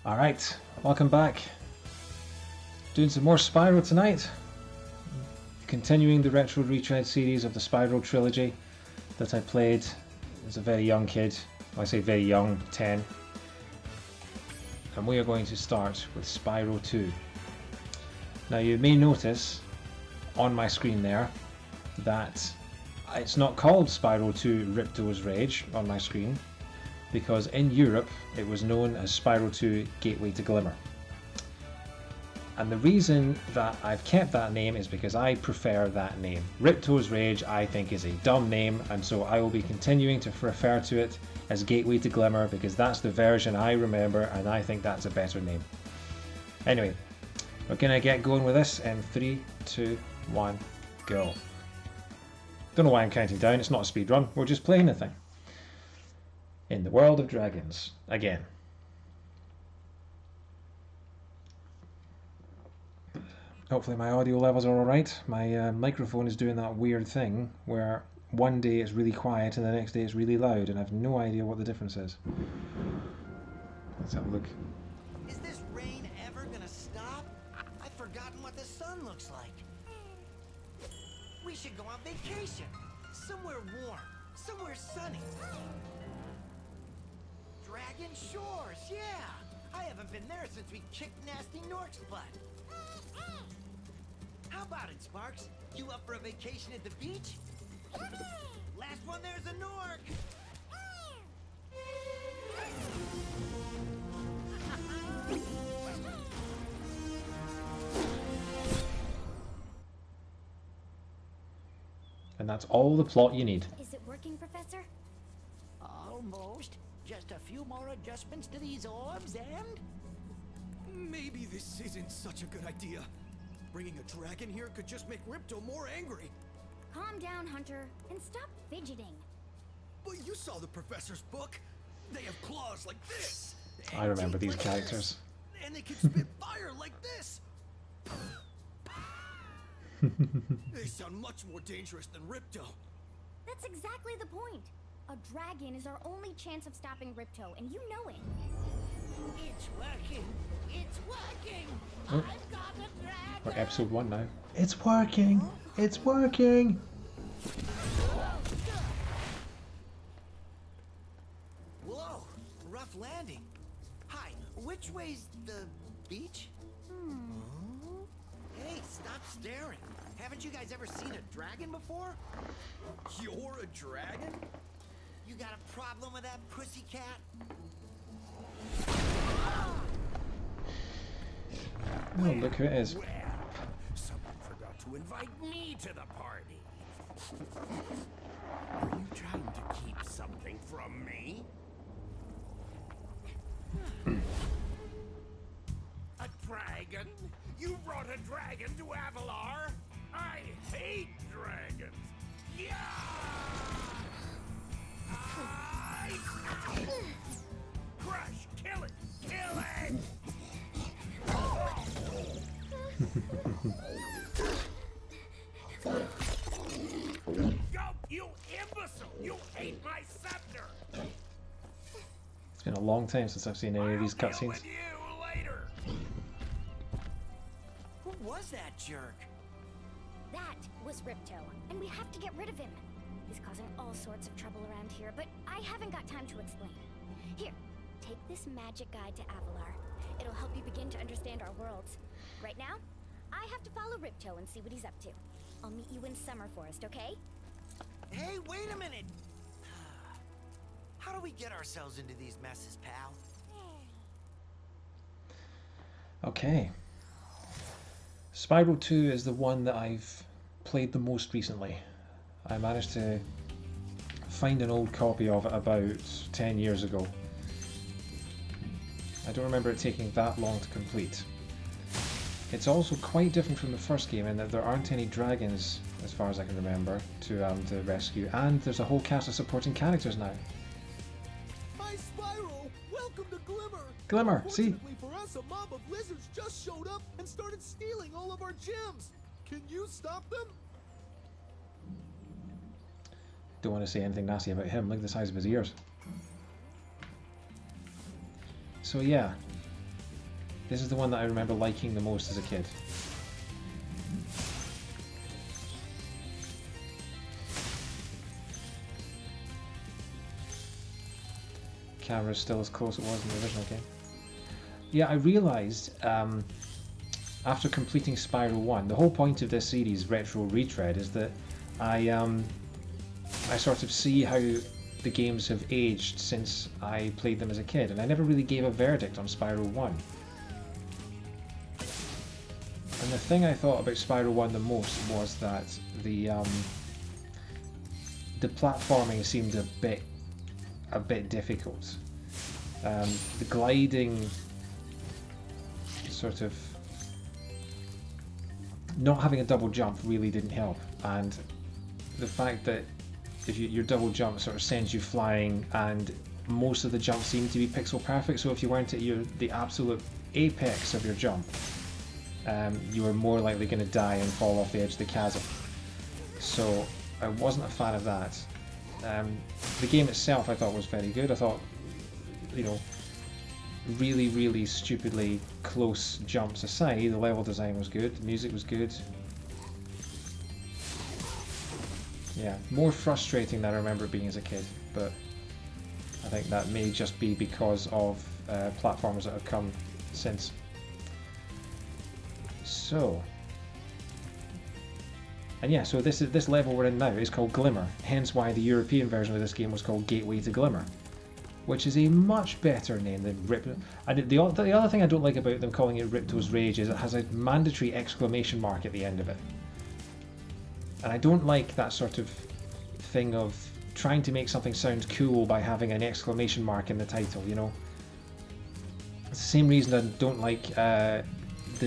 Alright, welcome back. Doing some more Spyro tonight. Continuing the Retro Retread series of the Spyro Trilogy that I played as a very young kid. Well, I say very young, 10. And we are going to start with Spyro 2. Now you may notice on my screen there that it's not called Spyro 2 Ripto's Rage on my screen, because in Europe it was known as Spyro 2 Gateway to Glimmer. And the reason that I've kept that name is because I prefer that name. Ripto's Rage I think is a dumb name, and so I will be continuing to refer to it as Gateway to Glimmer because that's the version I remember and I think that's a better name. Anyway, we're gonna get going with this in 3, 2, 1, go. Don't know why I'm counting down, it's not a speed run, we're just playing the thing. In the world of dragons, again. Hopefully my audio levels are alright. My microphone is doing that weird thing where one day it's really quiet and the next day it's really loud and I have no idea what the difference is. Let's have a look. Is this rain ever gonna stop? I've forgotten what the sun looks like. We should go on vacation. Somewhere warm. Somewhere sunny. Dragon Shores, yeah! I haven't been there since we kicked Nasty Nork's butt. How about it, Sparks? You up for a vacation at the beach? Last one there's a Nork! And that's all the plot you need. Is it working, Professor? Almost. Just a few more adjustments to these orbs and... Maybe this isn't such a good idea. Bringing a dragon here could just make Ripto more angry. Calm down, Hunter, and stop fidgeting. But you saw the professor's book. They have claws like this. I remember these like characters. This, and they can spit fire like this. They sound much more dangerous than Ripto. That's exactly the point. A dragon is our only chance of stopping Ripto, and you know it. It's working. It's working. Oh. I've got a dragon. We're episode 1 now. It's working! It's working! Whoa, rough landing. Hi, which way's the beach? Hey, stop staring. Haven't you guys ever seen a dragon before? You're a dragon? You got a problem with that pussycat? Oh, look who it is. Well, someone forgot to invite me to the party. Are you trying to keep something from me? A dragon? You brought a dragon to Avalar? I hate dragons. Yeah! Crush! Kill it! Kill it! Go, you imbecile! You ate my scepter! It's been a long time since I've seen any of these I'll deal cutscenes. with you later. Who was that jerk? That was Ripto, and we have to get rid of him. He's causing all sorts of trouble around here, but I haven't got time to explain. Here, take this magic guide to Avalar. It'll help you begin to understand our worlds. Right now, I have to follow Ripto and see what he's up to. I'll meet you in Summer Forest, okay? Hey, wait a minute! How do we get ourselves into these messes, pal? Okay. Spyro 2 is the one that I've played the most recently. I managed to find an old copy of it about 10 years ago. I don't remember it taking that long to complete. It's also quite different from the first game in that there aren't any dragons, as far as I can remember, to rescue, and there's a whole cast of supporting characters now. Hi, Spyro! Welcome to Glimmer! Glimmer, see? Fortunately for us, a mob of lizards just showed up and started stealing all of our gems! Can you stop them? Don't want to say anything nasty about him, look at the size of his ears. So yeah, This is the one that I remember liking the most as a kid. Camera's still as close as it was in the original game. Yeah, I realised after completing Spyro 1, the whole point of this series, Retro Retread, is that I sort of see how the games have aged since I played them as a kid, and I never really gave a verdict on Spyro 1. And the thing I thought about Spyro 1 the most was that the platforming seemed a bit difficult. The gliding, sort of not having a double jump really didn't help, and the fact that if your double jump sort of sends you flying, and most of the jumps seem to be pixel perfect, so if you weren't at the absolute apex of your jump, you were more likely going to die and fall off the edge of the chasm. So I wasn't a fan of that. The game itself I thought was very good. I thought, you know, really, really stupidly close jumps aside, the level design was good, the music was good. Yeah, more frustrating than I remember it being as a kid, but I think that may just be because of platformers that have come since. So, and yeah, so this level we're in now is called Glimmer, hence why the European version of this game was called Gateway to Glimmer, which is a much better name than Rip. And the other thing I don't like about them calling it Ripto's Rage is it has a mandatory exclamation mark at the end of it. And I don't like that sort of thing of trying to make something sound cool by having an exclamation mark in the title, you know? It's the same reason I don't like the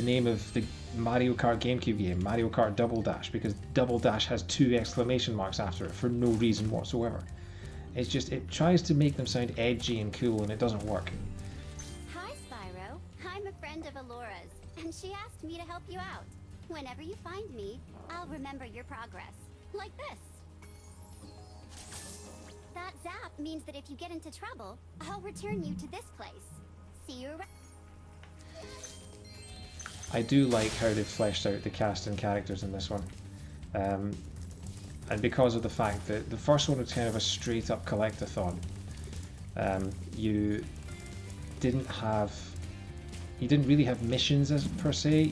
name of the Mario Kart GameCube game, Mario Kart Double Dash, because Double Dash has 2 exclamation marks after it for no reason whatsoever. It's just, it tries to make them sound edgy and cool, and it doesn't work. Hi, Spyro. I'm a friend of Alora's, and she asked me to help you out. Whenever you find me, I'll remember your progress. Like this. That zap means that if you get into trouble, I'll return you to this place. See you around. I do like how they've fleshed out the cast and characters in this one. And because of the fact that the first one was kind of a straight up collectathon. You didn't really have missions as per se,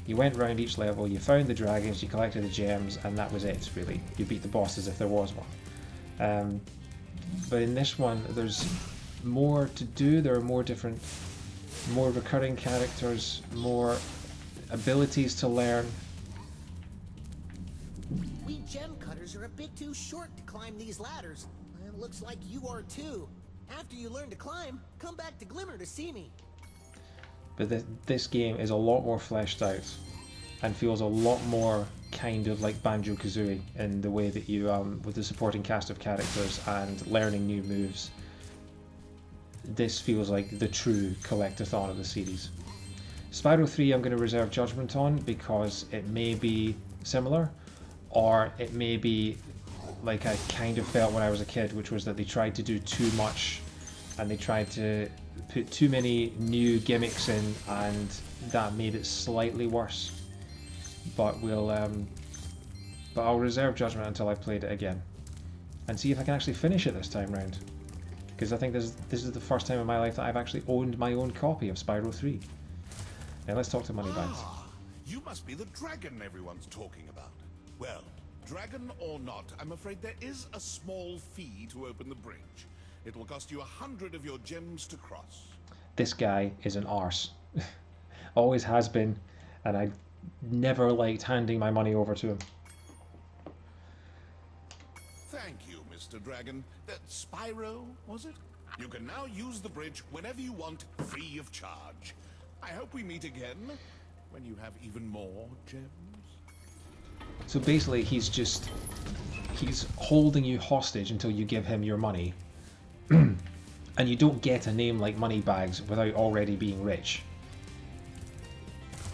you went around each level, you found the dragons, you collected the gems, and that was it really. You beat the bosses if there was one. But in this one there's more to do, there are more recurring characters, more abilities to learn. We gem cutters are a bit too short to climb these ladders. It looks like you are too. After you learn to climb, come back to Glimmer to see me. But this game is a lot more fleshed out and feels a lot more kind of like Banjo-Kazooie in the way that you, with the supporting cast of characters and learning new moves. This feels like the true collectathon of the series. Spyro 3 I'm going to reserve judgment on because it may be similar, or it may be like I kind of felt when I was a kid, which was that they tried to do too much and they tried to put too many new gimmicks in, and that made it slightly worse. But I'll reserve judgment until I've played it again and see if I can actually finish it this time round, because I think this is the first time in my life that I've actually owned my own copy of Spyro 3. Now let's talk to Moneybags. Ah, you must be the dragon everyone's talking about. Well, dragon or not, I'm afraid there is a small fee to open the bridge. It will cost you 100 of your gems to cross. This guy is an arse. Always has been, and I never liked handing my money over to him. Thank you, Mr. Dragon. Spyro, was it? You can now use the bridge whenever you want, free of charge. I hope we meet again when you have even more gems. So basically he's holding you hostage until you give him your money. And you don't get a name like Moneybags without already being rich.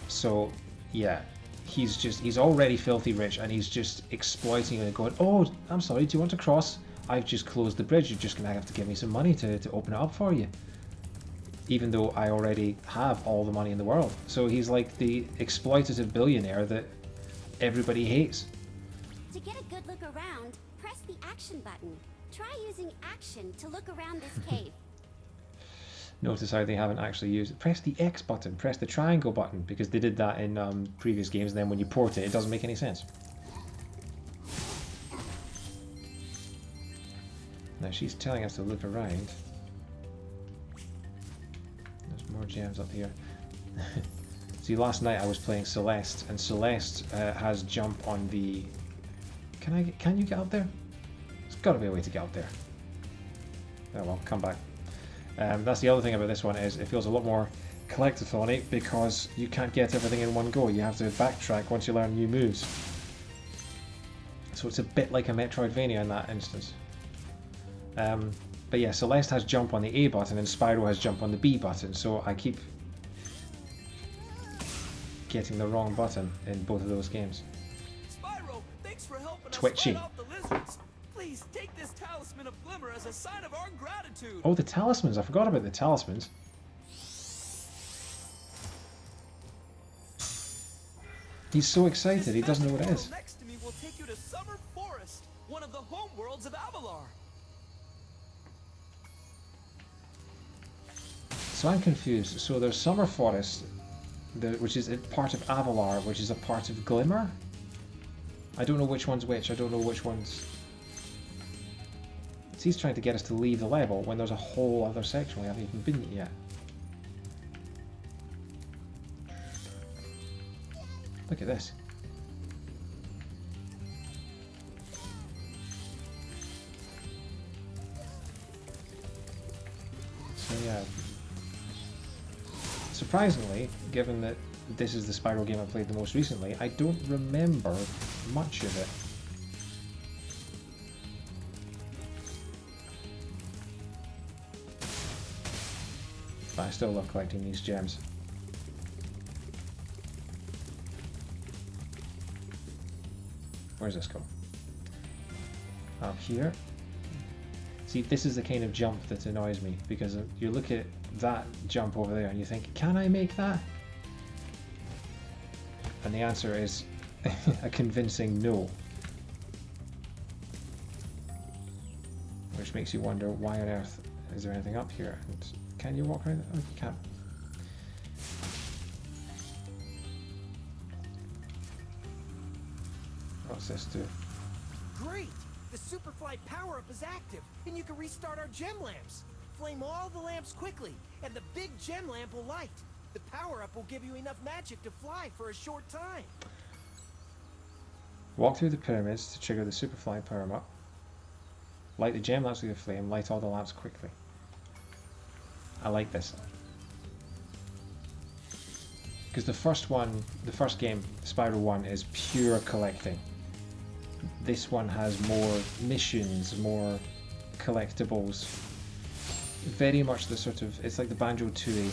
So yeah, he's already filthy rich, and he's just exploiting it and going, oh, I'm sorry, do you want to cross? I've just closed the bridge, you're just gonna have to give me some money to open it up for you. even though I already have all the money in the world. So he's like the exploitative billionaire that everybody hates. To get a good look around, press the action button. Try using action to look around this cave. Notice how they haven't actually used it. Press the X button, press the triangle button, because they did that in previous games, and then when you port it, it doesn't make any sense. Now she's telling us to look around. There's more gems up here. See, last night I was playing Celeste, and Celeste has jump on the... Can you get up there? There's got to be a way to get up there. Oh well, come back. That's the other thing about this one, is it feels a lot more collectathon-y because you can't get everything in one go. You have to backtrack once you learn new moves. So it's a bit like a Metroidvania in that instance. But yeah, Celeste has jump on the A button and Spyro has jump on the B button, so I keep getting the wrong button in both of those games. Spyro, thanks for helping Twitchy. us fight off the lizards. Please take this talisman of Glimmer as a sign of our gratitude. Oh, the talismans. I forgot about the talismans. He's so excited, he doesn't know what it is. Next to me will take you to Summer Forest, one of the home worlds of Avalar. So I'm confused. So there's Summer Forest, which is a part of Avalar, which is a part of Glimmer? I don't know which one's which. I don't know which one's... He's trying to get us to leave the level when there's a whole other section we haven't even been yet. Look at this. So yeah. Surprisingly, given that this is the Spyro game I played the most recently, I don't remember much of it. But I still love collecting these gems. Where's this go? Up here. See, this is the kind of jump that annoys me, because you look at that jump over there and you think, can I make that? And the answer is a convincing no. Which makes you wonder, why on earth is there anything up here? And can you walk around? Oh, you can't. What's this do? Great! The Superfly power-up is active, and you can restart our gem lamps. Flame all the lamps quickly, and the big gem lamp will light. The power-up will give you enough magic to fly for a short time. Walk through the pyramids to trigger the Superfly power-up. Light the gem lamps with your flame, light all the lamps quickly. I like this. Because the first game, Spyro 1, is pure collecting. This one has more missions, more collectibles. Very much the sort of, it's like the Banjo-Tooie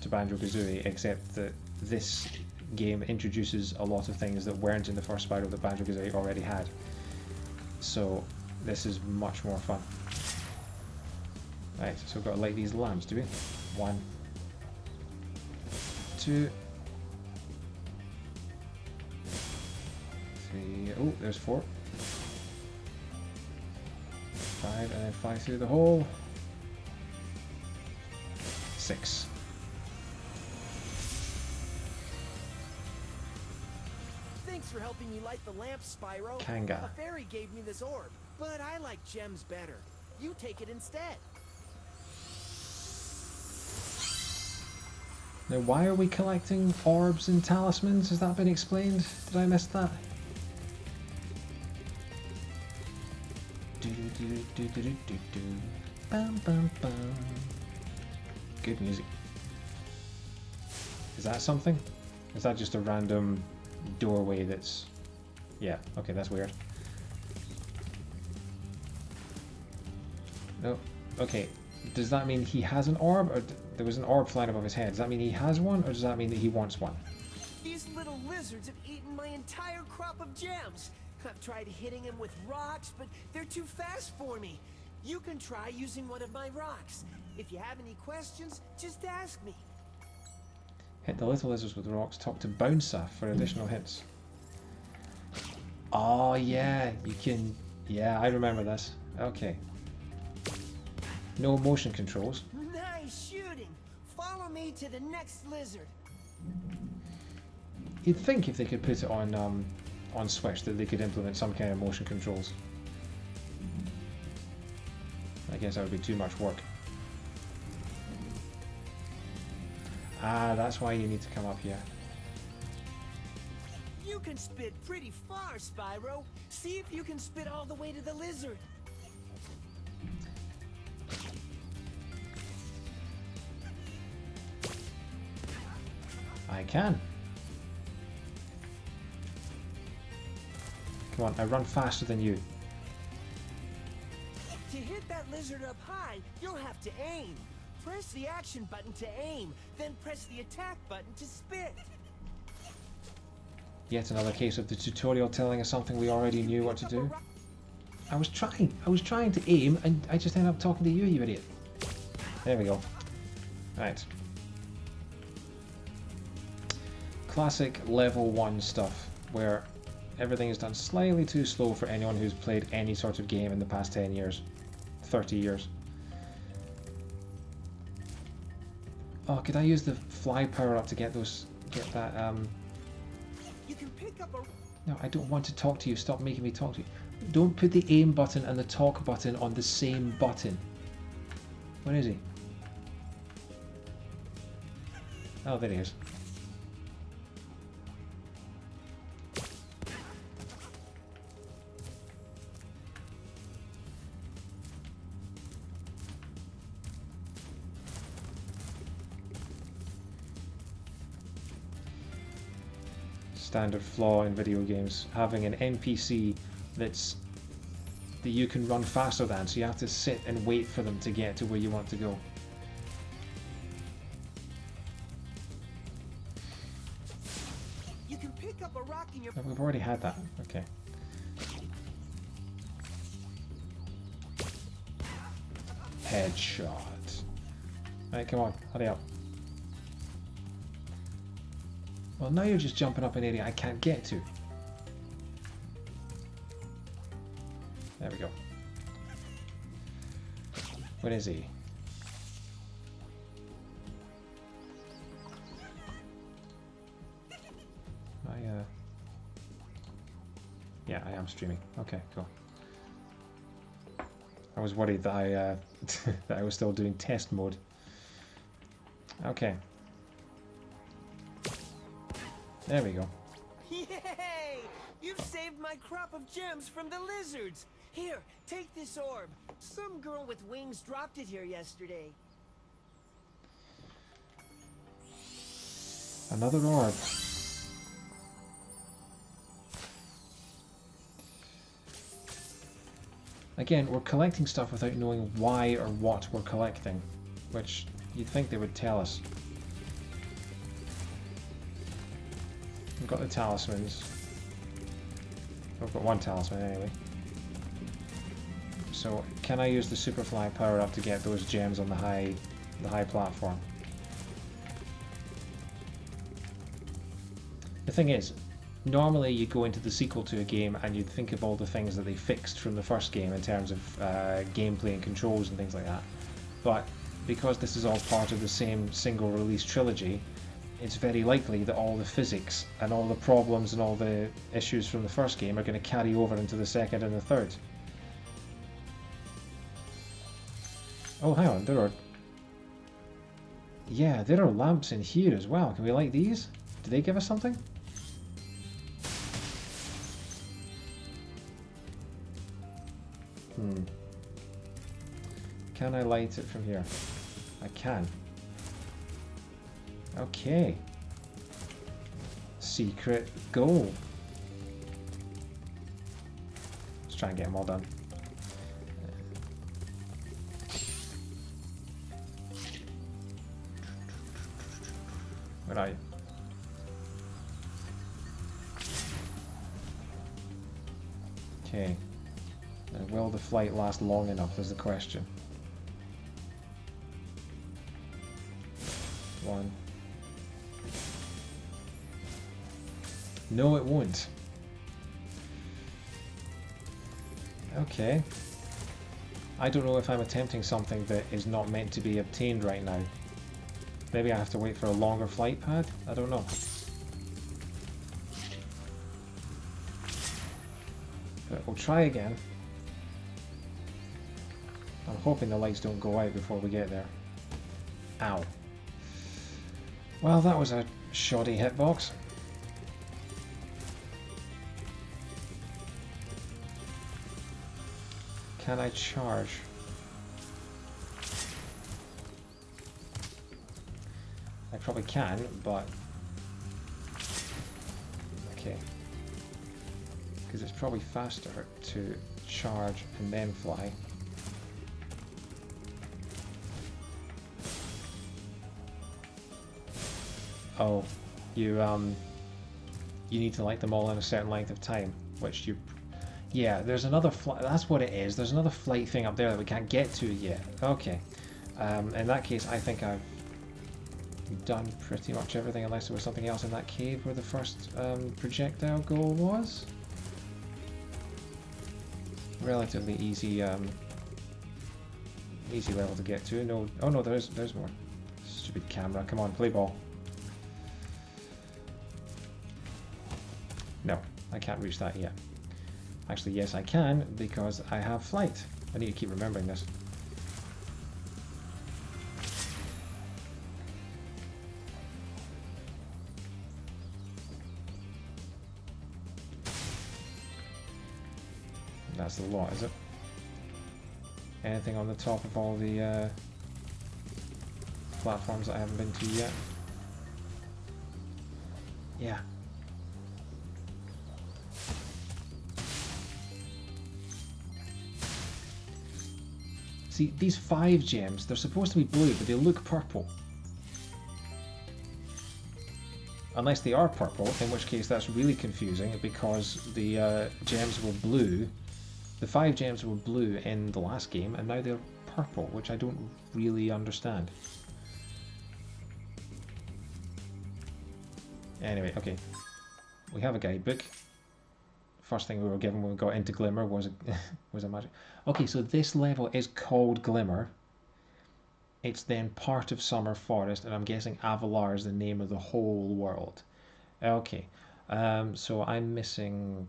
to Banjo-Kazooie, except that this game introduces a lot of things that weren't in the first Spyro that Banjo-Kazooie already had. So this is much more fun. Right, so we've got to light these lamps, do we? 1, 2, 3, oh, there's 4. 5, and then fly through the hole. 6. Thanks for helping me light the lamps, Spyro. Kanga. A fairy gave me this orb, but I like gems better. You take it instead. Now, why are we collecting orbs and talismans? Has that been explained? Did I miss that? Bum, bum, bum. Good music. Is that something? Is that just a random doorway that's... Yeah, okay, that's weird. No, okay. Does that mean he has an orb, or there was an orb flying above his head? Does that mean he has one, or does that mean that he wants one? These little lizards have eaten my entire crop of gems. I've tried hitting them with rocks, but they're too fast for me. You can try using one of my rocks. If you have any questions, just ask me. Hit the little lizards with rocks. Talk to Bouncer for additional hits. Oh yeah, you can... Yeah, I remember this. Okay. No motion controls. Nice shooting. Follow me to the next lizard. You'd think if they could put it on Switch that they could implement some kind of motion controls. I guess that would be too much work. Ah, that's why you need to come up here. You can spit pretty far, Spyro. See if you can spit all the way to the lizard. I can. Come on, I run faster than you. To hit that lizard up high, you'll have to aim. Press the action button to aim, then press the attack button to spit. Yet another case of the tutorial telling us something we already knew what to do. I was trying to aim and I just ended up talking to you, you idiot. There we go. Right. Classic level 1 stuff, where everything is done slightly too slow for anyone who's played any sort of game in the past 10 years. 30 years. Oh, could I use the fly power up to get that, You can pick up a... No, I don't want to talk to you. Stop making me talk to you. Don't put the aim button and the talk button on the same button. Where is he? Oh, there he is. Standard flaw in video games, having an NPC that you can run faster than, so you have to sit and wait for them to get to where you want to go. You can pick up a rock in your... Oh, we've already had that. Okay. Headshot. Right, come on, hurry up. Well, now you're just jumping up an area I can't get to. There we go. Where is he? Yeah, I am streaming. Okay, cool. I was worried that I that I was still doing test mode. Okay. There we go. Yay! You've saved my crop of gems from the lizards. Here, take this orb. Some girl with wings dropped it here yesterday. Another orb. Again, we're collecting stuff without knowing why or what we're collecting, which you'd think they would tell us. We've got the talismans. We've got one talisman anyway. So, can I use the Superfly power up to get those gems on the high platform? The thing is, normally you go into the sequel to a game and you'd think of all the things that they fixed from the first game in terms of gameplay and controls and things like that. But because this is all part of the same single release trilogy, it's very likely that all the physics and all the problems and all the issues from the first game are going to carry over into the second and the third. Oh, hang on, there are... Yeah, there are lamps in here as well. Can we light these? Do they give us something? Can I light it from here? I can. Okay. Secret goal. Let's try and get them all done. Where are you? Okay. And will the flight last long enough is the question. 1. No, it won't. Okay. I don't know if I'm attempting something that is not meant to be obtained right now. Maybe I have to wait for a longer flight pad? I don't know. But we'll try again. I'm hoping the lights don't go out before we get there. Ow. Well, that was a shoddy hitbox. Can I charge? I probably can, but... Okay. Because it's probably faster to charge and then fly. Oh, you need to light them all in a certain length of time, which you... Yeah, there's another flight. That's what it is. There's another flight thing up there that we can't get to yet. Okay. In that case, I think I've done pretty much everything, unless there was something else in that cave where the first projectile goal was. Relatively easy, easy level to get to. No, oh no, there's more. Stupid camera. Come on, play ball. No, I can't reach that yet. Actually, yes, I can, because I have flight. I need to keep remembering this. That's the lot, is it? Anything on the top of all the platforms that I haven't been to yet? Yeah. See, these 5 gems, they're supposed to be blue, but they look purple. Unless they are purple, in which case that's really confusing, because the gems were blue. The 5 gems were blue in the last game, and now they're purple, which I don't really understand. Anyway, okay. We have a guidebook. First thing we were given when we got into Glimmer was a magic. Okay, so this level is called Glimmer. It's then part of Summer Forest, and I'm guessing Avalar is the name of the whole world. Okay, so I'm missing...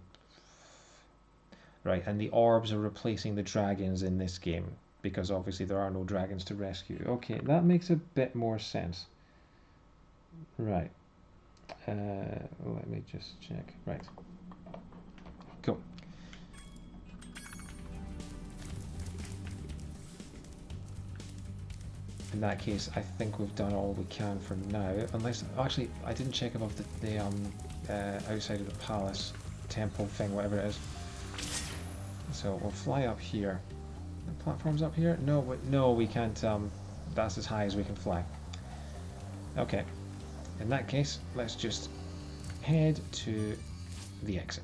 Right, and the orbs are replacing the dragons in this game, because obviously there are no dragons to rescue. Okay, that makes a bit more sense. Right. Let me just check. Right. Cool. In that case, I think we've done all we can for now. Unless, actually, I didn't check above the outside of the palace temple thing, whatever it is. So we'll fly up here. The platform's up here? No, no, we can't. That's as high as we can fly. Okay. In that case, let's just head to the exit.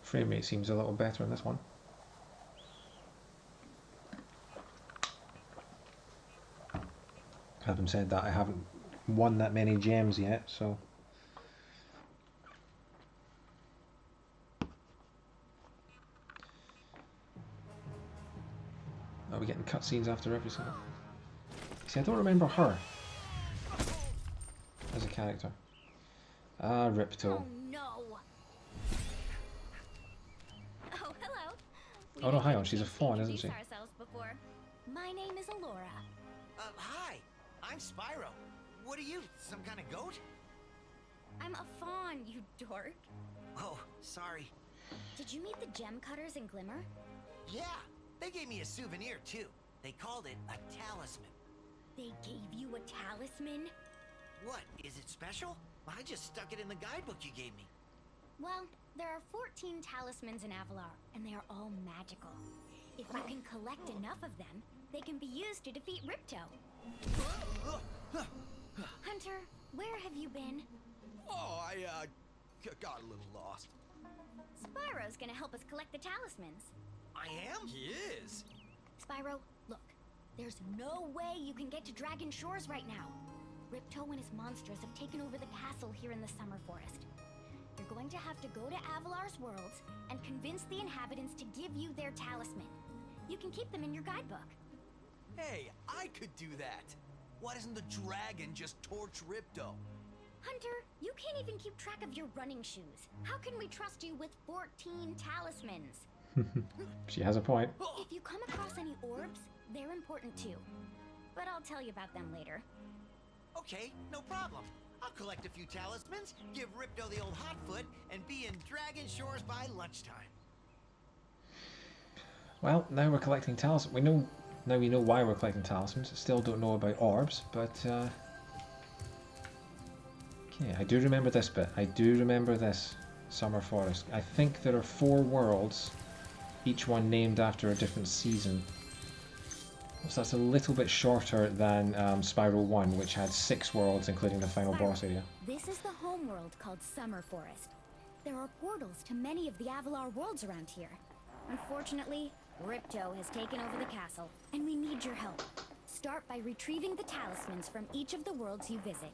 Frame rate seems a little better on this one. Having said that, I haven't won that many gems yet, so... Are we getting cutscenes after every single... See, I don't remember her as a character. Ah, Ripto. Oh no! Oh, hello. Oh no, hang on, she's a fawn, isn't she? Ourselves before. My name is Alora. Hi, I'm Spyro. What are you, some kind of goat? I'm a fawn, you dork. Oh, sorry. Did you meet the gem cutters in Glimmer? Yeah, they gave me a souvenir too. They called it a talisman. They gave you a talisman? What, is it special? I just stuck it in the guidebook you gave me. Well, there are 14 talismans in Avalar, and they are all magical. If you can collect enough of them, they can be used to defeat Ripto. Hunter, where have you been? Oh, I got a little lost. Spyro's gonna help us collect the talismans. I am? He is. Spyro, look. There's no way you can get to Dragon Shores right now. Ripto and his monsters have taken over the castle here in the Summer Forest. You're going to have to go to Avalar's worlds and convince the inhabitants to give you their talisman. You can keep them in your guidebook. Hey, I could do that. Why doesn't the dragon just torch Ripto? Hunter, you can't even keep track of your running shoes. How can we trust you with 14 talismans? She has a point. If you come across any orbs, they're important too. But I'll tell you about them later. Okay, no problem. I'll collect a few talismans, give Ripto the old hotfoot, and be in Dragon Shores by lunchtime. Well, now we're collecting talismans. We know why we're collecting talismans. Still don't know about orbs, but okay, I do remember this bit. I do remember this Summer Forest. I think there are 4 worlds, each one named after a different season. So that's a little bit shorter than Spyro 1, which had 6 worlds, including the final boss area. This is the home world called Summer Forest. There are portals to many of the Avalar worlds around here. Unfortunately, Ripto has taken over the castle, and we need your help. Start by retrieving the talismans from each of the worlds you visit.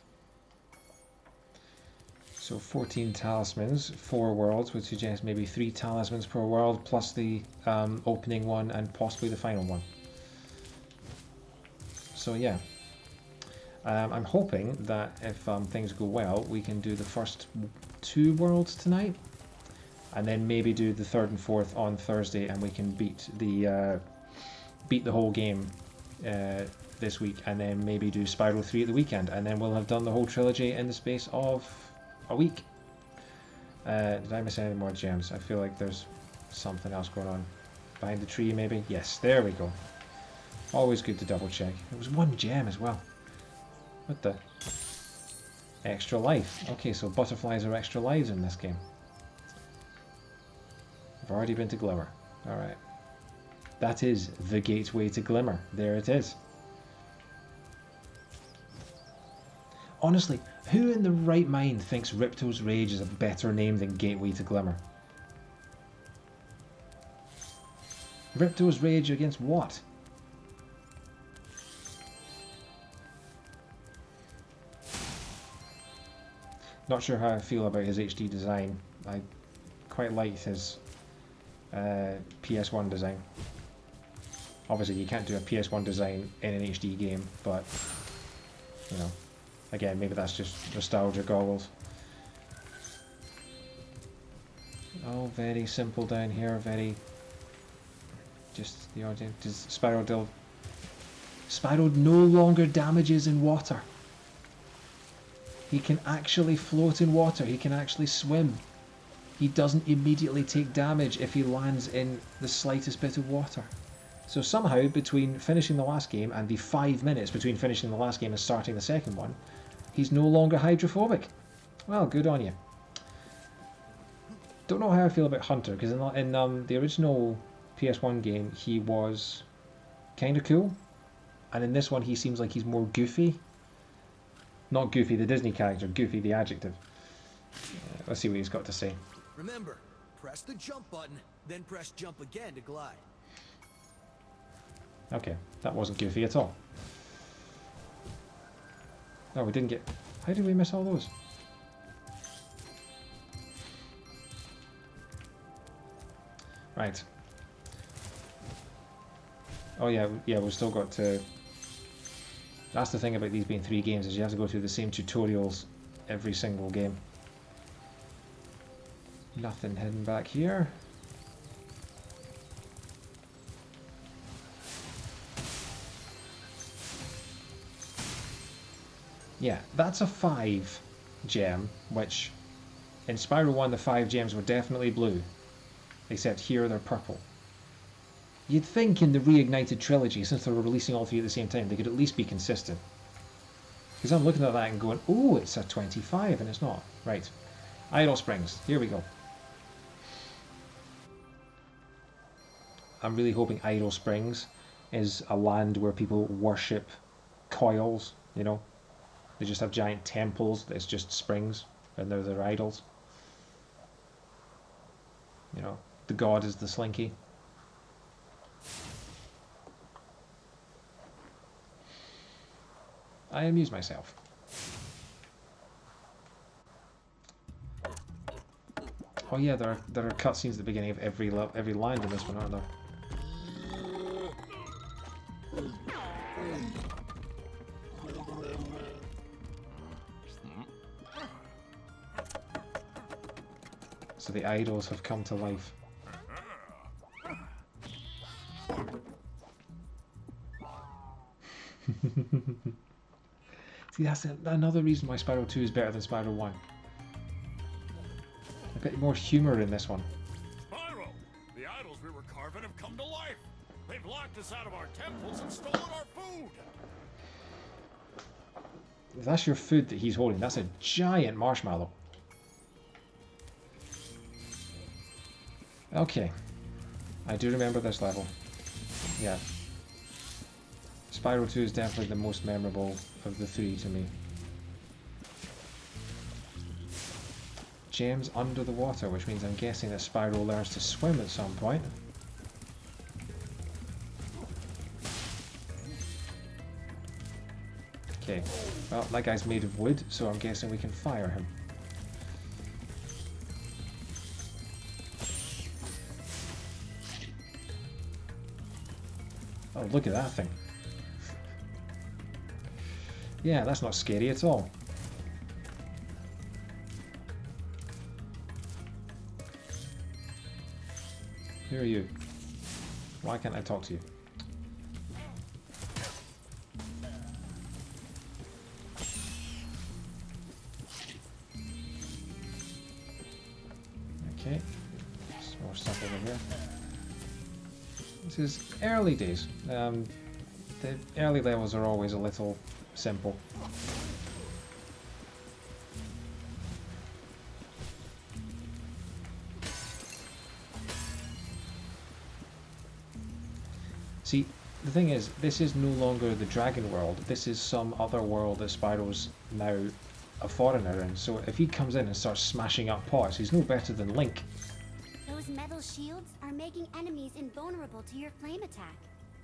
So 14 talismans, 4 worlds, would suggest maybe 3 talismans per world, plus the opening one and possibly the final one. So yeah, I'm hoping that if things go well, we can do the first 2 worlds tonight, and then maybe do the 3rd and 4th on Thursday, and we can beat the whole game this week, and then maybe do Spyro 3 at the weekend, and then we'll have done the whole trilogy in the space of a week. Did I miss any more gems? I feel like there's something else going on. Behind the tree, maybe? Yes, there we go. Always good to double check. There was 1 gem as well. What the? Extra life. Okay, so butterflies are extra lives in this game. I've already been to Glimmer. Alright. That is the gateway to Glimmer. There it is. Honestly, who in the right mind thinks Ripto's Rage is a better name than Gateway to Glimmer? Ripto's Rage against what? Not sure how I feel about his HD design. I quite liked his PS1 design. Obviously you can't do a PS1 design in an HD game, but you know, again, maybe that's just nostalgia goggles. Oh, very simple down here, very just the audience. Does Spyro no longer damages in water. He can actually float in water, he can actually swim. He doesn't immediately take damage if he lands in the slightest bit of water. So somehow, between finishing the last game and the 5 minutes between finishing the last game and starting the second one, he's no longer hydrophobic. Well, good on you. Don't know how I feel about Hunter, because in the original PS1 game, he was kind of cool. And in this one, he seems like he's more goofy. Not Goofy the Disney character, Goofy the adjective. Let's see what he's got to say. Remember, press the jump button, then press jump again to glide. Okay, that wasn't Goofy at all. No, we didn't get... How did we miss all those? Right. Oh yeah, we've still got to... That's the thing about these being 3 games, is you have to go through the same tutorials every single game. Nothing hidden back here. Yeah, that's a 5 gem, which in Spyro 1 the 5 gems were definitely blue, except here they're purple. You'd think in the Reignited Trilogy, since they were releasing all 3 at the same time, they could at least be consistent. Because I'm looking at that and going, oh, it's a 25, and it's not. Right. Idle Springs. Here we go. I'm really hoping Idle Springs is a land where people worship coils, you know. They just have giant temples that's just springs, and they're their idols. You know, the god is the slinky. I amuse myself. Oh yeah, there are cutscenes at the beginning of every land in this one, aren't there? So the idols have come to life. See, that's another reason why Spyro 2 is better than Spyro 1. A bit more humour in this one. Spyro! The idols we were carving have come to life! They've locked us out of our temples and stolen our food! If that's your food that he's holding, that's a giant marshmallow. Okay. I do remember this level. Yeah. Spyro 2 is definitely the most memorable of the three to me. Gems under the water, which means I'm guessing that Spyro learns to swim at some point. Okay, well, that guy's made of wood, so I'm guessing we can fire him. Oh, look at that thing. Yeah, that's not scary at all. Who are you? Why can't I talk to you? Okay, some more stuff over here. This is early days. The early levels are always a little simple. See, the thing is, this is no longer the Dragon World. This is some other world that Spyro's now a foreigner in. So if he comes in and starts smashing up pots, he's no better than Link. Those metal shields are making enemies invulnerable to your flame attack.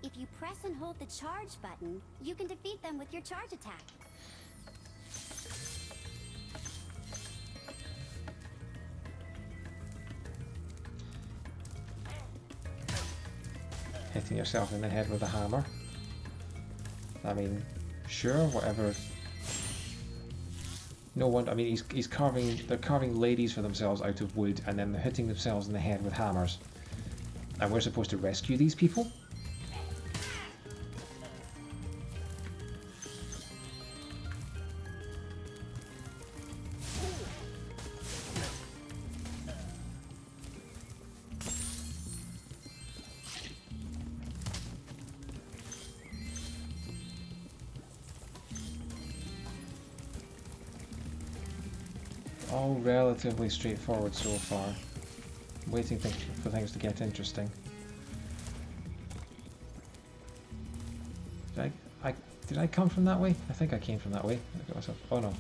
If you press and hold the charge button, you can defeat them with your charge attack. Hitting yourself in the head with a hammer. I mean, sure, whatever. No wonder. I mean, he's carving. They're carving ladies for themselves out of wood, and then they're hitting themselves in the head with hammers. And we're supposed to rescue these people? All relatively straightforward so far. I'm waiting for things to get interesting. Did I come from that way? I think I came from that way. I got myself. Oh no.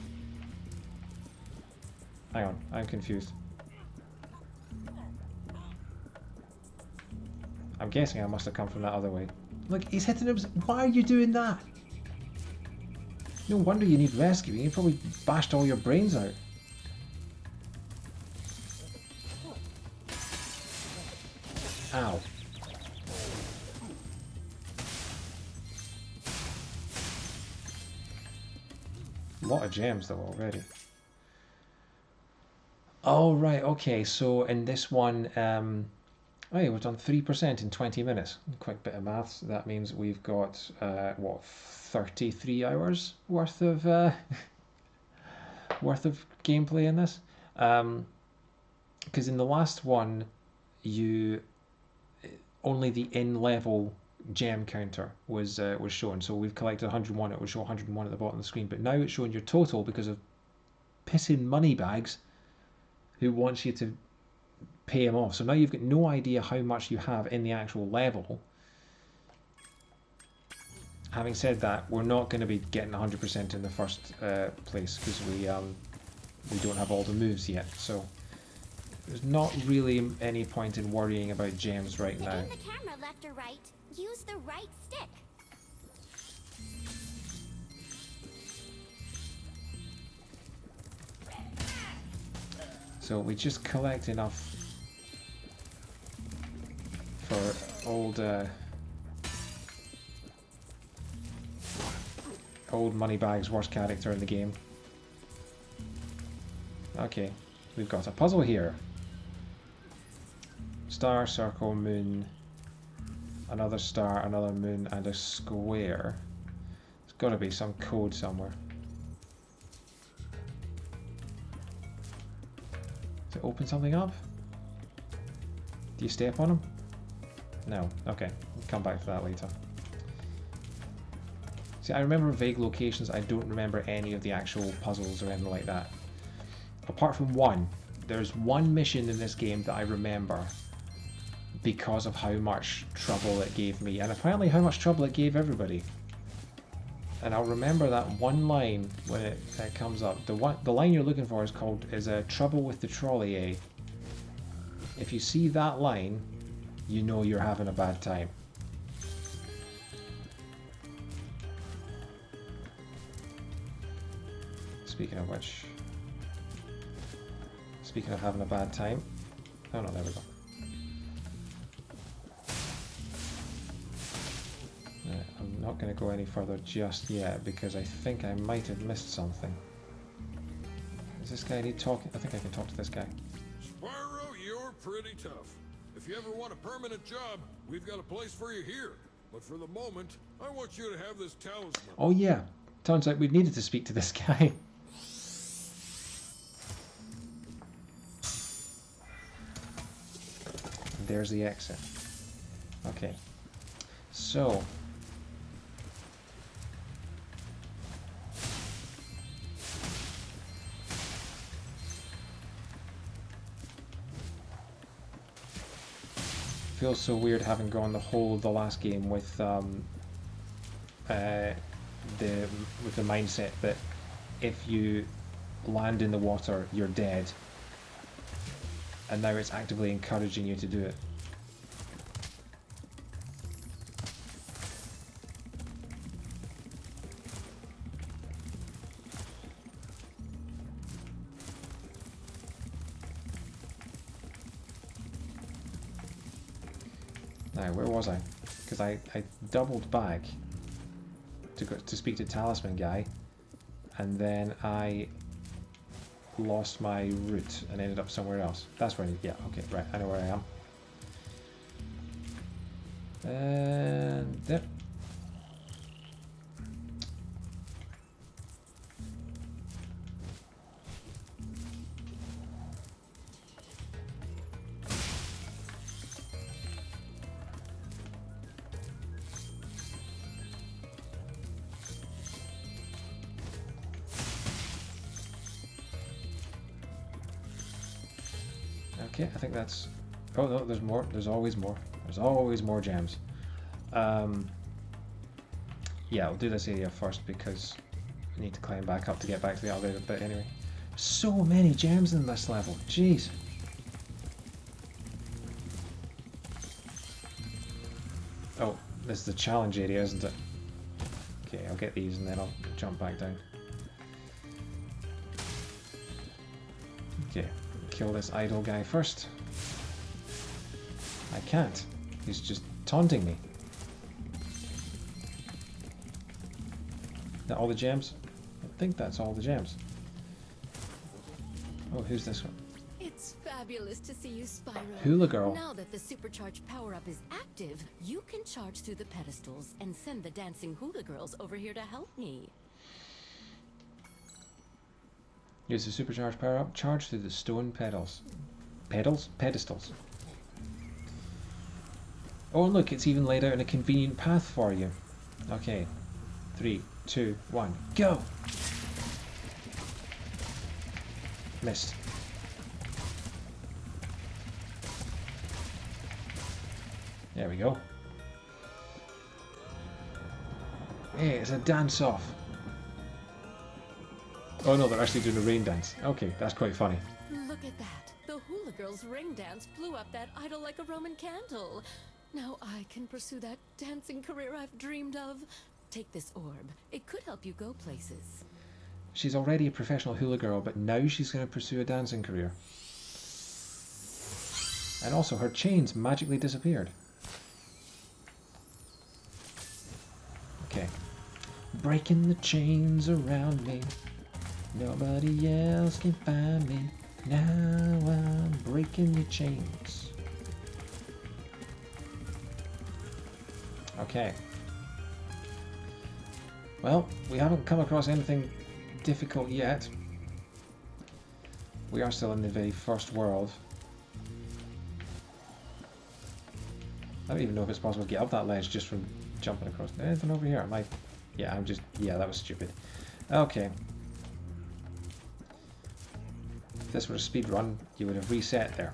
Hang on, I'm confused. I'm guessing I must have come from that other way. Look, he's hitting him. Why are you doing that? No wonder you need rescuing. You probably bashed all your brains out. Ow. A lot of gems though already. Oh right, okay, so in this one, oh yeah, we've done 3% in 20 minutes. Quick bit of maths, that means we've got, what, 33 hours worth of gameplay in this? Because in the last one, only the in-level gem counter was shown. So we've collected 101, it would show 101 at the bottom of the screen. But now it's showing your total because of pissing moneybags who wants you to pay him off. So now you've got no idea how much you have in the actual level. Having said that, we're not going to be getting 100% in the first place because we don't have all the moves yet. So there's not really any point in worrying about gems right now. Aim the camera left or right. Use the right stick. So we just collect enough for old Moneybags, worst character in the game. Okay, we've got a puzzle here. Star, circle, moon, another star, another moon, and a square. There's got to be some code somewhere. To open something up? Do you step on them? No. Okay, we'll come back to that later. See, I remember vague locations. I don't remember any of the actual puzzles or anything like that. Apart from one. There's one mission in this game that I remember because of how much trouble it gave me, and apparently how much trouble it gave everybody. And I'll remember that one line when it comes up. The line you're looking for is trouble with the trolley, eh? If you see that line, you know you're having a bad time. Speaking of which, speaking of having a bad time, oh no, there we go. I'm not going to go any further just yet because I think I might have missed something. Does this guy need talking? I think I can talk to this guy. Spyro, you're pretty tough. If you ever want a permanent job, we've got a place for you here. But for the moment, I want you to have this talisman. Oh yeah, turns out we needed to speak to this guy. There's the exit. Okay, so feels so weird having gone the whole of the last game with the mindset that if you land in the water, you're dead. And now it's actively encouraging you to do it. Now, where was I? Because I doubled back to speak to Talisman Guy, and then I lost my route and ended up somewhere else. That's where yeah, okay, right, I know where I am. And there. Okay, I think that's... Oh no, there's more. There's always more. There's always more gems. Yeah, I'll do this area first because we need to climb back up to get back to the elevator bit anyway. So many gems in this level. Jeez. Oh, this is the challenge area, isn't it? Okay, I'll get these and then I'll jump back down. Okay. Kill this idle guy first. I can't. He's just taunting me. Is that all the gems? I think that's all the gems. Oh, who's this one? It's fabulous to see you, Spyro. Hula Girl. Now that the supercharged power-up is active, you can charge through the pedestals and send the dancing hula girls over here to help me. Use the supercharged power up, charge through the stone pedals. Pedals? Pedestals. Oh, look, it's even laid out in a convenient path for you. Okay. 3, 2, 1, go! Missed. There we go. Hey, it's a dance-off. Oh no, they're actually doing a rain dance. Okay, that's quite funny. Look at that. The hula girl's ring dance blew up that idol like a Roman candle. Now I can pursue that dancing career I've dreamed of. Take this orb. It could help you go places. She's already a professional hula girl, but now she's going to pursue a dancing career. And also, her chains magically disappeared. Okay. Breaking the chains around me. Nobody else can find me. Now I'm breaking your chains. Okay. Well, we haven't come across anything difficult yet. We are still in the very first world. I don't even know if it's possible to get up that ledge just from jumping across. Anything over here? Am I... Yeah, I'm just... Yeah, that was stupid. Okay. If this were a speed run, you would have reset there.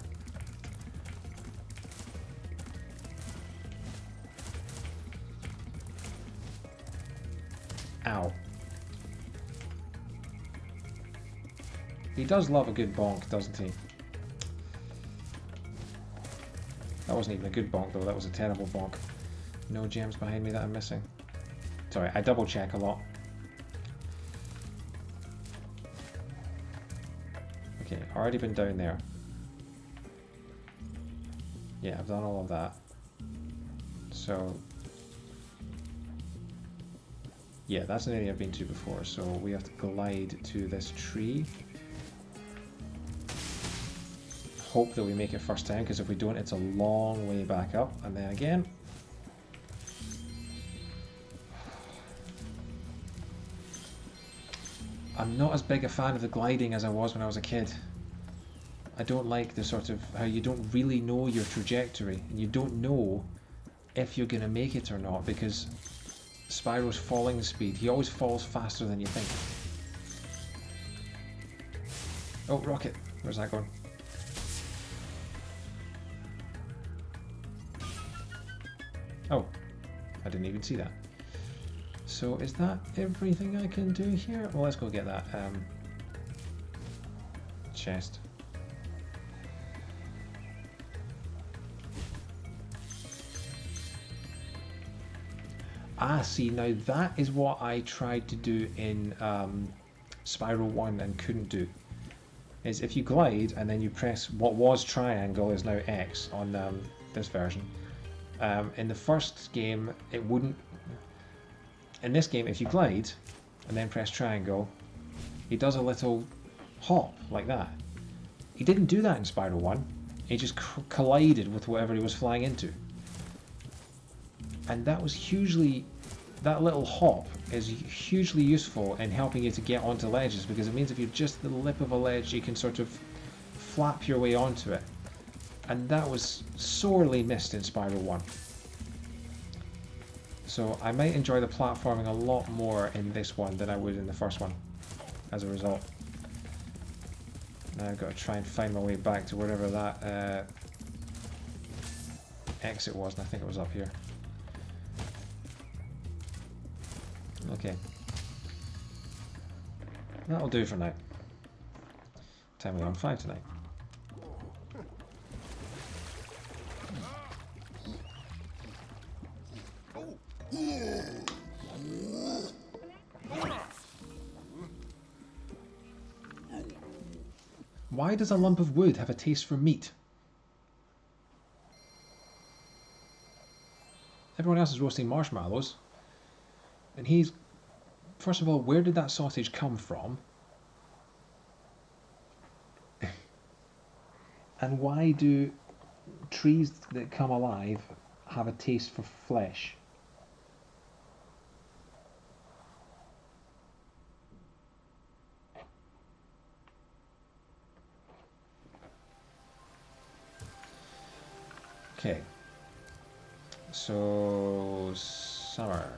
Ow. He does love a good bonk, doesn't he? That wasn't even a good bonk though, that was a terrible bonk. No gems behind me that I'm missing. Sorry, I double check a lot. Okay, already been down there. Yeah, I've done all of that. So... Yeah, that's an area I've been to before, so we have to glide to this tree. Hope that we make it first time, because if we don't, it's a long way back up, and then again. I'm not as big a fan of the gliding as I was when I was a kid. I don't like the sort of how you don't really know your trajectory, and you don't know if you're going to make it or not, because Spyro's falling speed, he always falls faster than you think. Oh, rocket! Where's that going? Oh, I didn't even see that. So is that everything I can do here? Well, let's go get that chest. Ah, see, now that is what I tried to do in Spyro 1 and couldn't do. Is if you glide and then you press what was triangle is now X on this version. In the first game, it wouldn't. In this game, if you glide and then press triangle, he does a little hop like that. He didn't do that in Spyro 1. He just collided with whatever he was flying into. And that was hugely... That little hop is hugely useful in helping you to get onto ledges, because it means if you're just at the lip of a ledge, you can sort of flap your way onto it. And that was sorely missed in Spyro 1. So I might enjoy the platforming a lot more in this one than I would in the first one, as a result. Now I've got to try and find my way back to wherever that exit was, and I think it was up here. Okay. That'll do for now. Time we on 5 tonight. Why does a lump of wood have a taste for meat? Everyone else is roasting marshmallows. And he's... First of all, where did that sausage come from? And why do trees that come alive have a taste for flesh? Okay. So... Summer.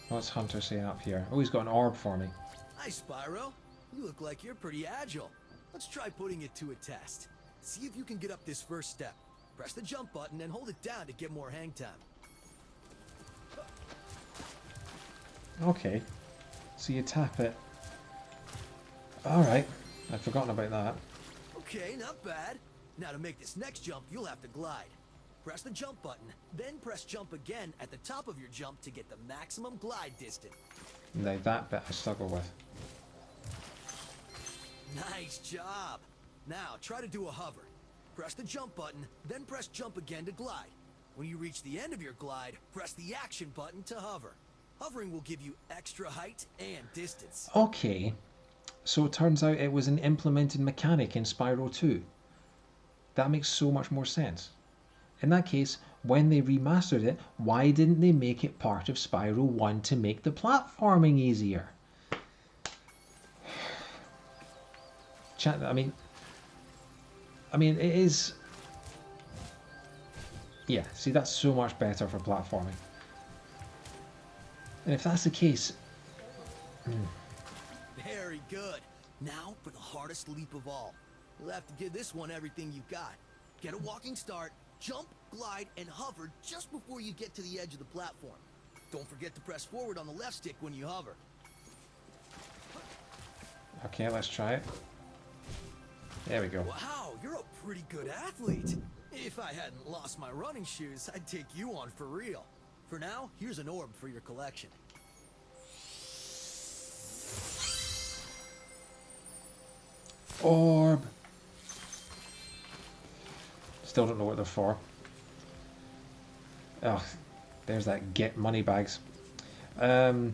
What's Hunter saying up here? Oh, he's got an orb for me. Hi, Spyro. You look like you're pretty agile. Let's try putting it to a test. See if you can get up this first step. Press the jump button and hold it down to get more hang time. Okay. So you tap it. Alright. I'd forgotten about that. Okay, not bad. Now to make this next jump, you'll have to glide. Press the jump button, then press jump again at the top of your jump to get the maximum glide distance. Now that bit I struggle with. Nice job. Now try to do a hover. Press the jump button, then press jump again to glide. When you reach the end of your glide, press the action button to hover. Hovering will give you extra height and distance. Okay. So it turns out it was an implemented mechanic in Spyro 2. That makes so much more sense. In that case, when they remastered it, why didn't they make it part of Spyro 1 to make the platforming easier? Chat, I mean, it is... Yeah, see, that's so much better for platforming. And if that's the case... Very good. Now for the hardest leap of all. You'll have to give this one everything you've got. Get a walking start, jump, glide, and hover just before you get to the edge of the platform. Don't forget to press forward on the left stick when you hover. Okay, let's try it. There we go. Wow, you're a pretty good athlete. If I hadn't lost my running shoes, I'd take you on for real. For now, here's an orb for your collection. Orb. Still don't know what they're for. Ugh, there's that get money bags. What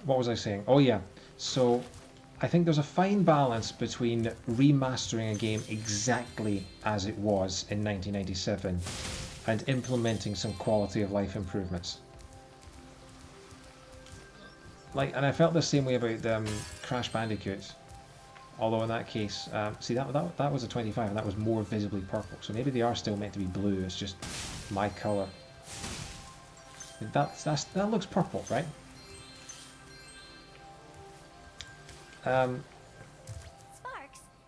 was I saying? Oh yeah, so I think there's a fine balance between remastering a game exactly as it was in 1997 and implementing some quality of life improvements. And I felt the same way about Crash Bandicoot. Although in that case, see that was a 25 and that was more visibly purple. So maybe they are still meant to be blue. It's just my color. That looks purple, right? Sparks,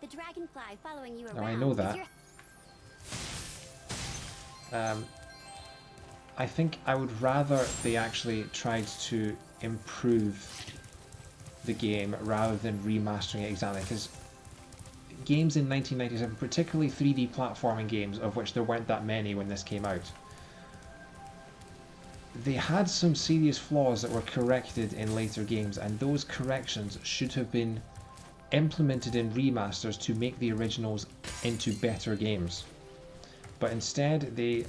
the dragonfly following you around. Oh, I know that. I think I would rather they actually tried to improve the game rather than remastering it exactly, because games in 1997, particularly 3D platforming games, of which there weren't that many when this came out, they had some serious flaws that were corrected in later games, and those corrections should have been implemented in remasters to make the originals into better games. But instead they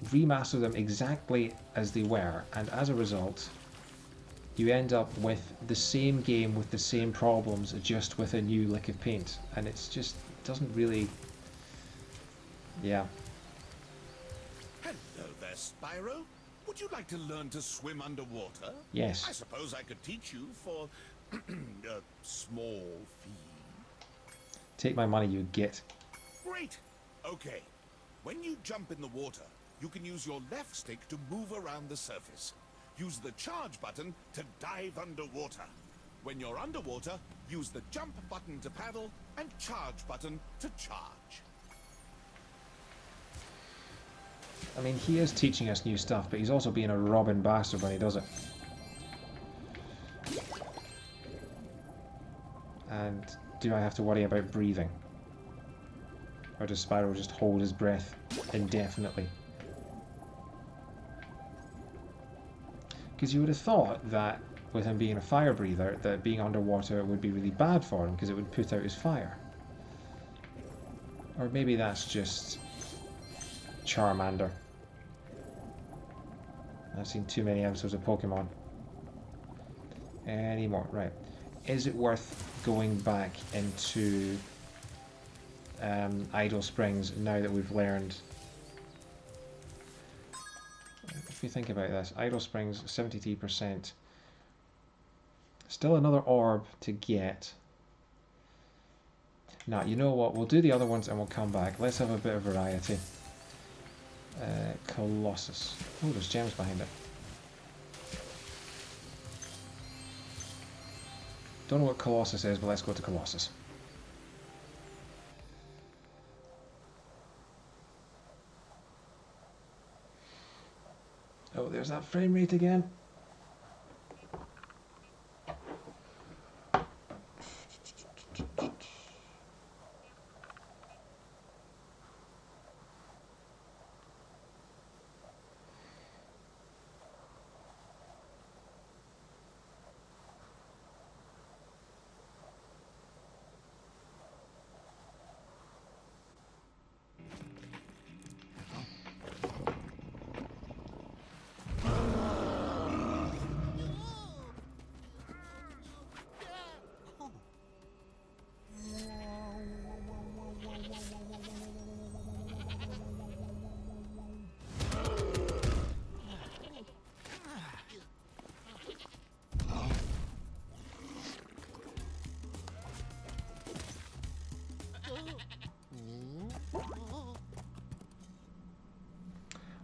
remastered them exactly as they were, and as a result you end up with the same game with the same problems, just with a new lick of paint, and it's just, it doesn't really... Yeah. Hello there, Spyro. Would you like to learn to swim underwater? Yes. I suppose I could teach you for a small fee. Take my money, you git. Great. Okay. When you jump in the water, you can use your left stick to move around the surface. Use the charge button to dive underwater. When you're underwater, use the jump button to paddle and charge button to charge. I mean, he is teaching us new stuff, but he's also being a robbing bastard when he does it. And do I have to worry about breathing? Or does Spyro just hold his breath indefinitely? Because you would have thought that with him being a fire breather, that being underwater would be really bad for him because it would put out his fire. Or maybe that's just Charmander. I've seen too many episodes of Pokemon. Anymore, right. Is it worth going back into Idle Springs now that we've learned? If you think about this, Idle Springs, 73%. Still another orb to get. Now, you know what? We'll do the other ones and we'll come back. Let's have a bit of variety. Colossus. Oh, there's gems behind it. Don't know what Colossus is, but let's go to Colossus. there's that frame rate again.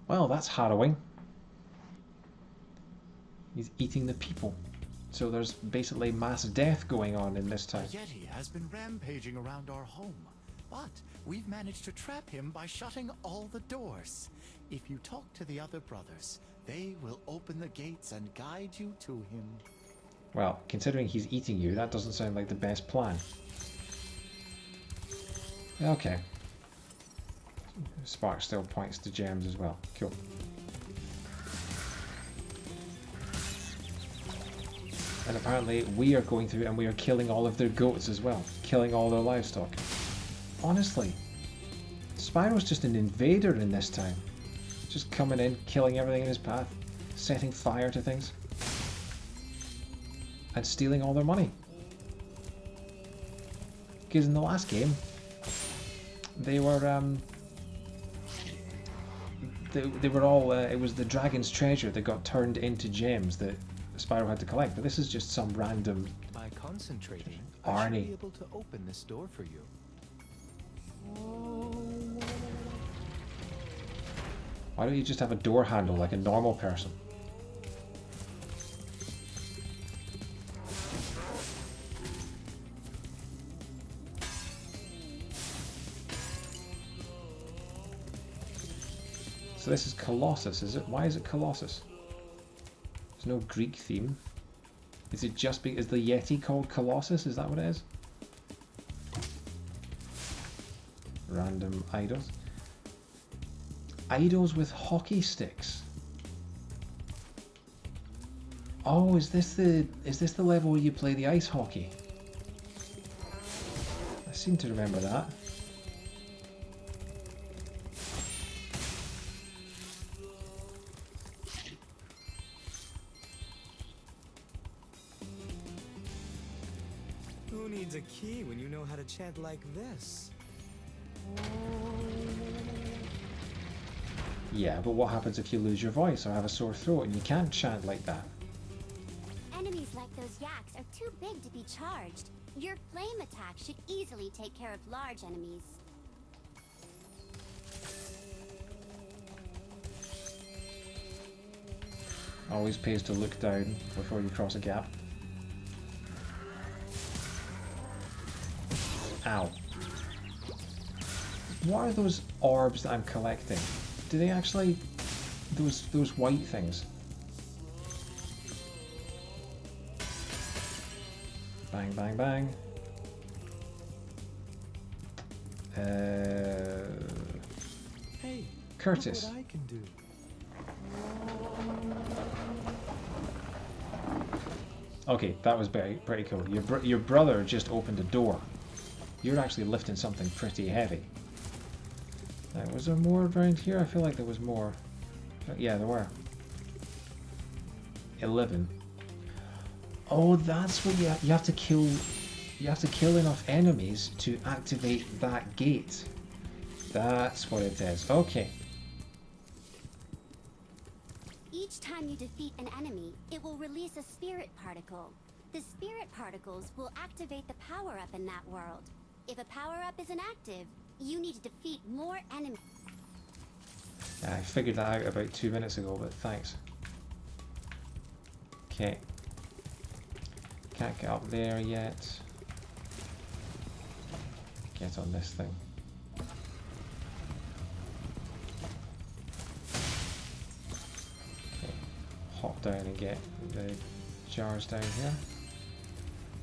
Well, that's harrowing. He's eating the people. So there's basically mass death going on in this town. The Yeti has been rampaging around our home, but we've managed to trap him by shutting all the doors. If you talk to the other brothers, they will open the gates and guide you to him. Well, considering he's eating you, that doesn't sound like the best plan. Okay. Spark still points to gems as well. Cool. And apparently we are going through and we are killing all of their goats as well. Killing all their livestock. Honestly, Spyro's just an invader in this town. Just coming in, killing everything in his path, setting fire to things, and stealing all their money. Because in the last game, they were they were all it was the dragon's treasure that got turned into gems that Spyro had to collect, but this is just some random By concentrating, Arnie. I should be able to open this door for you. Why don't you just have a door handle like a normal person? So this is Colossus, is it? Why is it Colossus? There's no Greek theme. Is it just is the Yeti called Colossus? Is that what it is? Random idols. Idols with hockey sticks. Oh, is this the level where you play the ice hockey? I seem to remember that. Who needs a key when you know how to chant like this? Yeah, but what happens if you lose your voice or have a sore throat and you can't chant like that? Enemies like those yaks are too big to be charged. Your flame attack should easily take care of large enemies. Always pays to look down before you cross a gap. Ow. What are those orbs that I'm collecting? Do they actually... those white things? Bang, bang, bang. Hey, Curtis. look what I can do. Okay, that was pretty cool. Your brother just opened a door. You're actually lifting something pretty heavy. Was there more around here? I feel like there was more. Yeah, there were. 11. Oh, that's what you have to kill. You have to kill enough enemies to activate that gate. That's what it is. Okay. Each time you defeat an enemy, it will release a spirit particle. The spirit particles will activate the power-up in that world. If a power-up is inactive, you need to defeat more enemies. I figured that out about 2 minutes ago, but thanks. Okay. Can't get up there yet. Get on this thing. Okay. drop down and get the jars down here.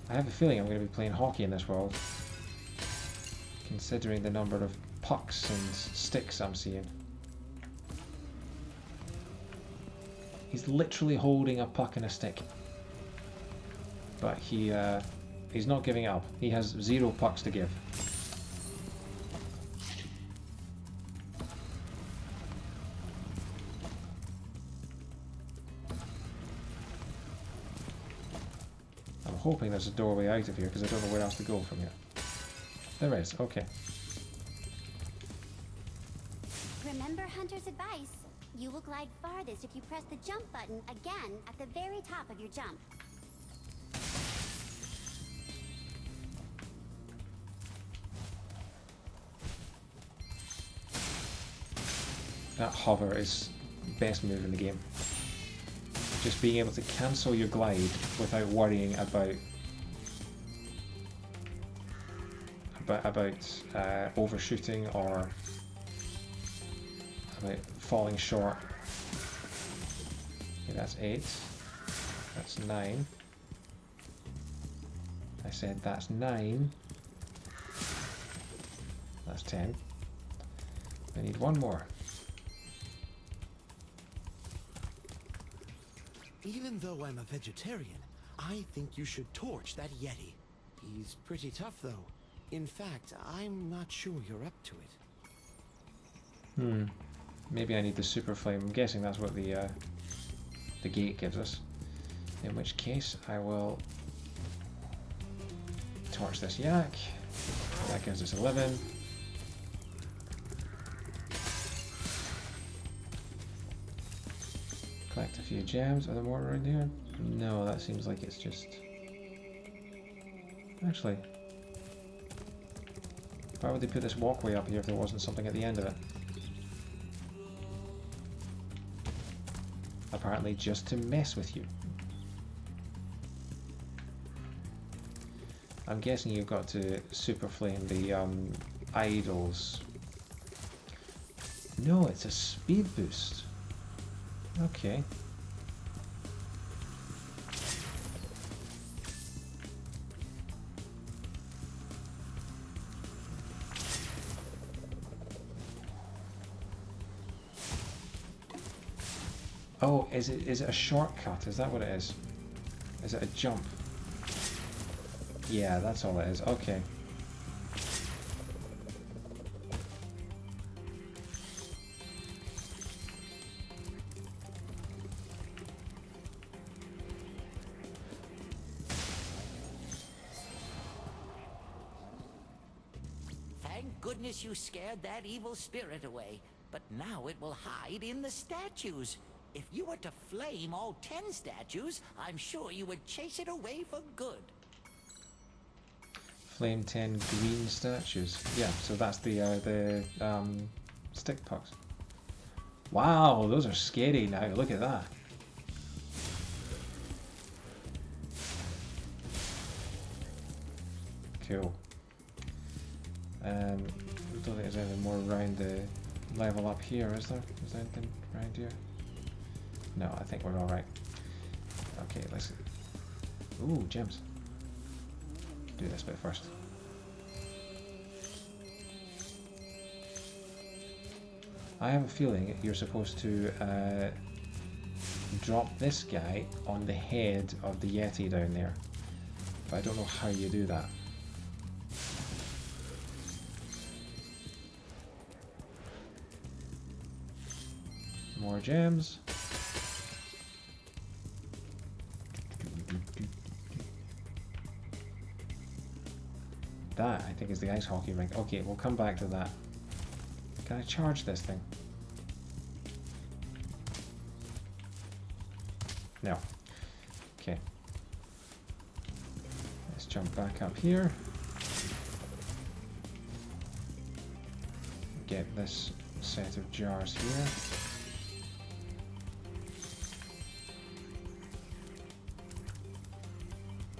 I have a feeling I'm going to be playing hockey in this world, considering the number of pucks and sticks I'm seeing. He's literally holding a puck and a stick, but he's not giving up. He has 0 pucks to give. I'm hoping there's a doorway out of here because I don't know where else to go from here. There is, okay. Remember Hunter's advice. You will glide farthest if you press the jump button again at the very top of your jump. That hover is the best move in the game. Just being able to cancel your glide without worrying about overshooting or about falling short. Okay, that's 8. That's 9. I said that's 9. That's 10. I need one more. Even though I'm a vegetarian, I think you should torch that Yeti. He's pretty tough, though. In fact, I'm not sure you're up to it. Maybe I need the super flame. I'm guessing that's what the gate gives us. In which case, I will torch this yak. That gives us 11. Collect a few gems. Are there more around here? No, that seems like it's just... Actually, why would they put this walkway up here if there wasn't something at the end of it? Apparently just to mess with you. I'm guessing you've got to super flame the idols. No, it's a speed boost. Okay. Oh, is it a shortcut? Is that what it is? Is it a jump? Yeah, that's all it is. Okay. Thank goodness you scared that evil spirit away. But now it will hide in the statues. If you were to flame all 10 statues, I'm sure you would chase it away for good. Flame 10 green statues. Yeah, so that's the stick pucks. Wow, those are scary now. Look at that. Cool. I don't think there's anything more around the level up here, is there? Is there anything around here? No, I think we're alright. Okay, let's... Ooh, gems. Do this bit first. I have a feeling you're supposed to drop this guy on the head of the Yeti down there. But I don't know how you do that. More gems. That, I think, is the ice hockey rink. Okay, we'll come back to that. Can I charge this thing? No. Okay. Let's jump back up here. Get this set of jars here.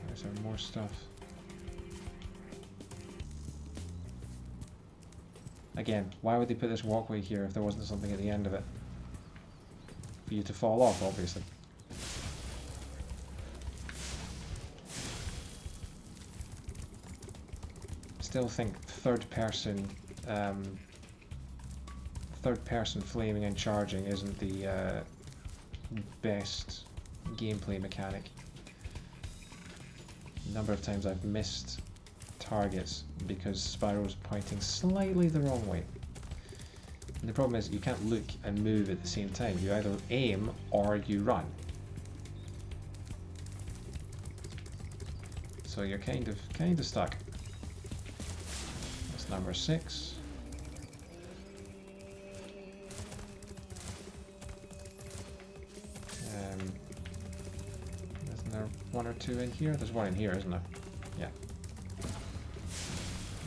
There's some more stuff. Again, why would they put this walkway here if there wasn't something at the end of it? For you to fall off, obviously. still think third person flaming and charging isn't the best gameplay mechanic. The number of times I've missed targets because Spyro's pointing slightly the wrong way. And the problem is you can't look and move at the same time. You either aim or you run. So you're kind of stuck. That's number 6. Isn't there 1 or 2 in here? There's 1 in here, isn't there? Yeah.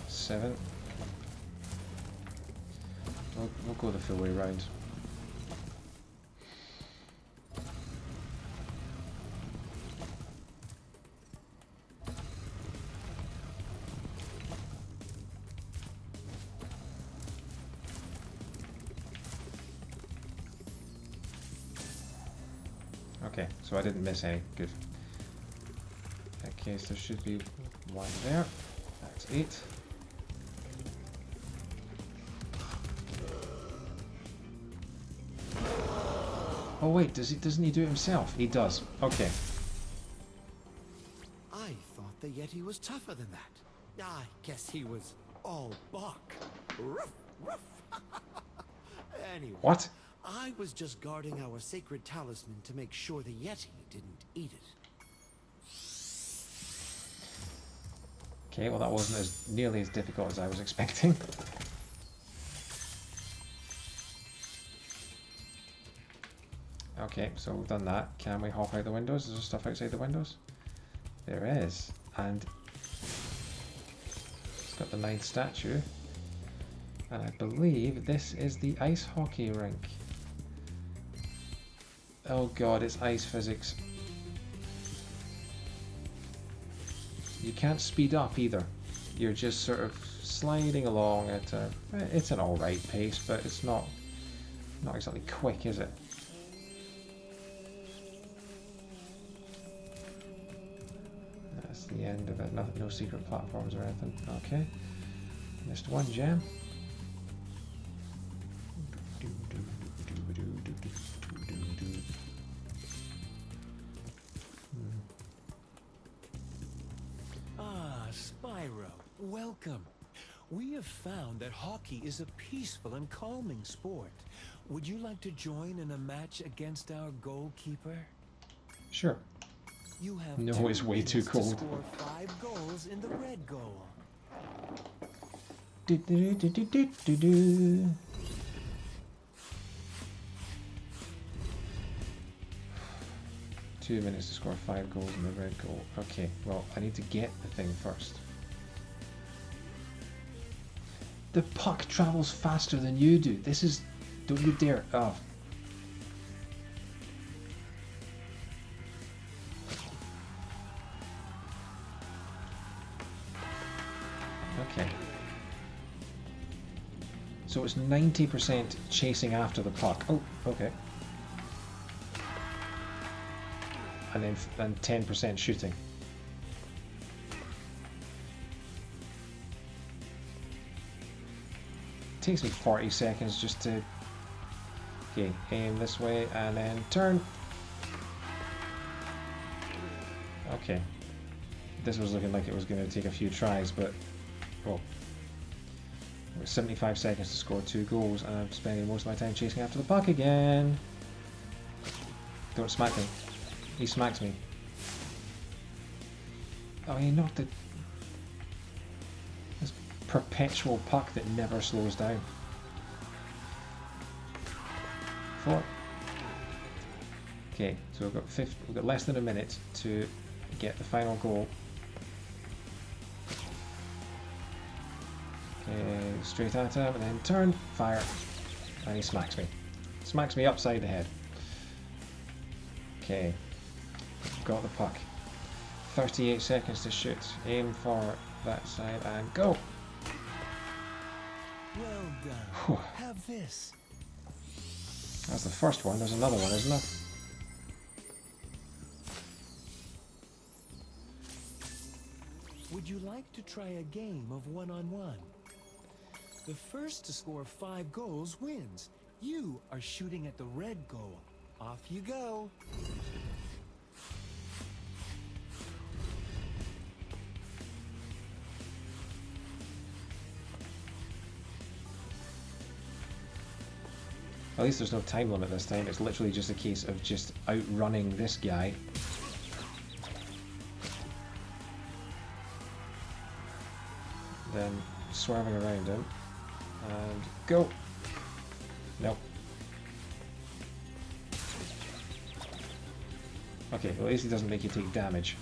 7. We'll go the full way round. Okay, so I didn't miss any. Good. In that case, there should be 1 there. That's 8. Oh wait, doesn't he do it himself? He does. Okay. I thought the Yeti was tougher than that. I guess he was all bark. Ruff, ruff. Anyway. What? I was just guarding our sacred talisman to make sure the Yeti didn't eat it. Okay, well that wasn't nearly as difficult as I was expecting. Okay, so we've done that. Can we hop out the windows? Is there stuff outside the windows? There is. And it's got the 9th statue. And I believe this is the ice hockey rink. Oh god, it's ice physics. You can't speed up either. You're just sort of sliding along at a... It's an alright pace, but it's not exactly quick, is it? That's the end of it. No secret platforms or anything. Okay. Missed 1 gem. Ah, Spyro, welcome. We have found that hockey is a peaceful and calming sport. Would you like to join in a match against our goalkeeper? Sure. You have no, it's way too cold. To score 5 goals in the red goal. Do, do, do, do, do, do, do. Two minutes to score 5 goals in the red goal. Okay, well, I need to get the thing first. The puck travels faster than you do. This is... Don't you dare... Oh. Okay. So it's 90% chasing after the puck. Oh, okay. And then 10% shooting. It takes me 40 seconds just to... Okay, aim this way and then turn. Okay. This was looking like it was going to take a few tries, but... Well... 75 seconds to score 2 goals, and I'm spending most of my time chasing after the puck again. Don't smack me. He smacks me. Oh, he knocked the... This perpetual puck that never slows down. 4. Okay, so we've got less than a minute to get the final goal. Okay, straight at him, and then turn, fire, and he smacks me. Smacks me upside the head. Okay, got the puck. 38 seconds to shoot. Aim for that side and go. Well done. Have this. That's the first one. There's another one, isn't there? would you like to try a game of one-on-one? The first to score 5 goals wins. You are shooting at the red goal. Off you go. At least there's no time limit this time. It's literally just a case of just outrunning this guy. Then swerving around him. And go! Nope. Okay, well at least he doesn't make you take damage.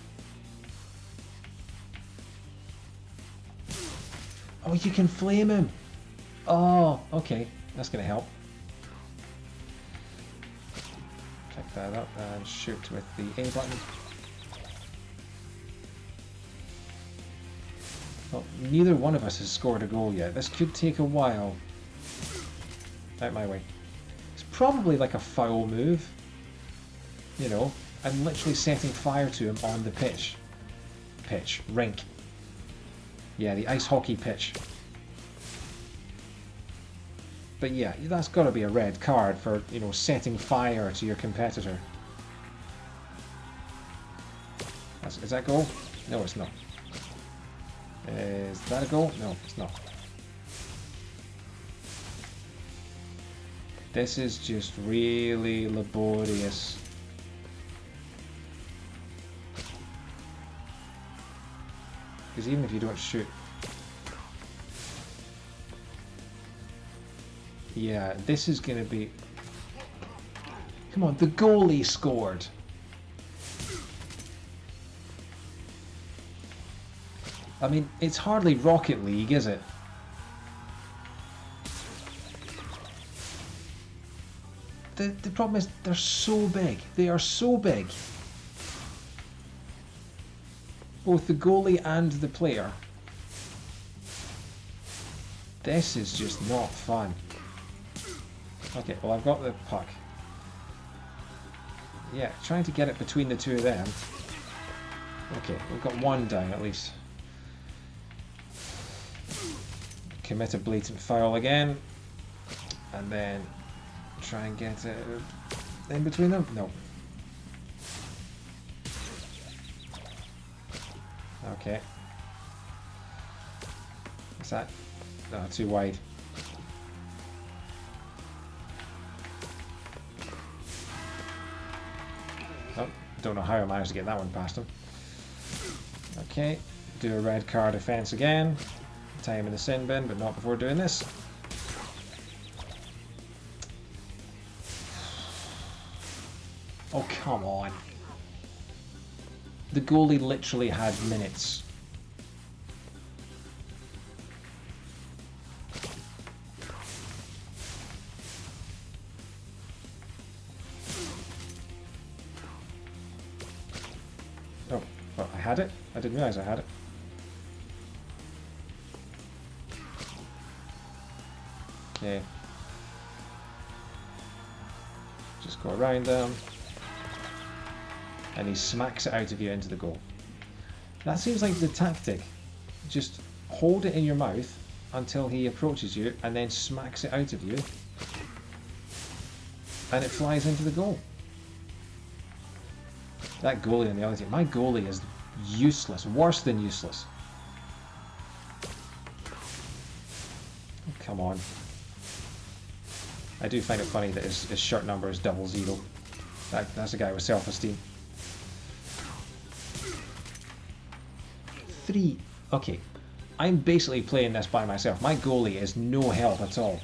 Oh, you can flame him! Oh, okay. That's gonna help. Pick that up and shoot with the A button. Well, neither one of us has scored a goal yet. This could take a while. Out my way. It's probably like a foul move. You know, I'm literally setting fire to him on the pitch. Rink. Yeah, the ice hockey pitch. But yeah, that's got to be a red card for, you know, setting fire to your competitor. Is that goal? No, it's not. Is that a goal? No, it's not. This is just really laborious. Because even if you don't shoot... Yeah, this is going to be... Come on, the goalie scored! I mean, it's hardly Rocket League, is it? The problem is, they're so big. They are so big. Both the goalie and the player. This is just not fun. Okay, well I've got the puck. Yeah, trying to get it between the two of them. Okay, we've got one down at least. Commit a blatant foul again. And then try and get it in between them. No. Okay. What's that? No, too wide. Oh, don't know how I managed to get that one past him. Okay, do a red card offense again. Tie him in the sin bin, but not before doing this. Oh, come on. The goalie literally had minutes. Oh, well, I had it? I didn't realise I had it. Okay. Just go around them. And he smacks it out of you into the goal. That seems like the tactic. Just hold it in your mouth until he approaches you and then smacks it out of you. And it flies into the goal. That goalie on the other team. My goalie is useless. Worse than useless. Oh, come on. I do find it funny that his shirt number is 00. That's a guy with self-esteem. 3. Okay. I'm basically playing this by myself. My goalie is no help at all.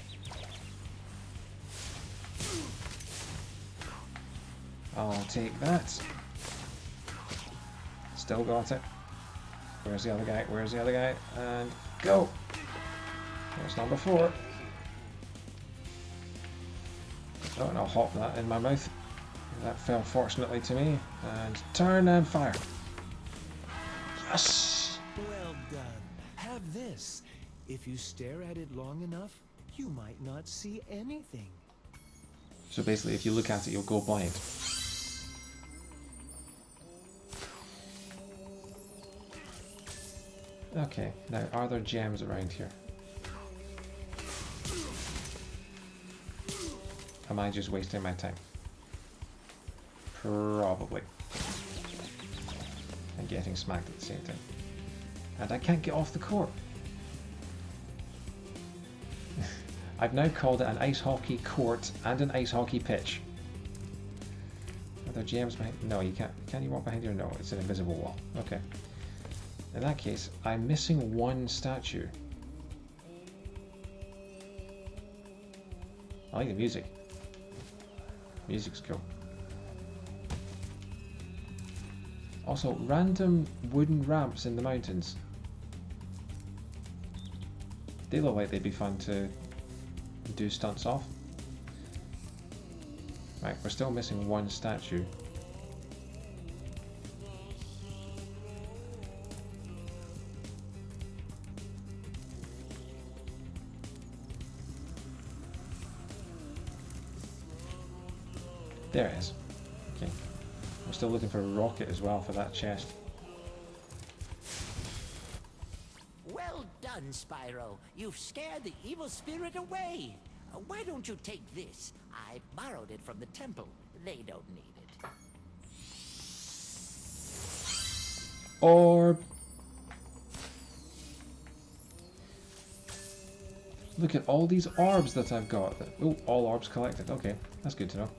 I'll take that. Still got it. Where's the other guy? Where's the other guy? And go! There's number 4. Oh, and I'll hop that in my mouth. That fell fortunately to me. And turn and fire. Yes! Well done. Have this. If you stare at it long enough, you might not see anything. So basically, if you look at it, you'll go blind. Okay, now are there gems around here? Am I just wasting my time? Probably. And getting smacked at the same time. And I can't get off the court. I've now called it an ice hockey court and an ice hockey pitch. Are there gems behind? No, you can't. Can you walk behind here? No, it's an invisible wall. Okay. In that case, I'm missing one statue. I like the music. Music's cool. Also, random wooden ramps in the mountains. They look like they'd be fun to do stunts off. Right, we're still missing one statue. There it is. Okay. I'm still looking for a rocket as well for that chest. Well done, Spyro. You've scared the evil spirit away. Why don't you take this? I borrowed it from the temple. They don't need it. Orb. Look at all these orbs that I've got. Oh, all orbs collected. Okay, that's good to know.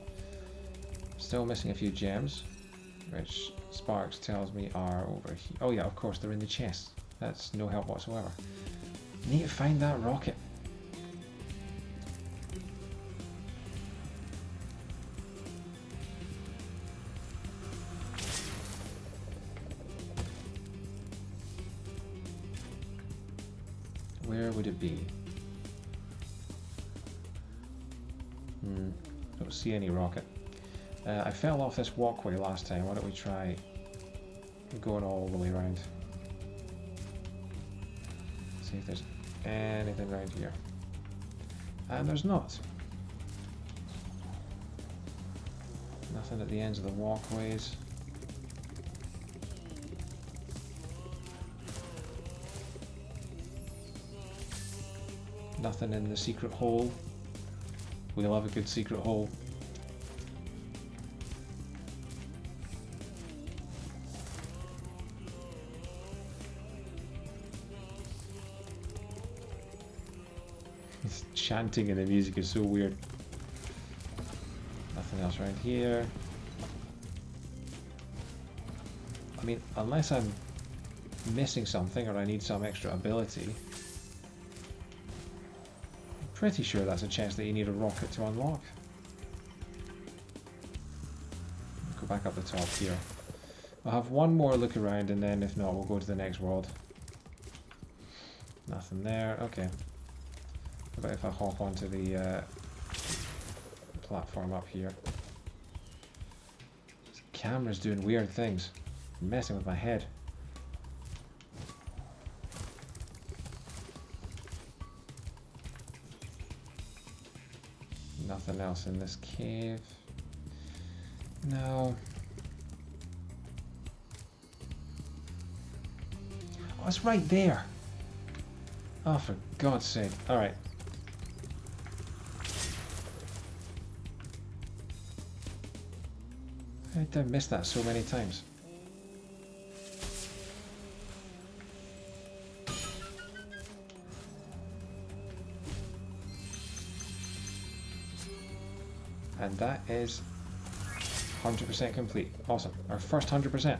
Still missing a few gems, which Sparks tells me are over here. Oh yeah, of course, they're in the chest. That's no help whatsoever. Need to find that rocket. Where would it be? Don't see any rocket. I fell off this walkway last time. Why don't we try going all the way around? See if there's anything around here. And there's not. Nothing at the ends of the walkways. Nothing in the secret hole. We love a good secret hole. Chanting and the music is so weird. Nothing else around here. I mean, unless I'm missing something or I need some extra ability, I'm pretty sure that's a chest that you need a rocket to unlock. Go back up the top here. I'll have one more look around and then if not we'll go to the next world. Nothing there, okay. What about if I hop onto the platform up here? This camera's doing weird things. Messing with my head. Nothing else in this cave. No. Oh, it's right there. Oh, for God's sake. Alright. How did I miss that so many times? And that is 100% complete. Awesome. Our first 100%.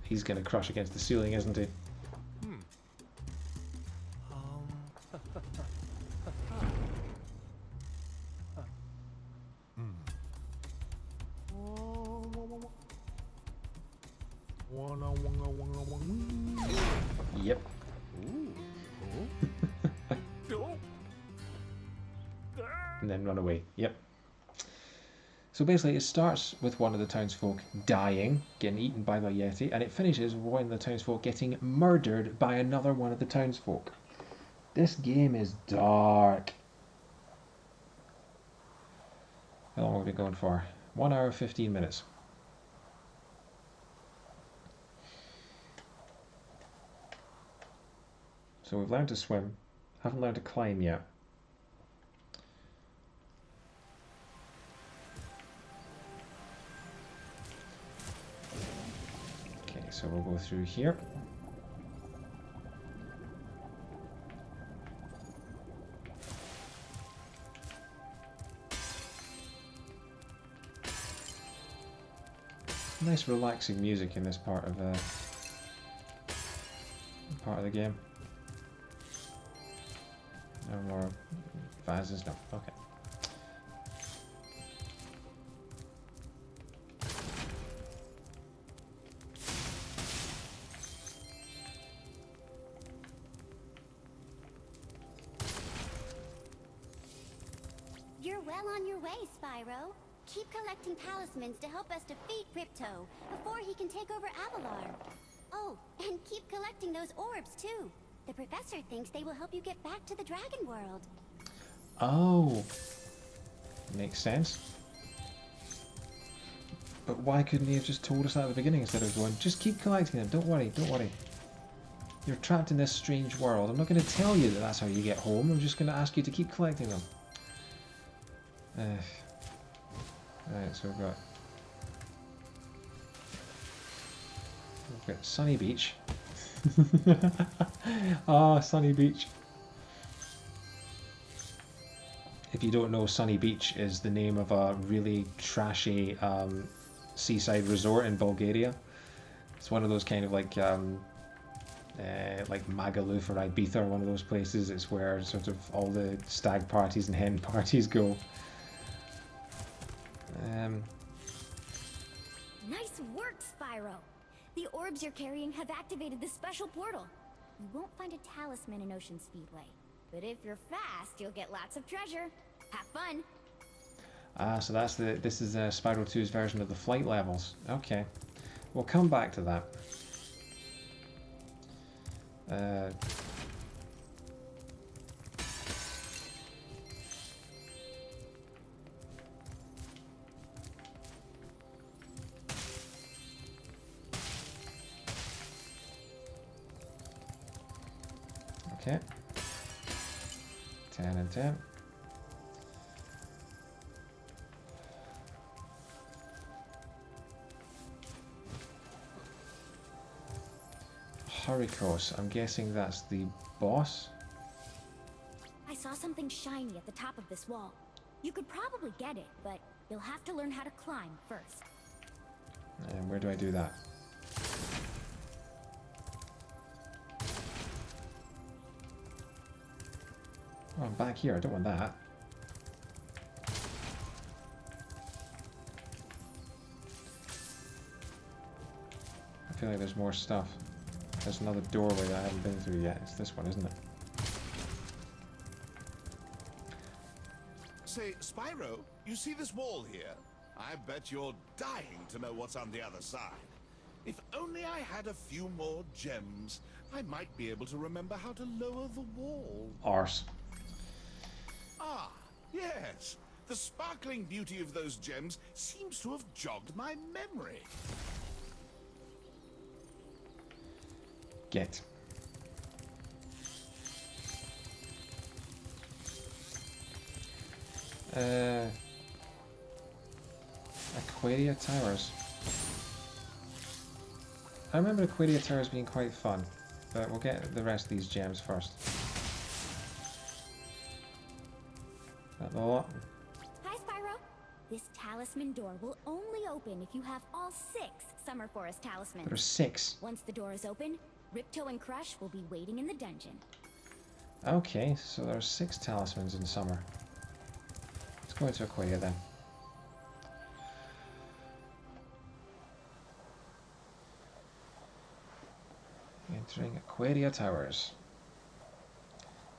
He's going to crush against the ceiling, isn't he? Yep. And then run away. Yep. So basically it starts with one of the townsfolk dying, getting eaten by the Yeti, and it finishes with one of the townsfolk getting murdered by another one of the townsfolk. This game is dark. How long have we been going for? 1 hour 15 minutes. So we've learned to swim. Haven't learned to climb yet. Okay, so we'll go through here. Nice relaxing music in this part of the game. No more vases, no. Okay. You're well on your way, Spyro. Keep collecting talismans to help us defeat Ripto before he can take over Avalar. Oh, and keep collecting those orbs too. The professor thinks they will help you get back to the Dragon World. Oh, makes sense. But why couldn't he have just told us that at the beginning instead of going, just keep collecting them, don't worry, don't worry. You're trapped in this strange world. I'm not going to tell you that that's how you get home. I'm just going to ask you to keep collecting them. Right, so we've got Sunny Beach. Ah, Sunny Beach. If you don't know, Sunny Beach is the name of a really trashy seaside resort in Bulgaria. It's one of those kind of like Magaluf or Ibiza, or one of those places. It's where sort of all the stag parties and hen parties go. Nice work, Spyro. The orbs you're carrying have activated the special portal. You won't find a talisman in Ocean Speedway, but if you're fast, you'll get lots of treasure. Have fun. Ah, so this is Spyro 2's version of the flight levels. Okay, we'll come back to that. Okay. 10 and 10. Hurricos, I'm guessing that's the boss? I saw something shiny at the top of this wall. You could probably get it, but you'll have to learn how to climb first. And where do I do that? Oh, I'm back here. I don't want that. I feel like there's more stuff. There's another doorway that I haven't been through yet. It's this one, isn't it? Say, Spyro, you see this wall here? I bet you're dying to know what's on the other side. If only I had a few more gems, I might be able to remember how to lower the wall. Arse. Ah, yes. The sparkling beauty of those gems seems to have jogged my memory. Get. Aquaria Towers. I remember Aquaria Towers being quite fun, but we'll get the rest of these gems first. That the lot? Hi, Spyro. This talisman door will only open if you have all 6 Summer Forest talismans. There's 6. Once the door is open, Ripto and Crush will be waiting in the dungeon. Okay, so there's 6 talismans in summer. Let's go into Aquaria then. Entering Aquaria Towers.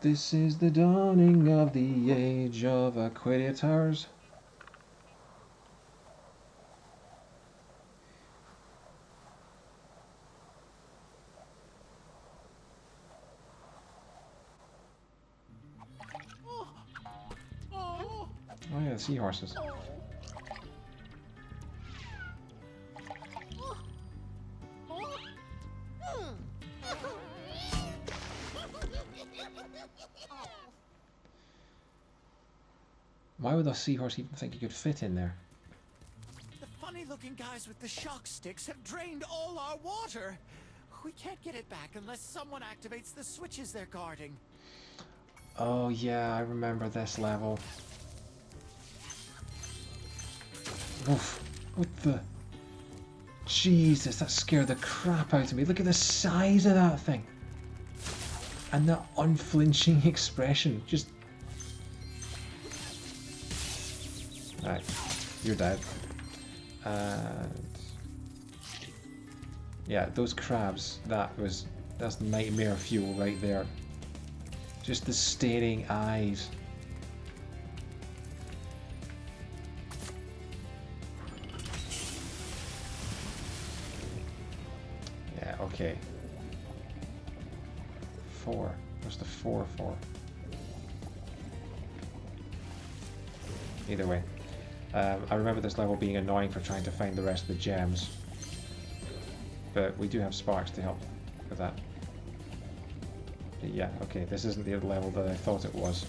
This is the dawning of the age of Aquaria Towers. the seahorses. Why would a seahorse even think he could fit in there? The funny-looking guys with the shock sticks have drained all our water. We can't get it back unless someone activates the switches they're guarding. Oh yeah, I remember this level. Oof. What the... Jesus, that scared the crap out of me. Look at the size of that thing. And that unflinching expression. Just... Right, you're dead. And... yeah, those crabs, that's nightmare fuel right there. Just the staring eyes. Yeah, okay. 4. What's the 4 for? Either way. I remember this level being annoying for trying to find the rest of the gems. But we do have sparks to help with that. But yeah, okay, this isn't the level that I thought it was.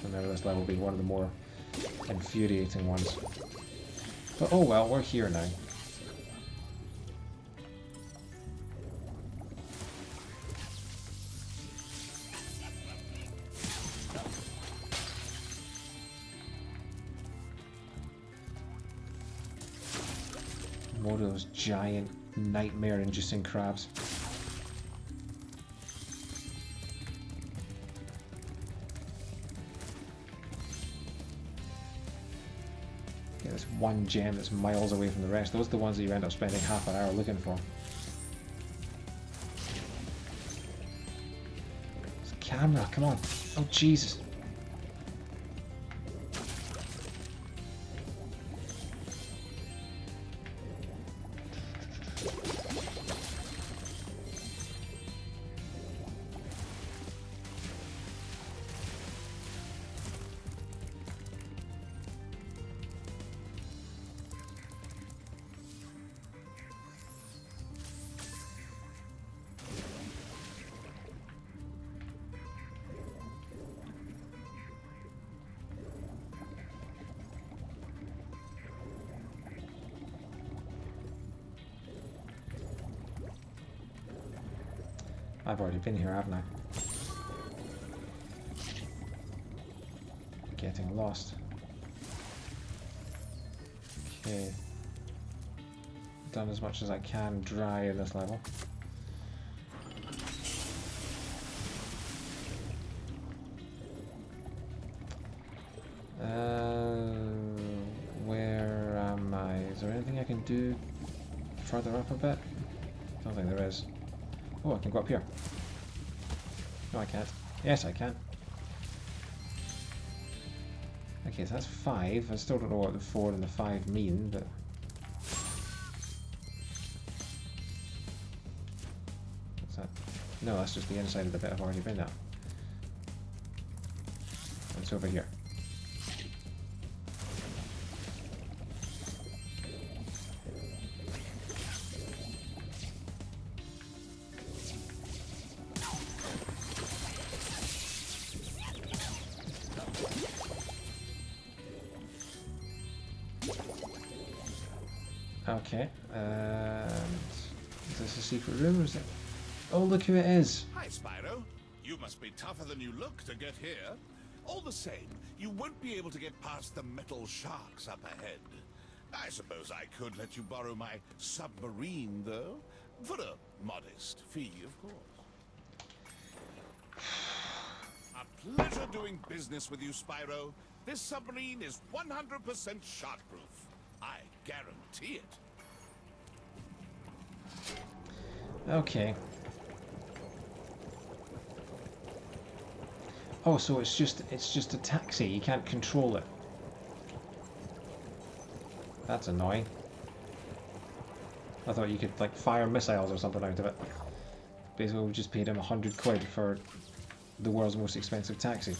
I remember this level being one of the more infuriating ones. But oh well, we're here now. More of those giant nightmare-inducing crabs. Yeah, there's one gem that's miles away from the rest. Those are the ones that you end up spending half an hour looking for. It's a camera, come on. Oh, Jesus. I've already been here, haven't I? Getting lost. Okay. Done as much as I can dry in this level. Where am I? Is there anything I can do further up a bit? I don't think there is. Oh, I can go up here. No, I can't. Yes, I can. Okay, so that's 5. I still don't know what the 4 and the 5 mean, but... what's that? No, that's just the inside of the bit I've already been at. It's over here. Okay, and is this a secret room or is it? Oh, look who it is! Hi, Spyro. You must be tougher than you look to get here. All the same, you won't be able to get past the metal sharks up ahead. I suppose I could let you borrow my submarine, though, for a modest fee, of course. A pleasure doing business with you, Spyro. This submarine is 100% shark-proof. I guarantee it. Okay. Oh, so it's just a taxi. You can't control it. That's annoying. I thought you could like fire missiles or something out of it. Basically, we just paid him 100 quid for the world's most expensive taxi.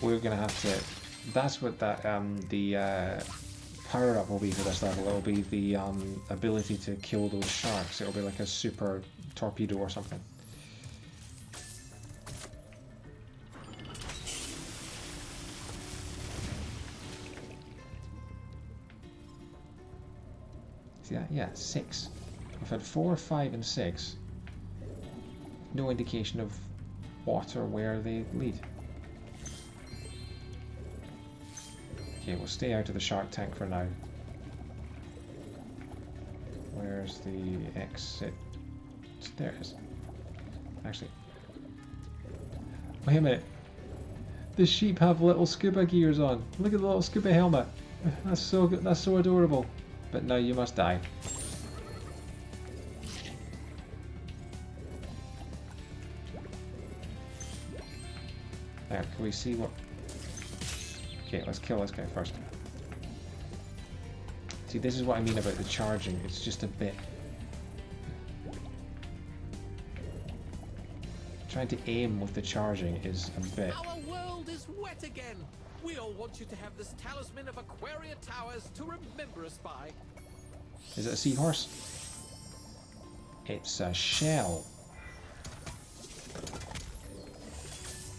we're gonna have to. That's what that the power up will be for this level. It'll be the ability to kill those sharks. It'll be like a super torpedo or something. See that? Yeah, 6. We've had 4, 5, and 6. No indication of what or where they lead. Okay, we'll stay out of the shark tank for now. Where's the exit? There it is. Actually, wait a minute. The sheep have little scuba gears on. Look at the little scuba helmet. That's so good. That's so adorable. But now you must die. Now, can we see what... Okay, let's kill this guy first. See, this is what I mean about the charging. It's just a bit... Trying to aim with the charging is a bit... Our world is wet again! We all want you to have this talisman of Aquaria Towers to remember us by. Is it a seahorse? It's a shell.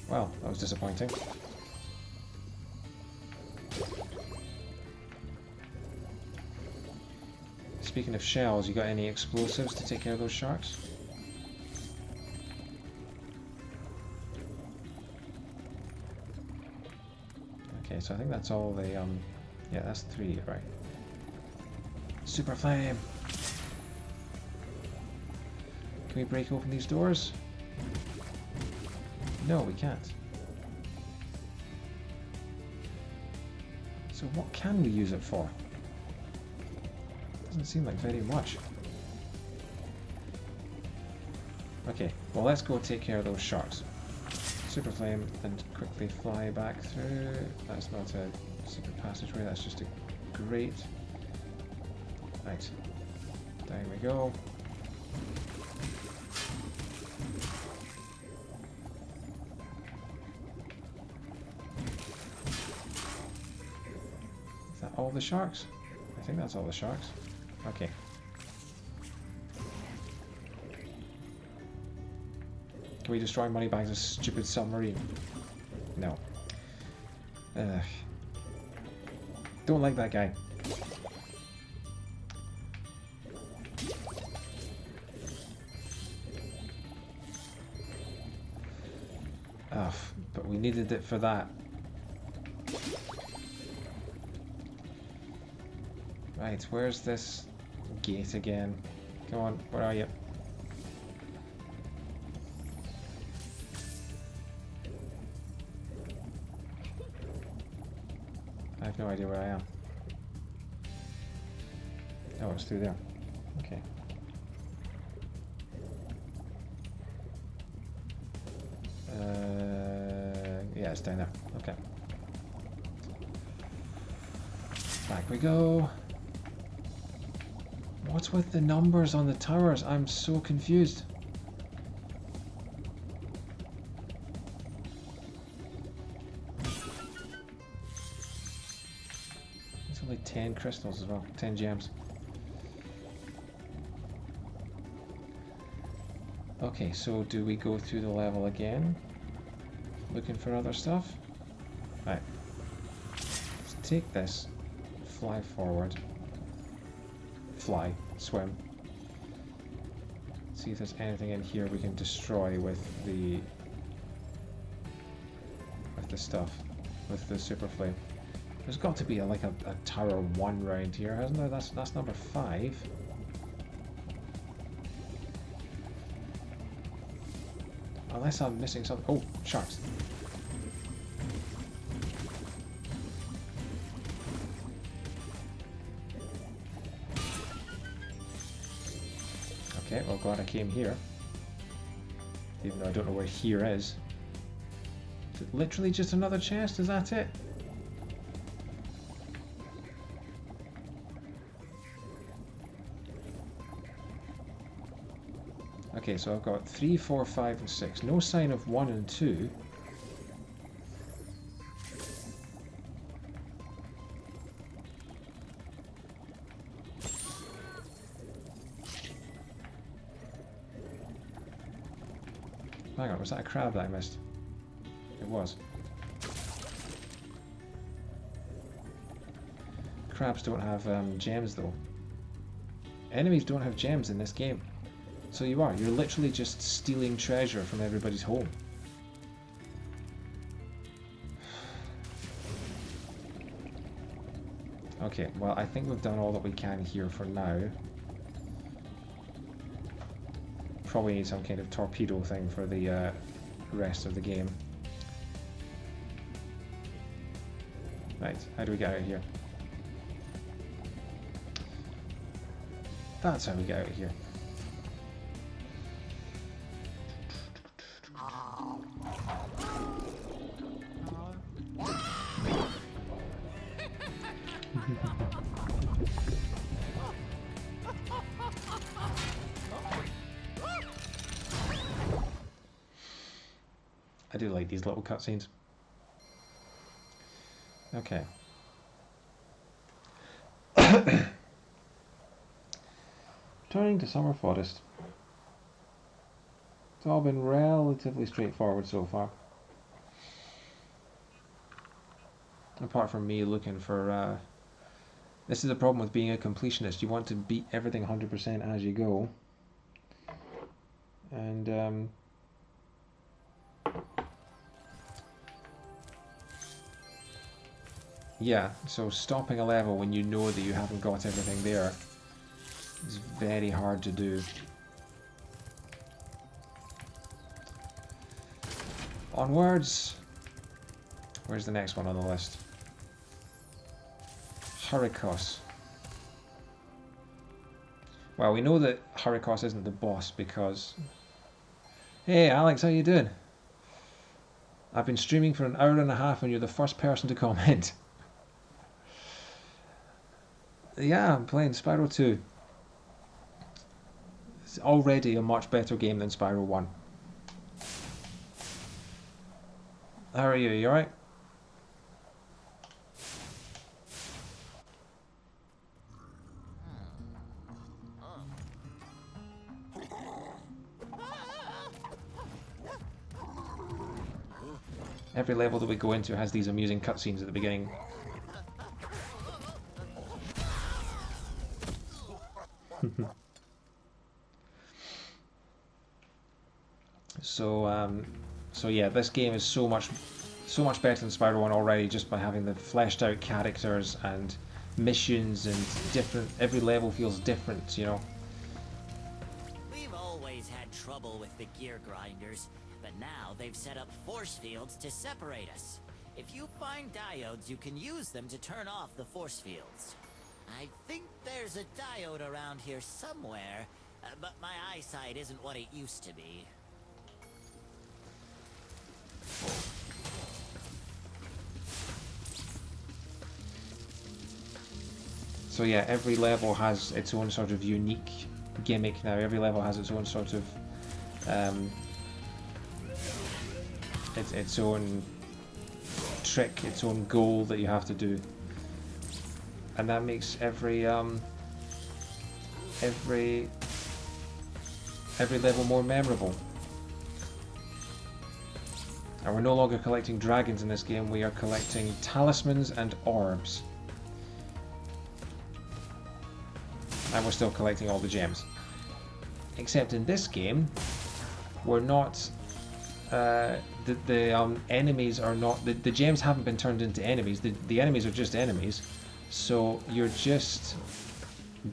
Well, that was disappointing. Speaking of shells, you got any explosives to take care of those sharks? Okay, so I think that's all the, yeah, that's 3, right. Super flame! Can we break open these doors? No, we can't. So what can we use it for? Doesn't seem like very much. Okay, well let's go take care of those sharks. Super flame and quickly fly back through. That's not a secret passageway, that's just a grate. Right, down we go. Is that all the sharks? I think that's all the sharks. Okay. Can we destroy Moneybags' stupid submarine? No. Don't like that guy. But we needed it for that. Right, where's this gate again? Come on, where are you? I have no idea where I am. Oh, it's through there. Okay. Yeah, it's down there. Okay. Back we go. What's with the numbers on the towers? I'm so confused. It's only 10 crystals as well, 10 gems. Okay, so do we go through the level again? Looking for other stuff? Right. Let's take this, fly forward. Fly, swim. See if there's anything in here we can destroy with the stuff, with the super flame. There's got to be like a tower 1 round here, hasn't there? That's number 5. Unless I'm missing something. Oh, sharks. Okay, well, glad I came here. Even though I don't know where here is. Is it literally just another chest? Is that it? Okay, so I've got 3, 4, 5, and 6. No sign of 1 and 2. Hang on, was that a crab that I missed? It was. Crabs don't have gems though. Enemies don't have gems in this game. So you're literally just stealing treasure from everybody's home. Okay, well I think we've done all that we can here for now. Probably need some kind of torpedo thing for the rest of the game. Right, how do we get out of here? That's how we get out of here. I do like these little cutscenes. Okay. Returning to Summer Forest. It's all been relatively straightforward so far. Apart from me looking for... this is the problem with being a completionist. You want to beat everything 100% as you go. And... yeah, so stopping a level when you know that you haven't got everything there is very hard to do. Onwards! Where's the next one on the list? Hurricos. Well, we know that Hurricos isn't the boss because... Hey Alex, how you doing? I've been streaming for an hour and a half and you're the first person to comment. Yeah, I'm playing Spyro 2. It's already a much better game than Spyro 1. How are you? You alright? Every level that we go into has these amusing cutscenes at the beginning. So yeah, this game is so much better than Spyro 1 already, just by having the fleshed out characters and missions and different. Every level feels different, you know. We've always had trouble with the gear grinders, but now they've set up force fields to separate us. If you find diodes, you can use them to turn off the force fields. I think there's a diode around here somewhere, but my eyesight isn't what it used to be. So yeah, every level has its own sort of unique gimmick now. Every level has its own sort of its own trick, its own goal that you have to do, and that makes every level more memorable. And we're no longer collecting dragons in this game, we are collecting talismans and orbs. And we're still collecting all the gems. Except in this game, we're not... the enemies are not... The gems haven't been turned into enemies. The enemies are just enemies. So you're just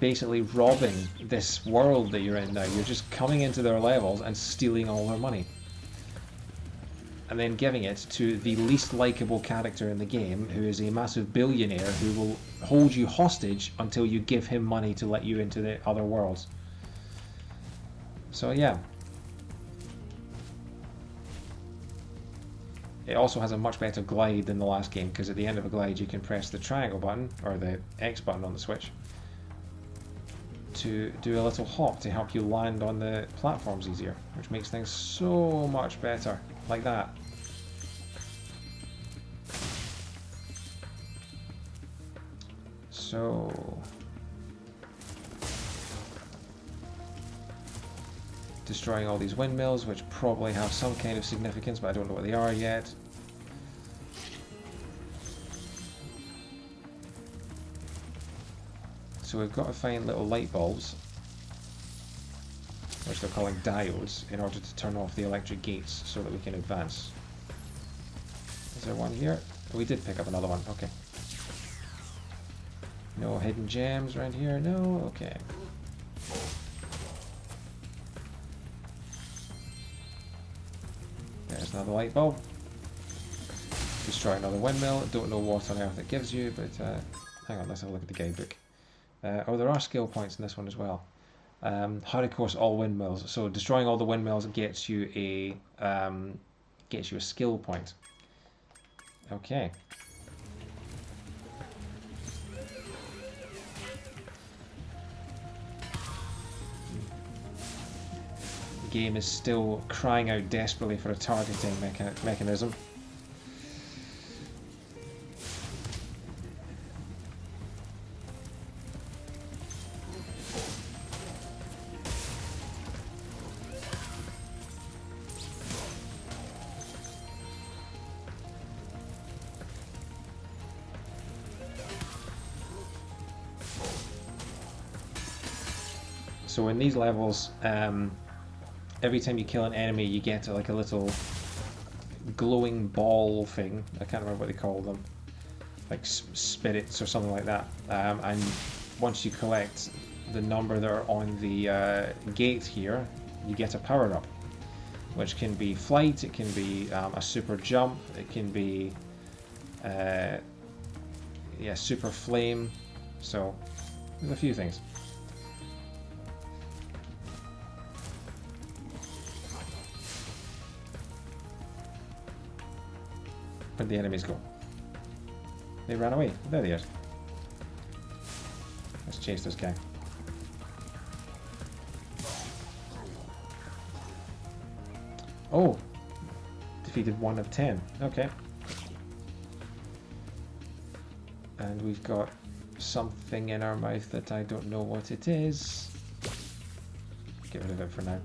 basically robbing this world that you're in now. You're just coming into their levels and stealing all their money. And then giving it to the least likable character in the game, who is a massive billionaire who will hold you hostage until you give him money to let you into the other worlds. So yeah. It also has a much better glide than the last game, because at the end of a glide you can press the triangle button, or the X button on the Switch, to do a little hop to help you land on the platforms easier, which makes things so much better. Like that. So Destroying all these windmills, which probably have some kind of significance, but I don't know what they are yet. So we've got to find little light bulbs, which they're calling diodes, in order to turn off the electric gates so that we can advance. Is there one here? We did pick up another one, okay. No hidden gems around here, no? Okay. There's another light bulb. Destroy another windmill. Don't know what on earth it gives you, but hang on, let's have a look at the guidebook. Oh, there are skill points in this one as well. How to course all windmills. So destroying all the windmills gets you a skill point. Okay. The game is still crying out desperately for a targeting mechanism. So in these levels, every time you kill an enemy, you get like a little glowing ball thing. I can't remember what they call them, like spirits or something like that. And once you collect the number that are on the gate here, you get a power-up, which can be flight, it can be a super jump, it can be yeah, super flame. So there's a few things. Where'd the enemies go? They ran away. There they are. Let's chase this guy. Oh! Defeated 1 of 10. Okay. And we've got something in our mouth that I don't know what it is. Get rid of it for now.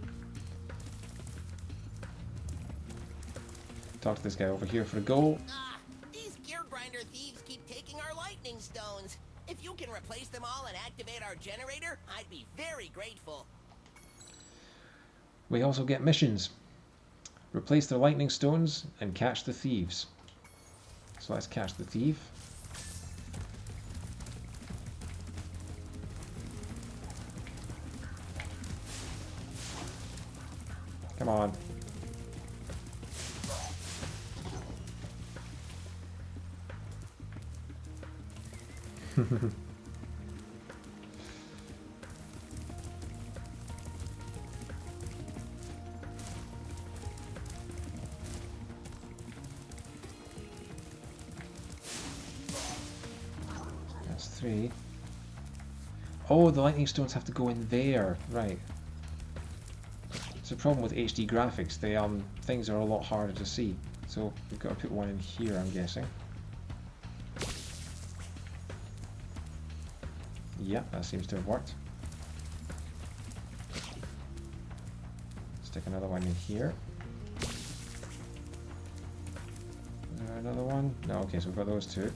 Talk to this guy over here for a goal. Ah, these gear grinder thieves keep taking our lightning stones. If you can replace them all and activate our generator, I'd be very grateful. We also get missions. Replace the lightning stones and catch the thieves. So let's catch the thief. Come on. That's 3. Oh, the lightning stones have to go in there, right. It's a problem with HD graphics. They things are a lot harder to see. So we've got to put one in here, I'm guessing. Yeah, that seems to have worked. Stick another one in here. Is there another one? No, okay, so we've got those 2.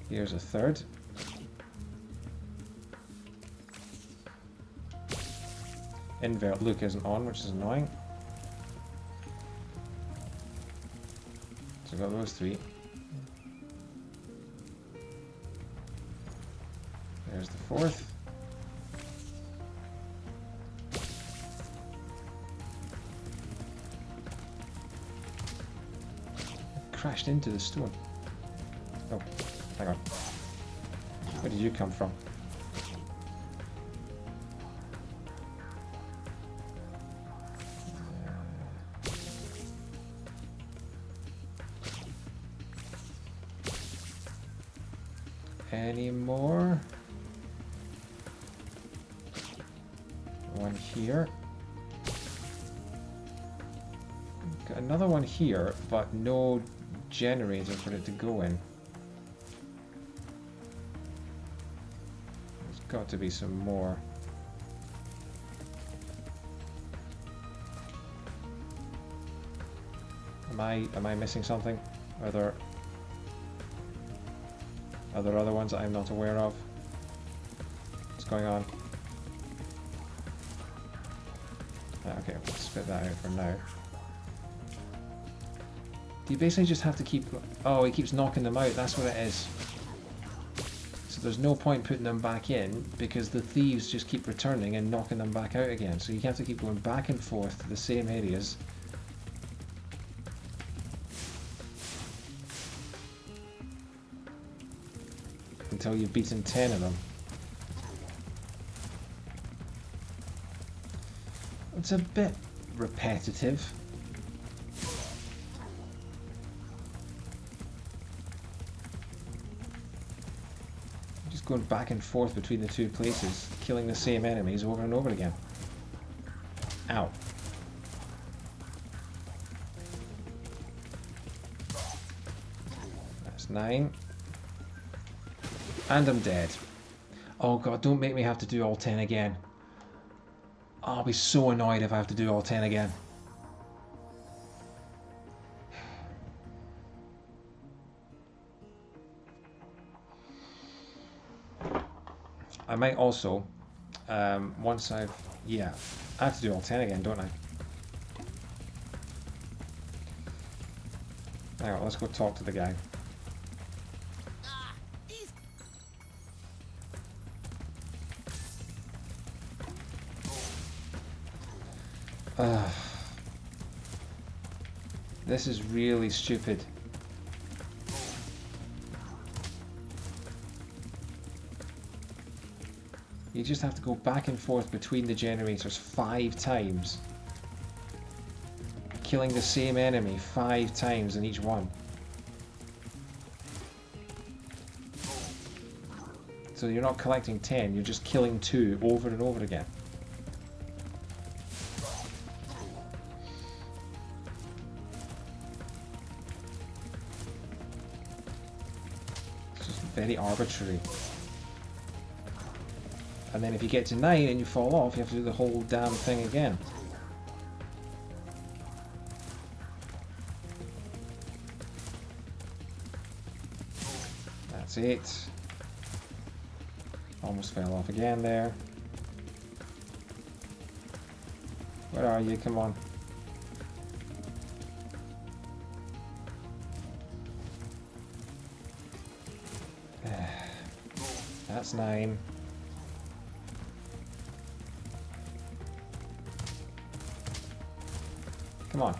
Here's a 3rd. Invert look isn't on, which is annoying. So we've got those 3. There's the 4th. Crashed into the stone. Oh, hang on. Where did you come from? Any more? One here. Got another one here, but no generator for it to go in. There's got to be some more. Am I missing something? Are there other ones that I'm not aware of? What's going on? Okay, we'll spit that out for now. Do you basically just have to keep... Oh, he keeps knocking them out, that's what it is. So there's no point putting them back in, because the thieves just keep returning and knocking them back out again. So you have to keep going back and forth to the same areas. Until you've beaten 10 of them. It's a bit repetitive. Just going back and forth between the two places, killing the same enemies over and over again. Ow. That's 9. And I'm dead. Oh god, don't make me have to do all 10 again. I'll be so annoyed if I have to do all 10 again. I might also, once I've... Yeah, I have to do all 10 again, don't I? Hang on, let's go talk to the guy. This is really stupid. You just have to go back and forth between the generators 5 times. Killing the same enemy 5 times in each one. So you're not collecting 10, you're just killing 2 over and over again. Very arbitrary. And then if you get to 9 and you fall off, you have to do the whole damn thing again. That's it. Almost fell off again there. Where are you? Come on. That's 9. Come on.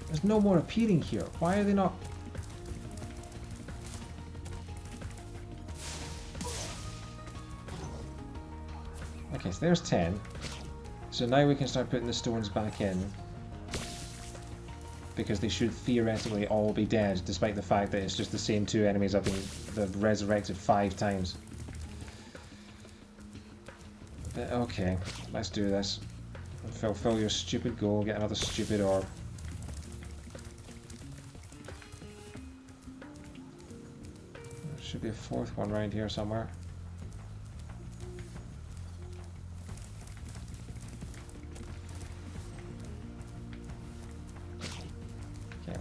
There's no more appearing here. Why are they not... Okay, so there's 10. So now we can start putting the stones back in. Because they should theoretically all be dead, despite the fact that it's just the same 2 enemies I've resurrected 5 times. But okay, let's do this. Fulfill your stupid goal, get another stupid orb. There should be a 4th one around here somewhere.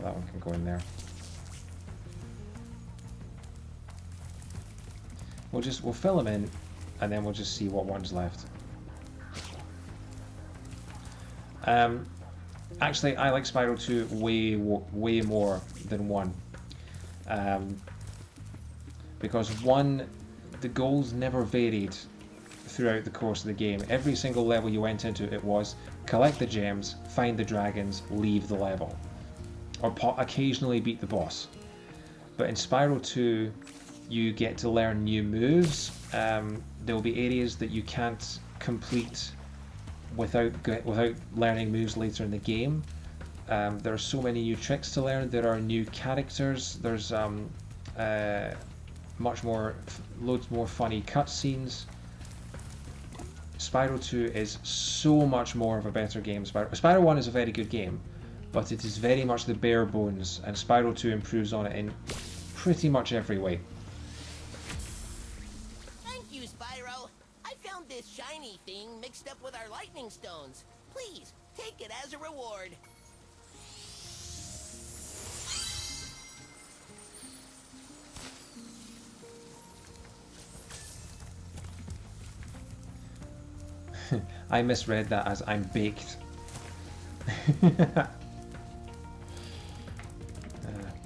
That one can go in there. We'll fill them in, and then we'll just see what one's left. Actually, I like Spyro 2 way more than 1. Because 1, the goals never varied throughout the course of the game. Every single level you went into, it was collect the gems, find the dragons, leave the level. Or occasionally beat the boss. But in Spyro 2, you get to learn new moves. There will be areas that you can't complete without learning moves later in the game. There are so many new tricks to learn. There are new characters. There's loads more funny cutscenes. Spyro 2 is so much more of a better game. Spyro 1 is a very good game, but it is very much the bare bones, and Spyro 2 improves on it in pretty much every way. Thank you, Spyro. I found this shiny thing mixed up with our lightning stones. Please, Take it as a reward. I misread that as I'm baked.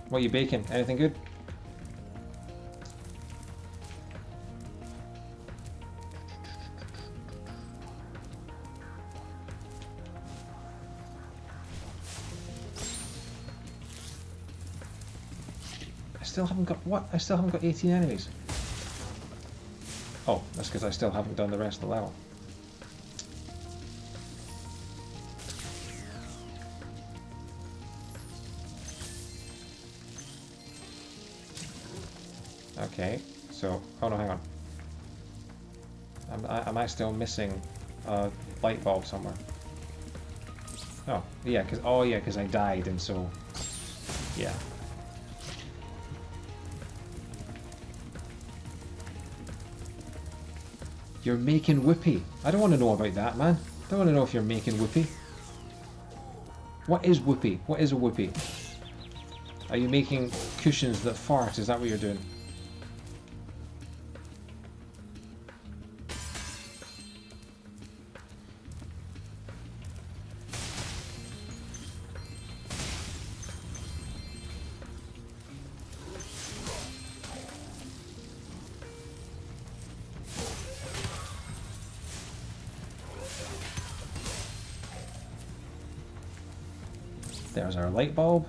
What are you baking? Anything good? I still haven't got what? I still haven't got 18 enemies. Oh, that's because I still haven't done the rest of the level. Okay, so, oh no, hang on. Am I still missing a light bulb somewhere? Oh, yeah, because I died, and so, yeah. You're making whoopee. I don't want to know about that, man. I don't want to know if you're making whoopee. What is whoopee? What is a whoopee? Are you making cushions that fart? Is that what you're doing? There's our light bulb.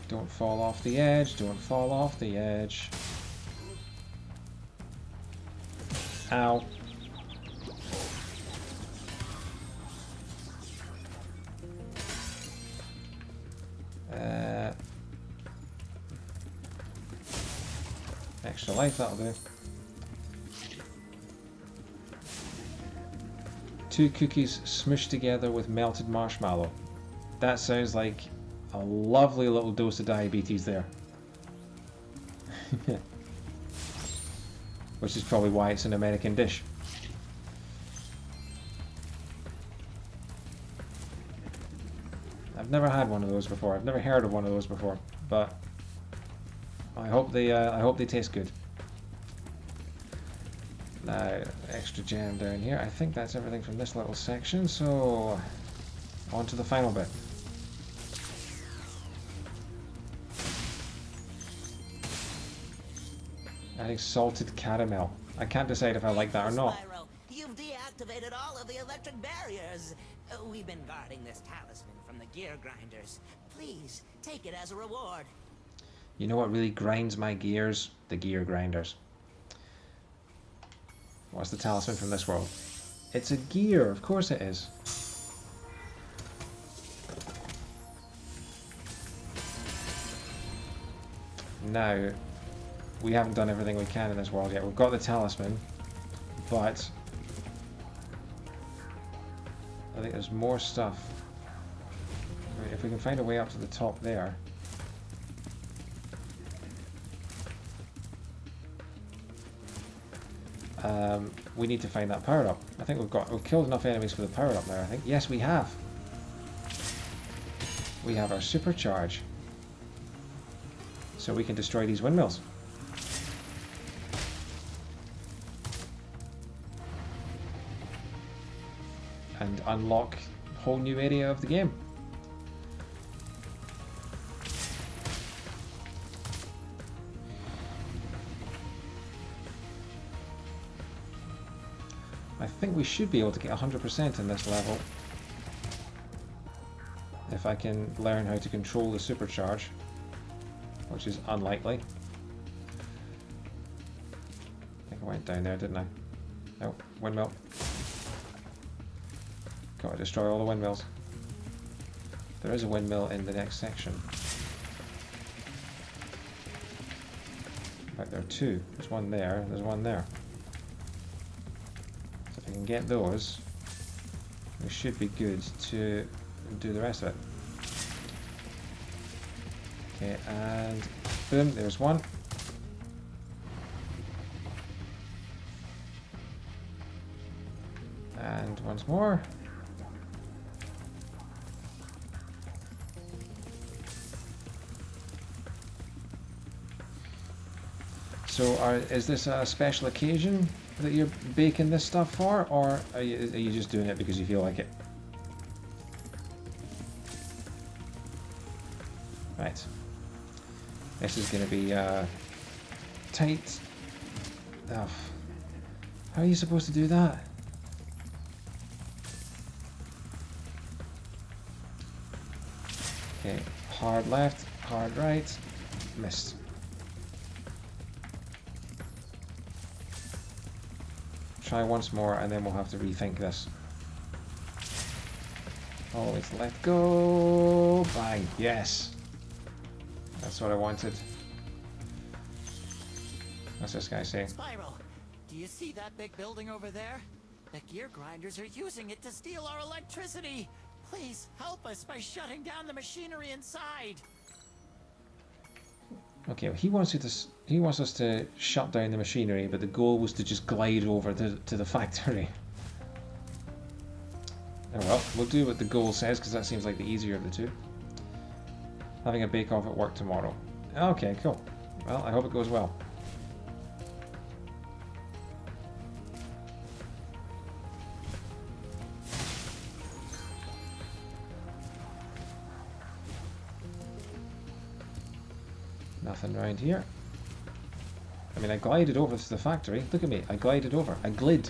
Don't fall off the edge, don't fall off the edge. Ow. Extra life, that'll do. 2 cookies smushed together with melted marshmallow. That sounds like a lovely little dose of diabetes there. Which is probably why it's an American dish. I've never had one of those before. I've never heard of one of those before, but I hope they taste good. Now, extra gem down here. I think that's everything from this little section, so on to the final bit. Adding salted caramel. I can't decide if I like that or not. Spyro, you've deactivated all of the electric barriers. We've been guarding this talisman from the gear grinders. Please, take it as a reward. You know what really grinds my gears? The gear grinders. What's the talisman from this world? It's a gear, of course it is. Now, we haven't done everything we can in this world yet. We've got the talisman, but I think there's more stuff. If we can find a way up to the top there. We need to find that power up. I think we've killed enough enemies for the power up there, I think. Yes, we have. We have our supercharge. So we can destroy these windmills. And unlock a whole new area of the game. I think we should be able to get 100% in this level if I can learn how to control the supercharge, which is unlikely. I think I went down there, didn't I? No, windmill. Gotta destroy all the windmills. There is a windmill in the next section. In fact, there are 2. There's one there, there's one there. So if we can get those, we should be good to do the rest of it. Okay, and boom, there's one. And once more. So is this a special occasion that you're baking this stuff for, or are you just doing it because you feel like it? Right. This is going to be tight. Oh. How are you supposed to do that? Okay, hard left, hard right, missed. Try once more and then we'll have to rethink this. Always let go. Bang, yes. That's what I wanted. What's this guy saying? Spyro, do you see that big building over there? The gear grinders are using it to steal our electricity. Please help us by shutting down the machinery inside. Okay, well, he wants us to shut down the machinery, but the goal was to just glide over to the factory. Oh well, we'll do what the goal says because that seems like the easier of the two. Having a bake-off at work tomorrow. Okay, cool. Well, I hope it goes well. Nothing around here. I mean, I glided over to the factory. Look at me. I glided over. I glid.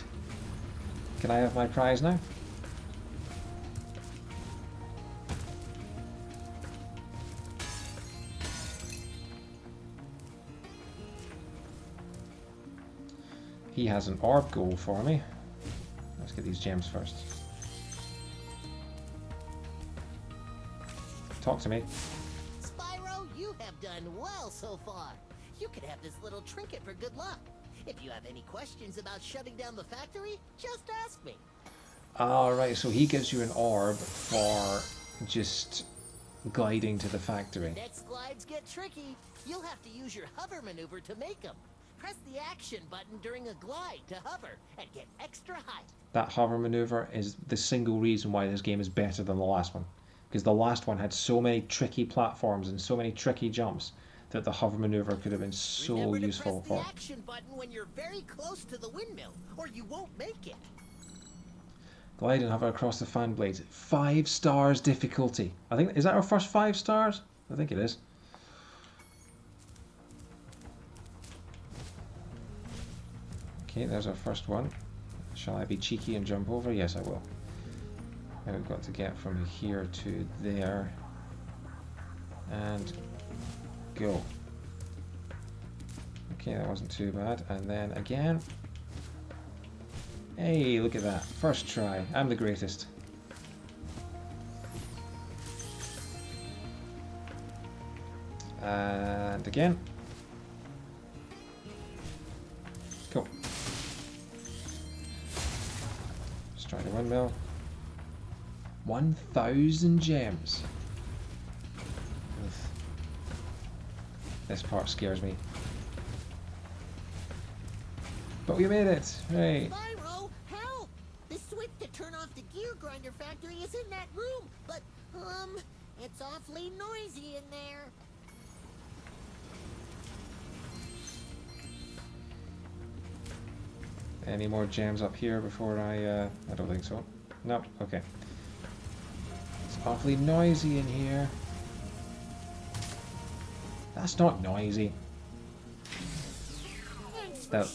Can I have my prize now? He has an orb goal for me. Let's get these gems first. Talk to me. Spyro, you have done well so far. You could have this little trinket for good luck. If you have any questions about shutting down the factory, just ask me. Alright, so he gives you an orb for just gliding to the factory. Next glides get tricky. You'll have to use your hover maneuver to make them. Press the action button during a glide to hover and get extra height. That hover maneuver is the single reason why this game is better than the last one. Because the last one had so many tricky platforms and so many tricky jumps that the hover maneuver could have been so useful for. Press the action button when you're very close to the windmill, or you won't make it. Glide and hover across the fan blades. 5 stars difficulty. I think, is that our first 5 stars? I think it is. Okay, there's our first one. Shall I be cheeky and jump over? Yes, I will. Now we've got to get from here to there. And go. Okay, that wasn't too bad. And then again. Hey, look at that. First try. I'm the greatest. And again. Cool. Let's try the windmill. 1,000 gems. Ugh. This part scares me. But we made it! Hooray! Spyro, help! The switch to turn off the gear grinder factory is in that room, but, it's awfully noisy in there. Any more gems up here before I don't think so. Nope, okay. It's awfully noisy in here. That's not noisy. That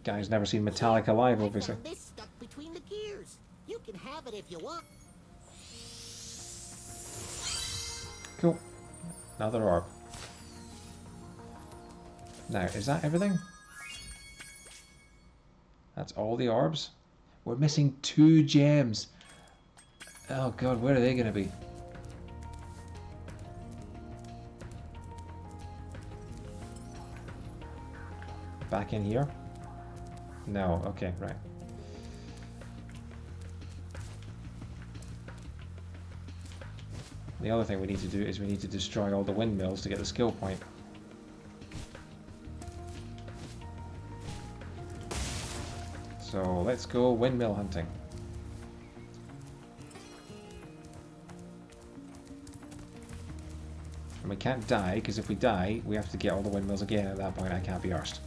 guy's never seen Metallica live, obviously. This stuck between the gears. You can have it if you want. Cool. Another orb. Now, is that everything? That's all the orbs? We're missing 2 gems. Oh god, where are they going to be? Back in here? No, okay, right. The other thing we need to do is we need to destroy all the windmills to get the skill point. So let's go windmill hunting. And we can't die, because if we die, we have to get all the windmills again. At that point, I can't be arsed.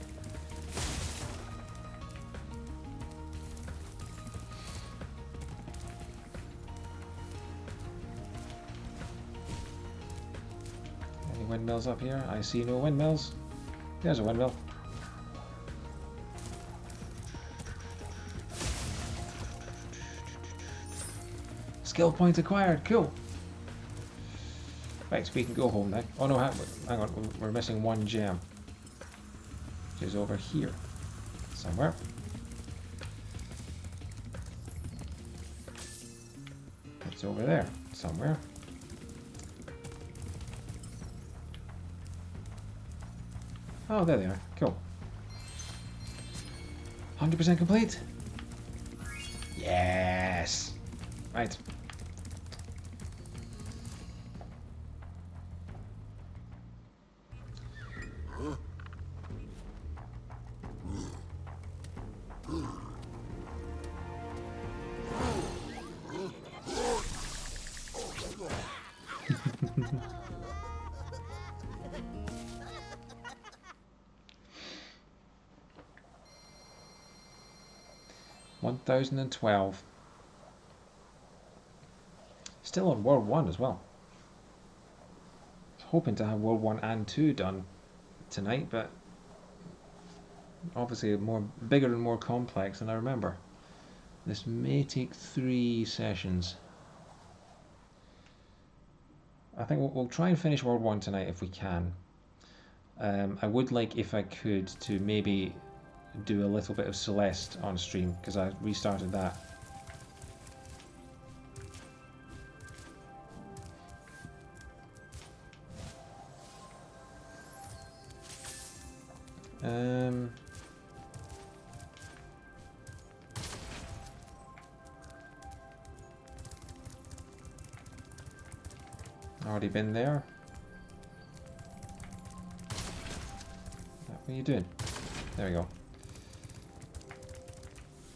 Any windmills up here? I see no windmills. There's a windmill. Skill point acquired. Cool. Right, so we can go home now. Oh no, hang on, we're missing one gem. Which is over here. Somewhere. It's over there. Somewhere. Oh, there they are. Cool. 100% complete. Yes. Right. $1,012. Still on World 1 as well. Hoping to have World 1 and 2 done tonight, but obviously bigger and more complex than I remember. This may take 3 sessions. I think we'll try and finish World 1 tonight if we can. I would like, if I could, to maybe do a little bit of Celeste on stream, because I restarted that. Already been there. What are you doing? There we go.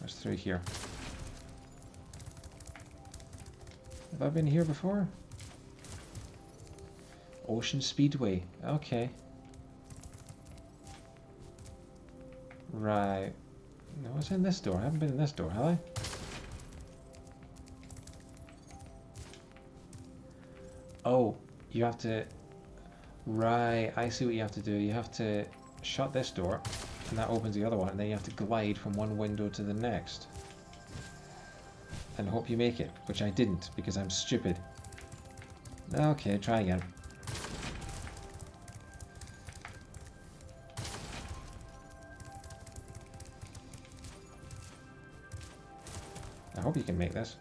There's 3 here. Have I been here before? Ocean Speedway. Okay. Right. No, it's in this door. I haven't been in this door, have I? Oh, you have to... Right, I see what you have to do. You have to shut this door, and that opens the other one, and then you have to glide from one window to the next. And hope you make it, which I didn't, because I'm stupid. Okay, try again. I hope you can make this.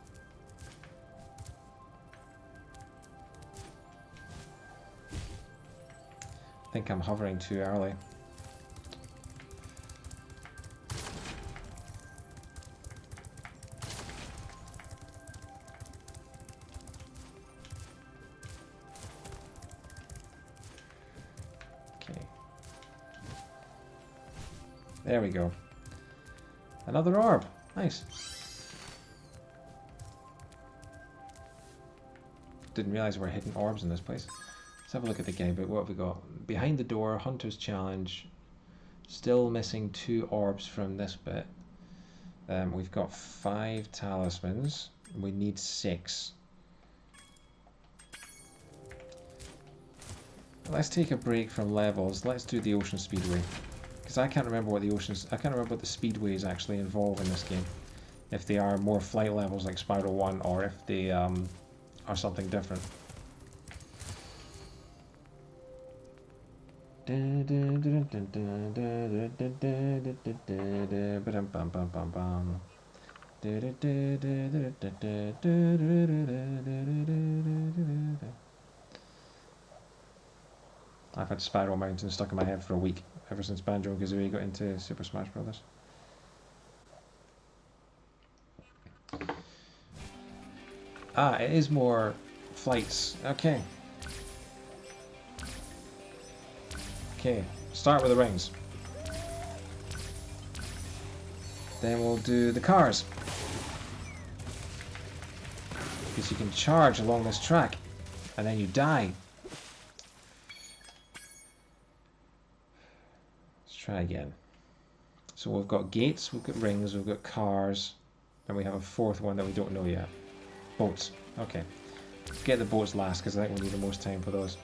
I think I'm hovering too early. Okay. There we go. Another orb. Nice. Didn't realize we're hitting orbs in this place. Let's have a look at the guidebook. What have we got? Behind the door, Hunter's Challenge. Still missing 2 orbs from this bit. We've got 5 talismans. We need 6. Let's take a break from levels. Let's do the Ocean Speedway. Because I can't remember what the speedways actually involve in this game. If they are more flight levels like Spyro 1, or if they are something different. I've had Spyro Mountain stuck in my head for a week, ever since Banjo and Kazooie got into Super Smash Bros. Ah, it is more flights. Okay. Okay, start with the rings. Then we'll do the cars. Because you can charge along this track, and then you die. Let's try again. So we've got gates, we've got rings, we've got cars, and we have a fourth one that we don't know yet. Boats. Okay. Let's get the boats last, because I think we need the most time for those.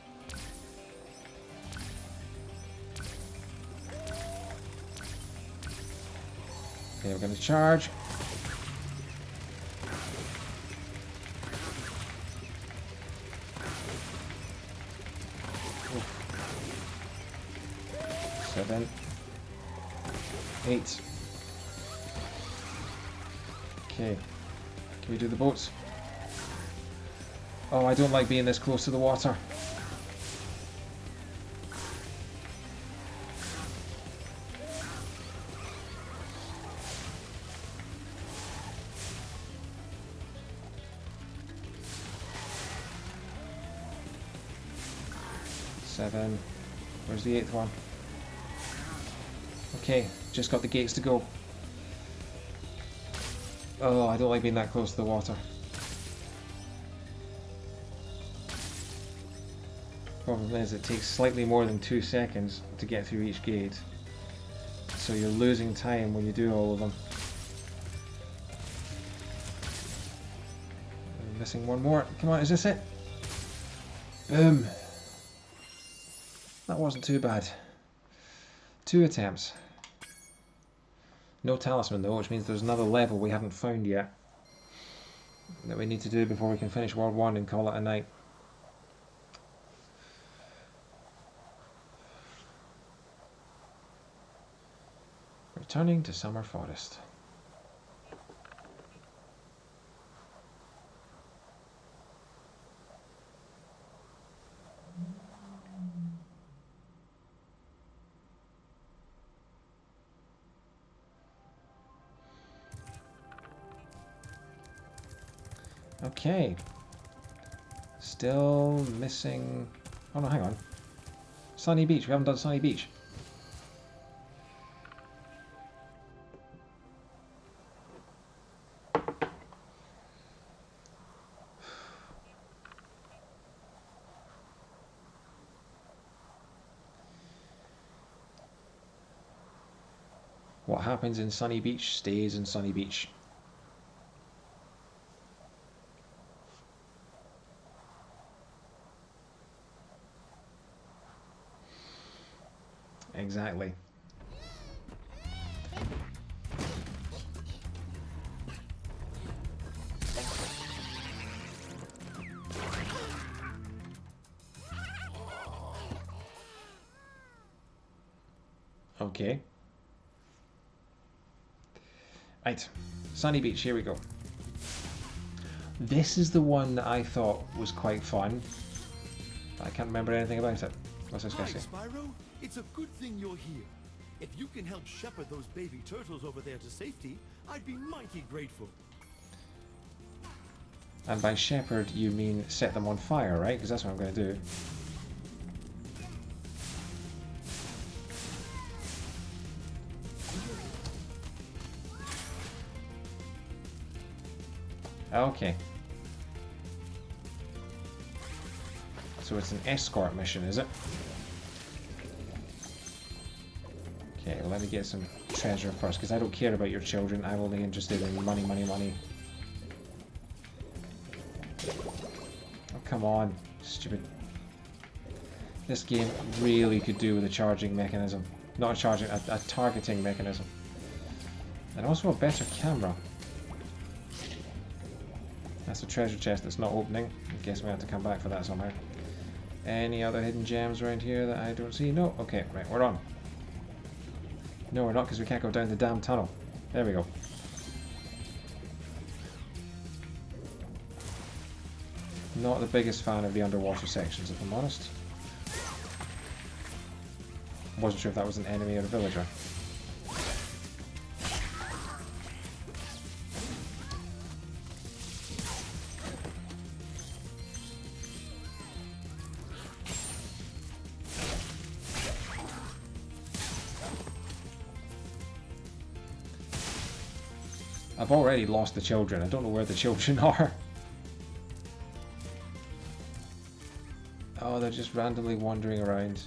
Okay, we're going to charge. Oof. 7, 8. Okay. Can we do the boats? Oh, I don't like being this close to the water. Seven. Where's the 8th one? Okay, just got the gates to go. Oh, I don't like being that close to the water. Problem is, it takes slightly more than 2 seconds to get through each gate. So you're losing time when you do all of them. I'm missing one more. Come on, is this it? Boom. That wasn't too bad. 2 attempts. No talisman though, which means there's another level we haven't found yet that we need to do before we can finish World 1 and call it a night. Returning to Summer Forest. Okay. Still missing... Oh no, hang on. Sunny Beach. We haven't done Sunny Beach. What happens in Sunny Beach stays in Sunny Beach. Exactly. Okay. Right. Sunny Beach, here we go. This is the one that I thought was quite fun. I can't remember anything about it. What's this guy say? Hi, Spyro. It's a good thing you're here. If you can help shepherd those baby turtles over there to safety, I'd be mighty grateful. And by shepherd, you mean set them on fire, right? Because that's what I'm going to do. Okay. So it's an escort mission, is it? Okay, well, let me get some treasure first, because I don't care about your children. I'm only interested in money, money, money. Oh, come on. Stupid. This game really could do with a charging mechanism. Not a charging, a targeting mechanism. And also a better camera. That's a treasure chest that's not opening. I guess we have to come back for that somehow. Any other hidden gems around here that I don't see? No? Okay, right, we're on. No, we're not, because we can't go down the damn tunnel. There we go. Not the biggest fan of the underwater sections, if I'm honest. Wasn't sure if that was an enemy or a villager. I've already lost the children. I don't know where the children are. Oh, they're just randomly wandering around.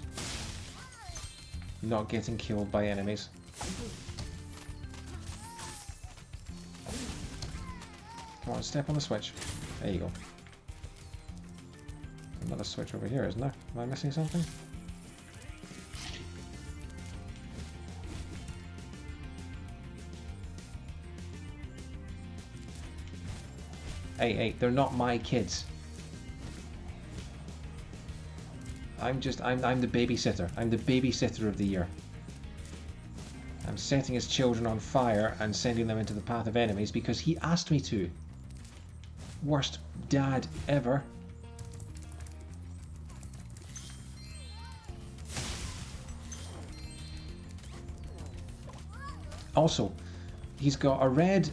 Not getting killed by enemies. Come on, step on the switch. There you go. Another switch over here, isn't there? Am I missing something? Hey, they're not my kids. I'm the babysitter. I'm the babysitter of the year. I'm setting his children on fire and sending them into the path of enemies because he asked me to. Worst dad ever. Also, he's got a red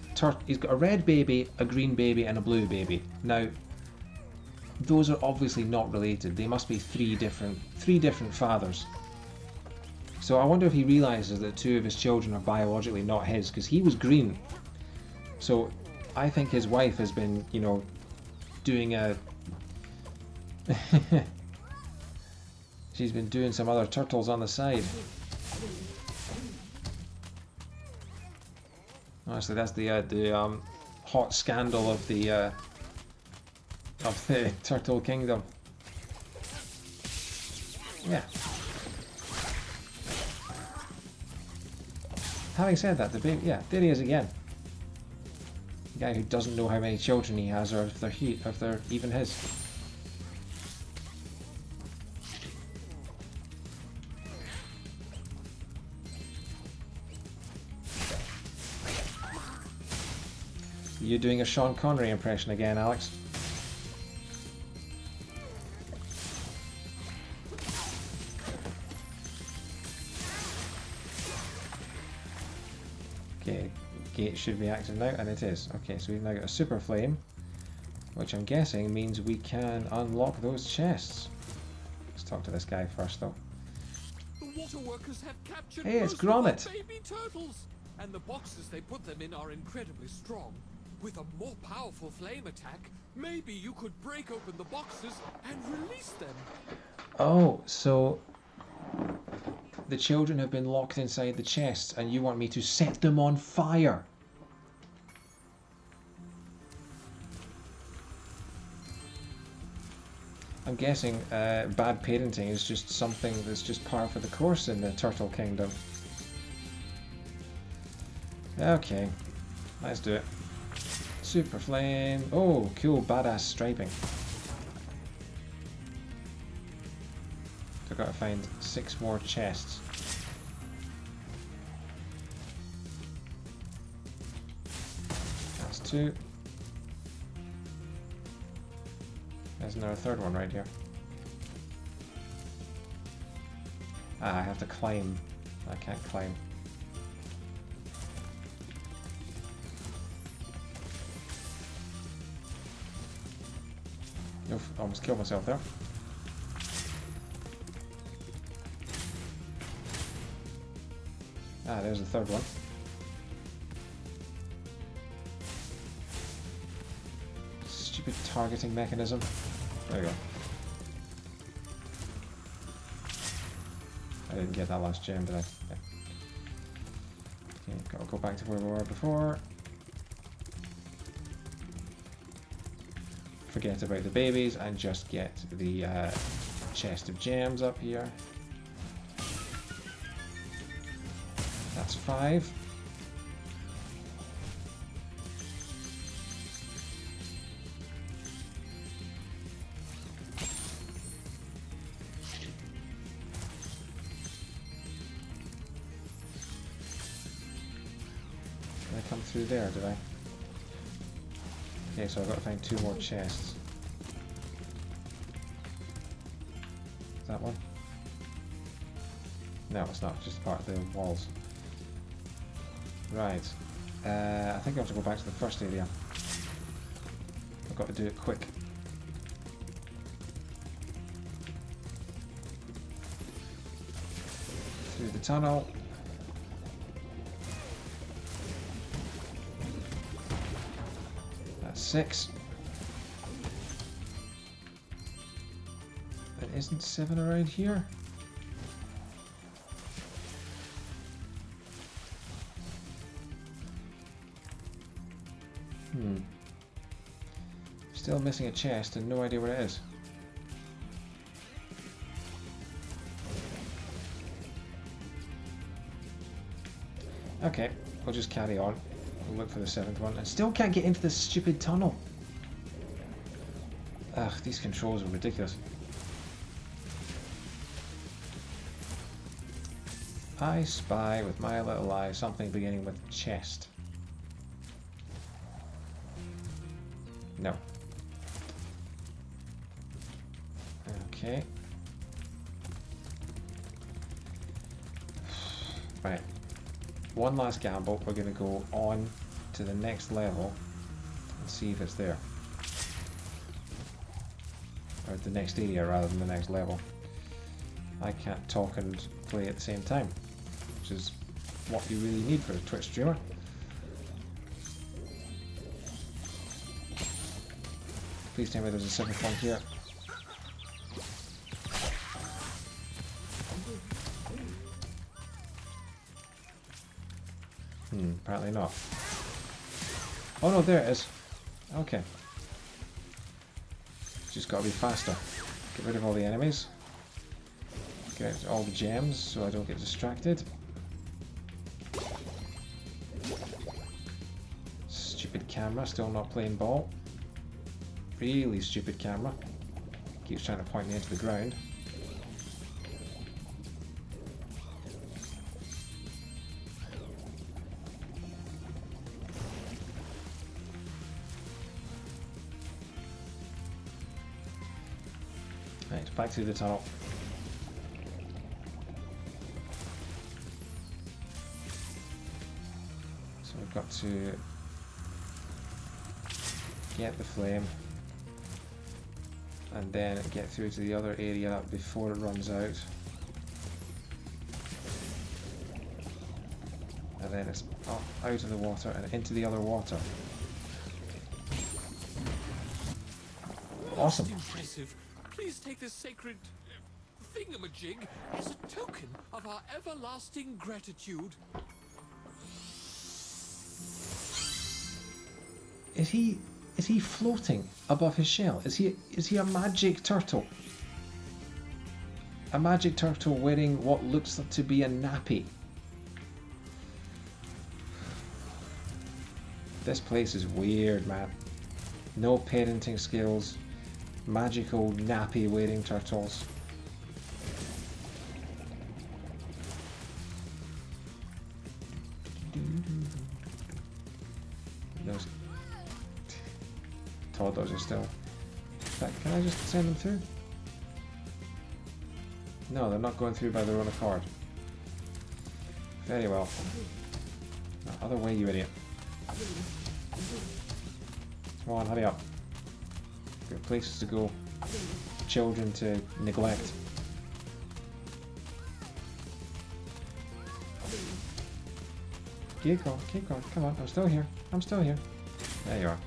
baby, a green baby, and a blue baby. Now, those are obviously not related. They must be three different fathers. So I wonder if he realizes that two of his children are biologically not his, because he was green. So I think his wife has been, you know, doing a... She's been doing some other turtles on the side. Honestly, that's the hot scandal of the Turtle Kingdom. Yeah. Having said that, the baby, yeah, there he is again. The guy who doesn't know how many children he has, or if they're even his. You're doing a Sean Connery impression again, Alex. Okay, gate should be active now, and it is. Okay, so we've now got a super flame, which I'm guessing means we can unlock those chests. Let's talk to this guy first, though. The water workers have captured Hey, it's most of our Gromit. baby turtles, and the boxes they put them in are incredibly strong. With a more powerful flame attack, maybe you could break open the boxes and release them. Oh, so the children have been locked inside the chests, and you want me to set them on fire? I'm guessing bad parenting is just something that's just par for the course in the Turtle Kingdom. Okay, let's do it. Super flame. Oh, cool, badass striping. So I've got to find 6 more chests. That's 2. There's another third one right here. Ah, I have to climb. I can't climb. Oof, almost killed myself there. Ah, there's the third one. Stupid targeting mechanism. There we go. I didn't get that last gem, did I? Yeah. Okay, gotta go back to where we were before. Forget about the babies and just get the chest of gems up here. That's 5. Did I come through there, did I? Okay, so I've got to find 2 more chests. Is that one? No, it's not, just part of the walls. Right. I think I have to go back to the first area. I've got to do it quick. Through the tunnel. 6. There isn't 7 around here. Still missing a chest and no idea where it is. Okay, we'll just carry on. We'll look for the 7th one. I still can't get into this stupid tunnel. Ugh, these controls are ridiculous. I spy with my little eye something beginning with chest. No. Okay. Right. One last gamble. We're going to go on to the next level and see if it's there. Or the next area rather than the next level. I can't talk and play at the same time, which is what you really need for a Twitch streamer. Please tell me there's a 7th one here. Apparently not. Oh no, there it is. Okay. Just gotta be faster. Get rid of all the enemies. Get all the gems so I don't get distracted. Stupid camera, still not playing ball. Really stupid camera. Keeps trying to point me into the ground. Right, back through the tunnel. So we've got to get the flame and then get through to the other area before it runs out. And then it's up out of the water and into the other water. Awesome. Most impressive. Please take this sacred thingamajig as a token of our everlasting gratitude. Is he floating above his shell? Is he a magic turtle? A magic turtle wearing what looks to be a nappy. This place is weird, man. No parenting skills. Magical nappy wearing turtles. Those toddlers are still. In fact, can I just send them through? No, they're not going through by their own accord. Very well. No, other way, you idiot. Come on, hurry up. Got places to go. Children to neglect. Keep going, keep going. Come on, I'm still here. I'm still here. There you are.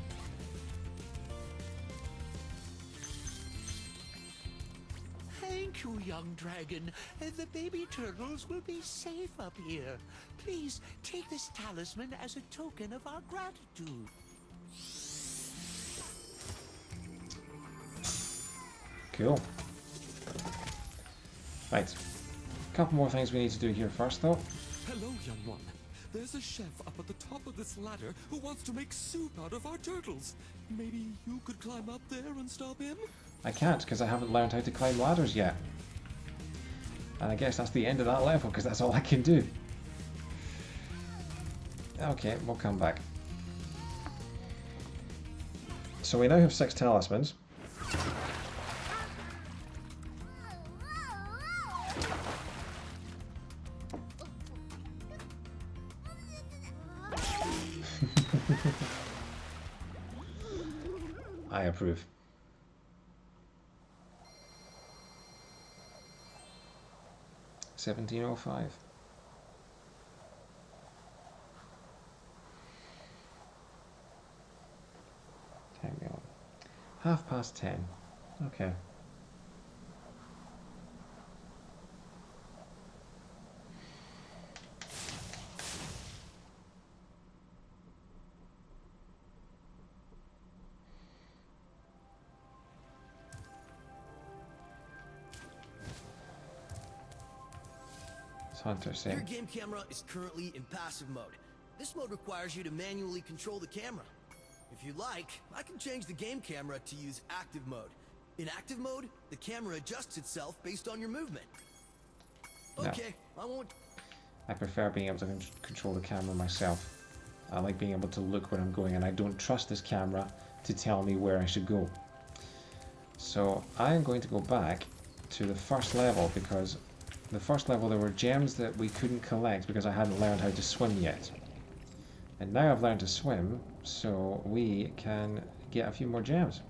Thank you, young dragon. The baby turtles will be safe up here. Please take this talisman as a token of our gratitude. Cool. Right. A couple more things we need to do here first, though. Hello, young one. There's a chef up at the top of this ladder who wants to make soup out of our turtles. Maybe you could climb up there and stop him? I can't, because I haven't learned how to climb ladders yet. And I guess that's the end of that level, because that's all I can do. Okay, we'll come back. So we now have 6 talismans. I approve. $17.05. 10:30. Okay. Hunter saying. Your game camera is currently in passive mode. This mode requires you to manually control the camera. If you like, I can change the game camera to use active mode. In active mode, the camera adjusts itself based on your movement. Okay, I won't... I prefer being able to control the camera myself. I like being able to look where I'm going, and I don't trust this camera to tell me where I should go. So I am going to go back to the first level, because the first level there were gems that we couldn't collect because I hadn't learned how to swim yet. And now I've learned to swim, so we can get a few more gems.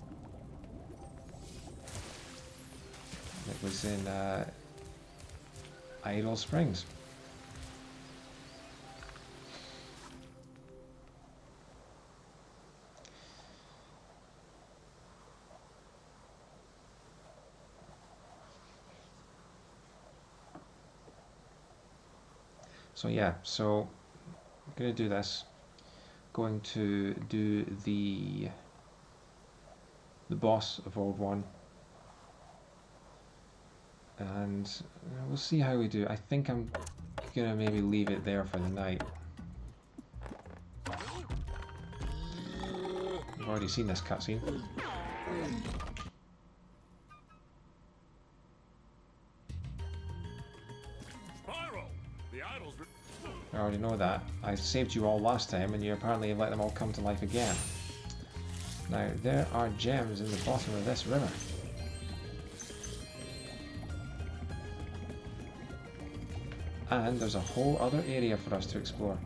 It was in Idle Springs. So yeah, so I'm going to do this. Going to do the boss of World 1. And we'll see how we do. I think I'm going to maybe leave it there for the night. I've already seen this cutscene. I already know that. I saved you all last time, and you apparently have let them all come to life again. Now, there are gems in the bottom of this river. And there's a whole other area for us to explore.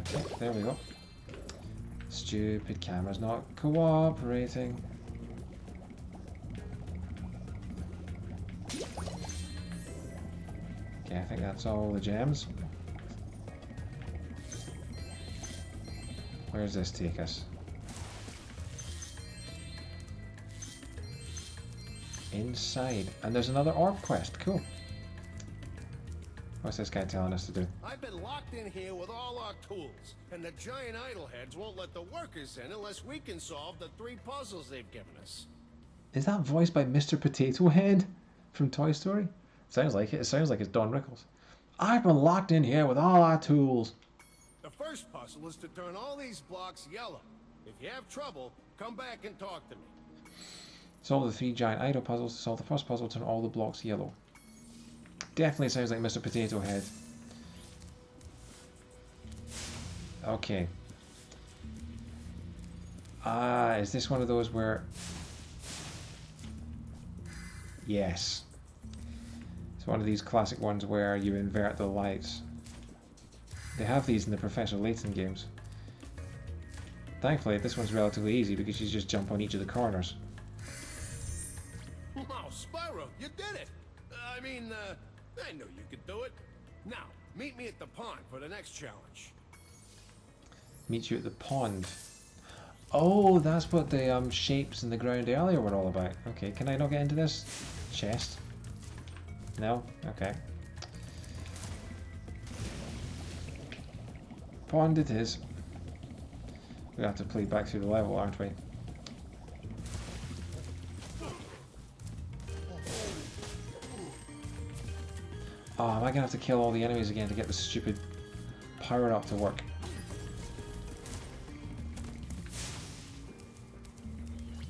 Okay, there we go. Stupid camera's not cooperating. Okay, I think that's all the gems. Where does this take us? Inside. And there's another orb quest. Cool. What's this guy telling us to do? I've been locked in here with all our tools, and the giant idol heads won't let the workers in unless we can solve the 3 puzzles they've given us. Is that voiced by Mr. Potato Head from Toy Story? Sounds like it. It sounds like it's Don Rickles. I've been locked in here with all our tools. The first puzzle is to turn all these blocks yellow. If you have trouble, come back and talk to me. Solve the 3 giant idol puzzles. To solve the first puzzle, turn all the blocks yellow. Definitely sounds like Mr. Potato Head. Okay. Ah, is this one of those where... Yes. It's one of these classic ones where you invert the lights. They have these in the Professor Layton games. Thankfully, this one's relatively easy because you just jump on each of the corners. Wow, Spyro, you did it! I knew you could do it. Now, meet me at the pond for the next challenge. Meet you at the pond. Oh, that's what the shapes in the ground earlier were all about. Okay, can I not get into this? Chest? No? Okay. Pond it is. We have to play back through the level, aren't we? Oh, am I gonna have to kill all the enemies again to get the stupid power up to work?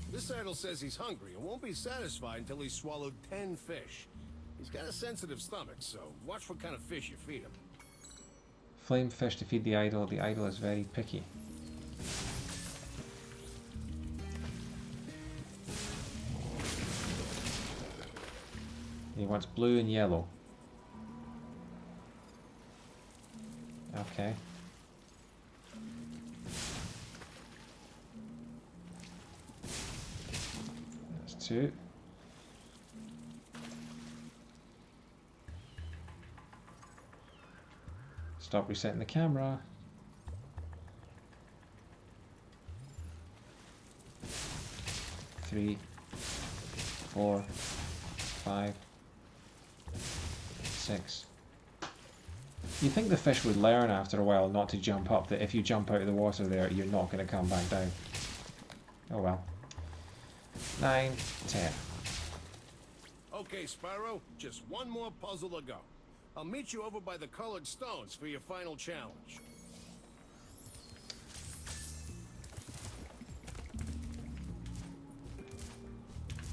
This idol says he's hungry and won't be satisfied until he's swallowed 10 fish. He's got a sensitive stomach, so watch what kind of fish you feed him. Flame fish to feed the idol. The idol is very picky. He wants blue and yellow. Okay. That's 2. Stop resetting the camera. Three, 4, 5, 6. You think the fish would learn after a while not to jump up, that if you jump out of the water there, you're not going to come back down. Oh well. 9, 10. Okay, Spyro, just one more puzzle to go. I'll meet you over by the colored stones for your final challenge.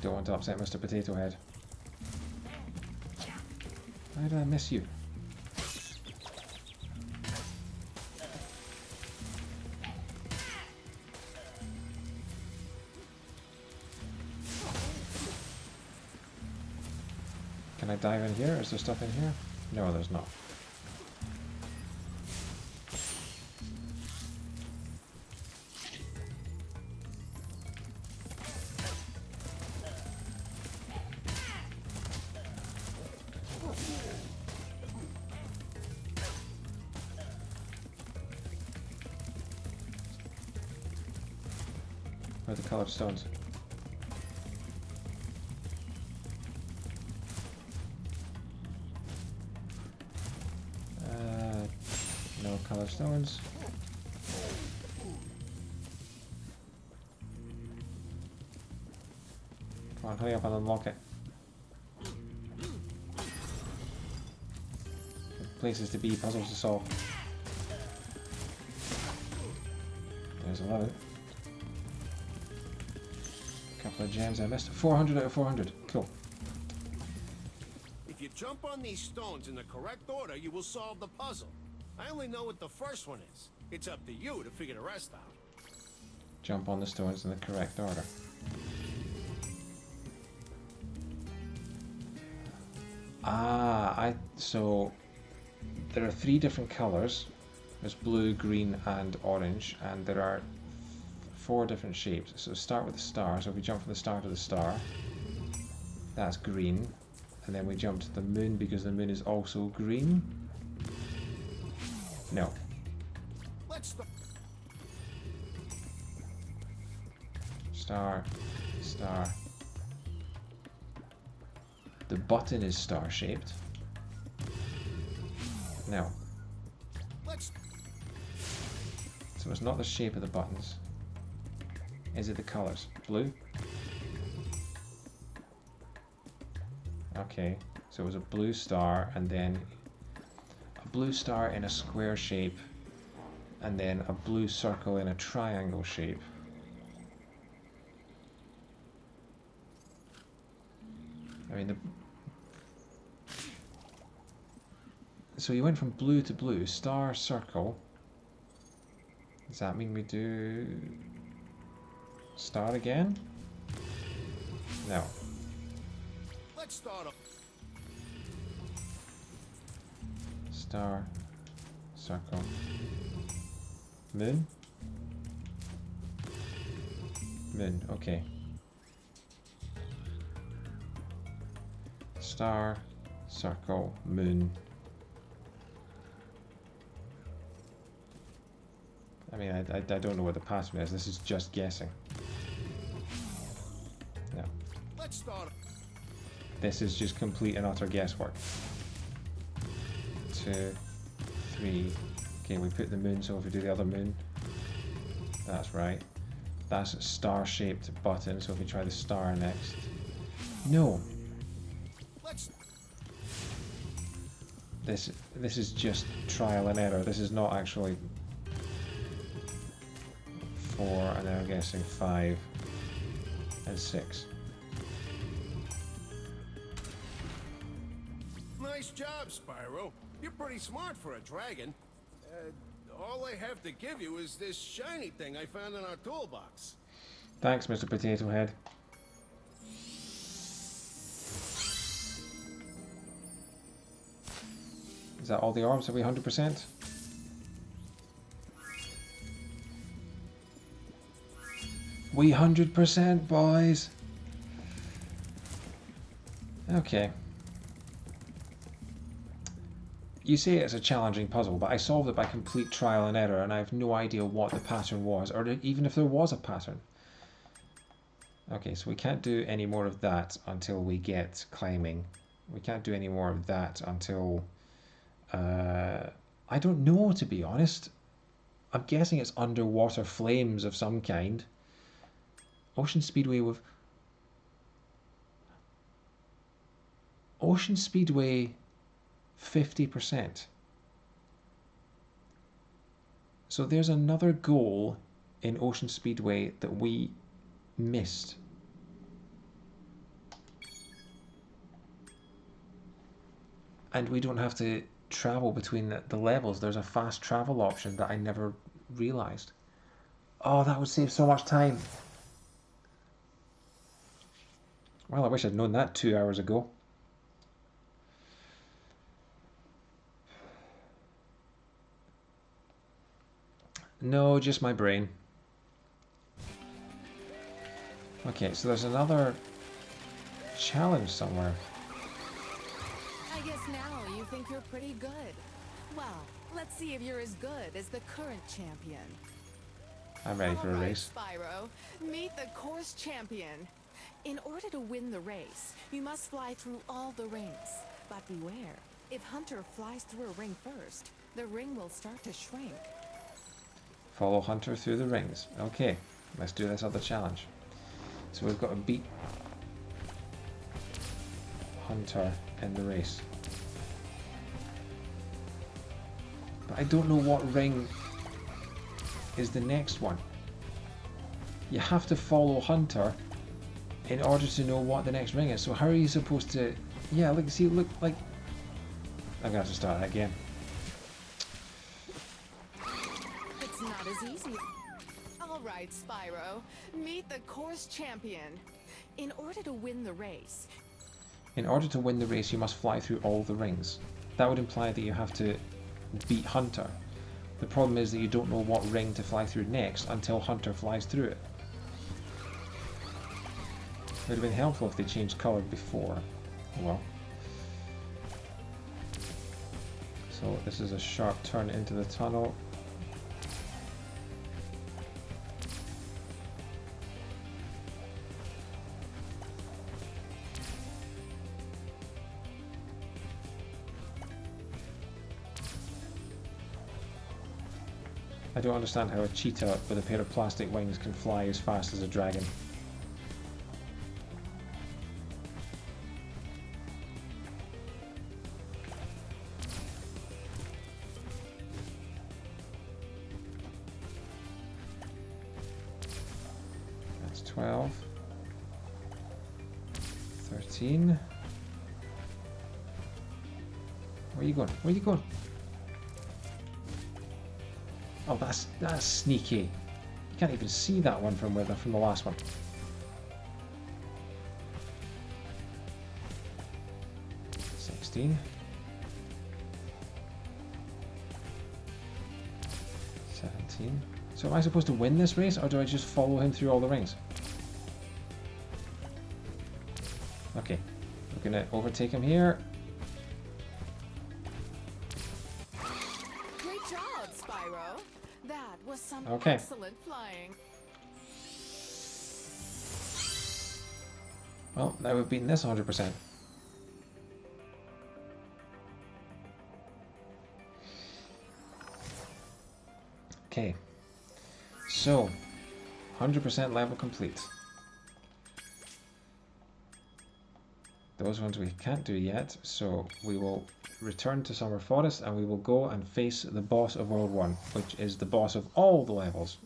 Don't want to upset Mr. Potato Head. How did I miss you? Can I dive in here? Is there stuff in here? No, there's not. Where are the coloured stones? No coloured stones. Come on, hurry up and unlock it. Places to be, puzzles to solve. There's 11. Couple of gems I missed. 400 out of 400. Cool. If you jump on these stones in the correct order, you will solve the puzzle. I only know what the first one is. It's up to you to figure the rest out. Jump on the stones in the correct order. So there are 3 different colours. There's blue, green and orange, and there are 4 different shapes. So start with the star. So if we jump from the star to the star, that's green. And then we jump to the moon because the moon is also green. No. Star, star. The button is star shaped. No. So it's not the shape of the buttons. Is it the colours? Blue? Okay, so it was a blue star and then a blue star in a square shape and then a blue circle in a triangle shape. I mean, so you went from blue to blue, star, circle. Does that mean we do star again? No. Let's start up. Star, circle, moon? Moon, okay. Star, circle, moon. I mean, I don't know what the pattern is. This is just guessing. No. Let's start. This is just complete and utter guesswork. 2, 3. Okay, we put the moon, so if we do the other moon, that's right. That's a star-shaped button, so if we try the star next. No. This is just trial and error. This is not actually 4, and then I'm guessing 5 and 6. Nice job, Spyro. You're pretty smart for a dragon. All I have to give you is this shiny thing I found in our toolbox. Thanks, Mr. Potato Head. Is that all the orbs? Are we 100%? We 100%, boys! Okay. you say it's a challenging puzzle, but I solved it by complete trial and error, and I have no idea what the pattern was, or even if there was a pattern. Okay, so we can't do any more of that until we get climbing. We can't do any more of that until... I don't know, to be honest. I'm guessing it's underwater flames of some kind. Ocean Speedway with... Ocean Speedway 50%. So there's another goal in Ocean Speedway that we missed. And we don't have to travel between the levels. There's a fast travel option that I never realized. Oh, that would save so much time. Well, I wish I'd known that 2 hours ago. No, just my brain. Okay, so there's another challenge somewhere. I guess now you think you're pretty good. Well, let's see if you're as good as the current champion. I'm ready for a race. Spyro, meet the course champion. In order to win the race, you must fly through all the rings. But beware, if Hunter flies through a ring first, the ring will start to shrink. Follow Hunter through the rings. Okay, let's do this other challenge. So we've got to beat Hunter in the race. But I don't know what ring is the next one. You have to follow Hunter in order to know what the next ring is. So how are you supposed to... Yeah, look, see, look, like... I'm gonna have to start that again. It's not as easy. All right, Spyro, meet the course champion. In order to win the race... In order to win the race, you must fly through all the rings. That would imply that you have to beat Hunter. The problem is that you don't know what ring to fly through next until Hunter flies through it. It would have been helpful if they changed colour before. Well. So this is a sharp turn into the tunnel. I don't understand how a cheetah with a pair of plastic wings can fly as fast as a dragon. That's 12. 13. Where are you going? Where are you going? Oh, that's sneaky. You can't even see that one from the last one. $16. 17. So am I supposed to win this race, or do I just follow him through all the rings? Okay, we're gonna overtake him here. Okay. Excellent flying. Well, now we've beaten this 100%. Okay. So, 100% level complete. Those ones we can't do yet, so we will return to Summer Forest and we will go and face the boss of World 1, which is the boss of all the levels,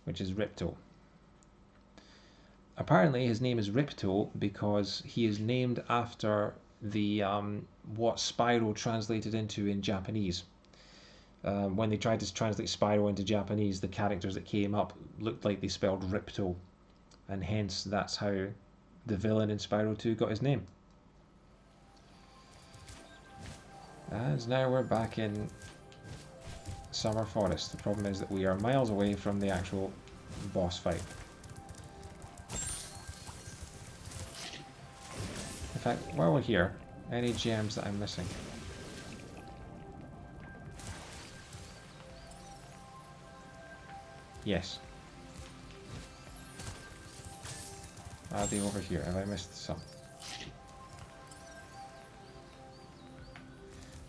which is Ripto. Apparently his name is Ripto because he is named after the what Spyro translated into in Japanese. When they tried to translate Spyro into Japanese, the characters that came up looked like they spelled Ripto, and hence that's how the villain in Spyro 2 got his name. And now we're back in Summer Forest. The problem is that we are miles away from the actual boss fight. In fact, while we're here, any gems that I'm missing? Yes. Are they over here? Have I missed some?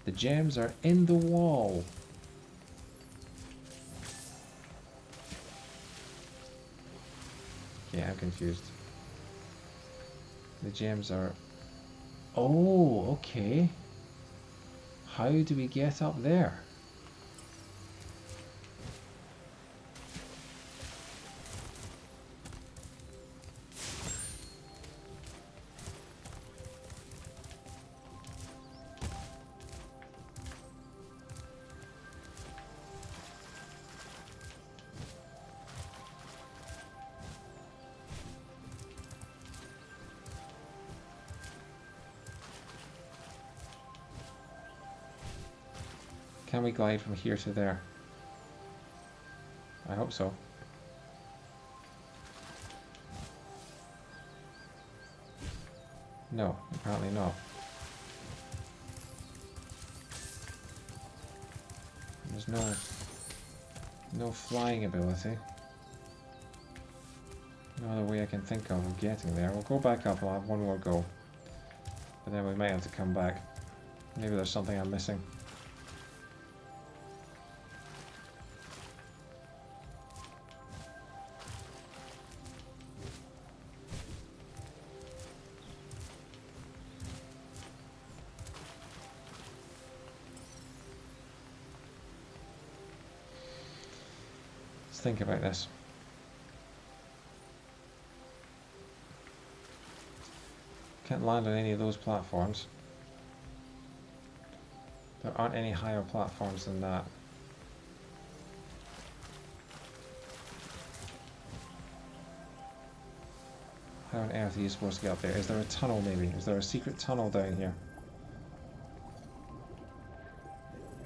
The gems are in the wall. Okay, I'm confused. The gems are... Oh, okay. How do we get up there? Can we glide from here to there? I hope so. No, apparently not. There's no flying ability. No other way I can think of getting there. We'll go back up, we'll have one more go. But then we might have to come back. Maybe there's something I'm missing. Think about this. Can't land on any of those platforms. There aren't any higher platforms than that. How on earth are you supposed to get up there? Is there a tunnel maybe? Is there a secret tunnel down here?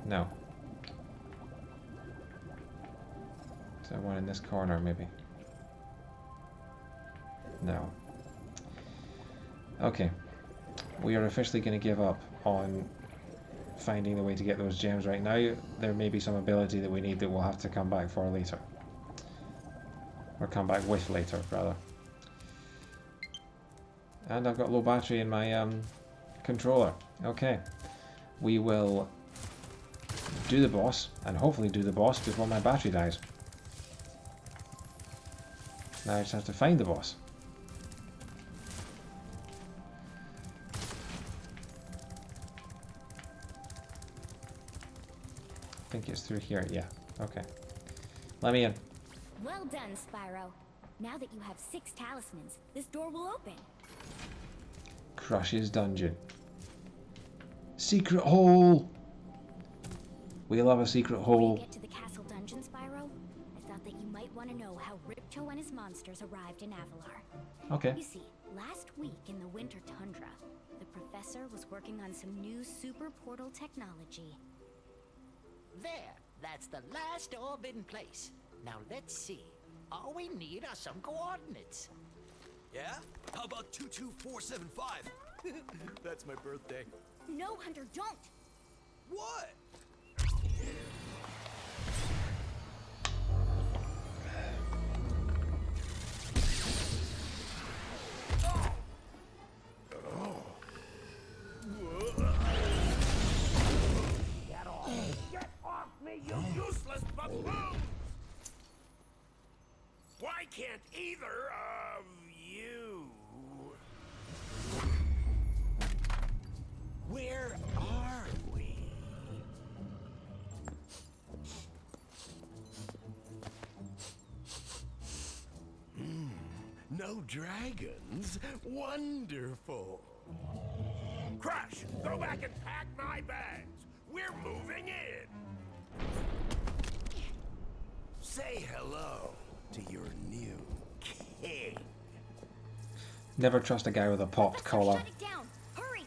No. Is there one in this corner, maybe? No. Okay. We are officially going to give up on finding the way to get those gems right now. There may be some ability that we need that we'll have to come back for later. Or come back with later, rather. And I've got low battery in my controller. Okay. We will do the boss, and hopefully do the boss before my battery dies. Now I just have to find the boss. I think it's through here, yeah. Okay. Let me in. Well done, Spyro. Now that you have 6 talismans, this door will open. Crush's dungeon. Secret hole! We love a secret hole. Before you get to the castle dungeon, Spyro, I thought that you might want to know how Ripto and his monsters arrived in Avalar. Okay. You see, last week in the winter tundra, the professor was working on some new super portal technology. There, that's the last orb in place. Now let's see. All we need are some coordinates. Yeah? How about 22475? That's my birthday. No, Hunter, don't! What? Get off me, you useless buffoon! Why can't either of you? Where are we? No dragons? Wonderful. Crush, go back and pack my bags. We're moving in. Say hello to your new king. Never trust a guy with a popped collar. Shut it down! Hurry!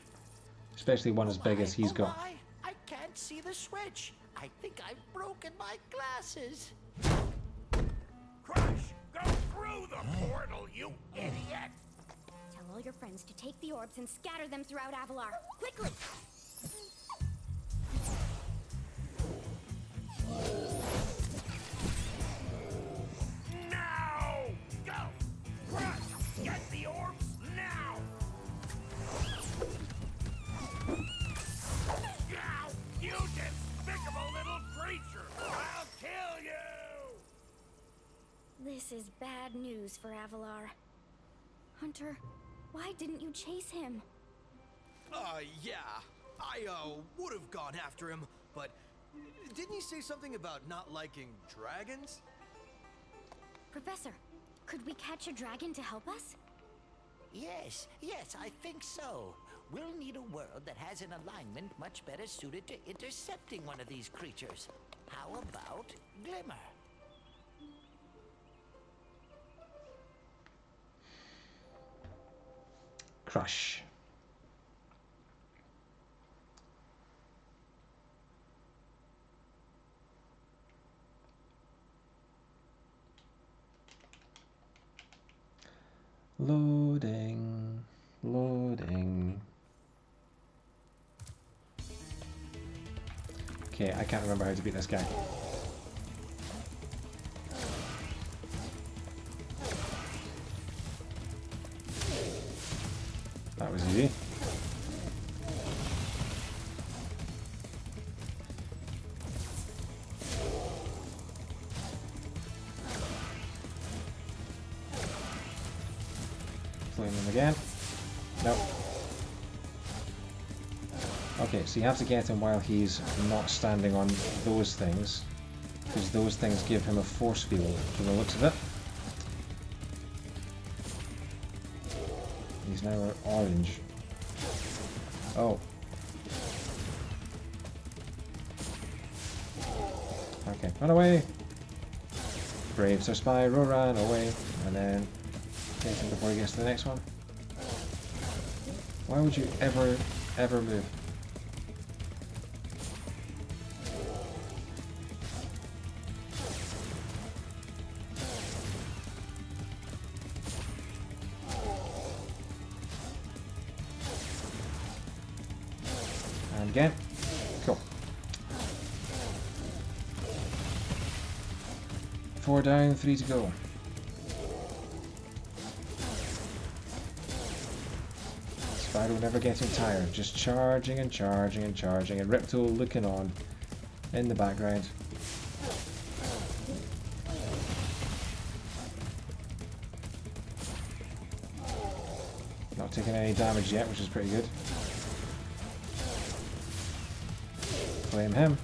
Especially one as big as he's got. I can't see the switch. I think I've broken my glasses. Crush, go through the portal, you idiot! Tell all your friends to take the orbs and scatter them throughout Avalar. Quickly! news for Avalar. Hunter, why didn't you chase him? Yeah. I, would have gone after him, but didn't he say something about not liking dragons? Professor, could we catch a dragon to help us? Yes, I think so. We'll need a world that has an alignment much better suited to intercepting one of these creatures. How about Glimmer? Crush. Loading. Okay, I can't remember how to beat this guy. That was easy. Flame him again. Nope. Okay, so you have to get him while he's not standing on those things, because those things give him a force field from the looks of it. He's now orange. Oh. Okay, run away! Brave Sir Spyro ran away, and then get him before he gets to the next one. Why would you ever move? And again. Cool. 4 down, 3 to go. Spyro never getting tired, just charging and charging and charging, and Ripto looking on in the background. Not taking any damage yet, which is pretty good. Flame him.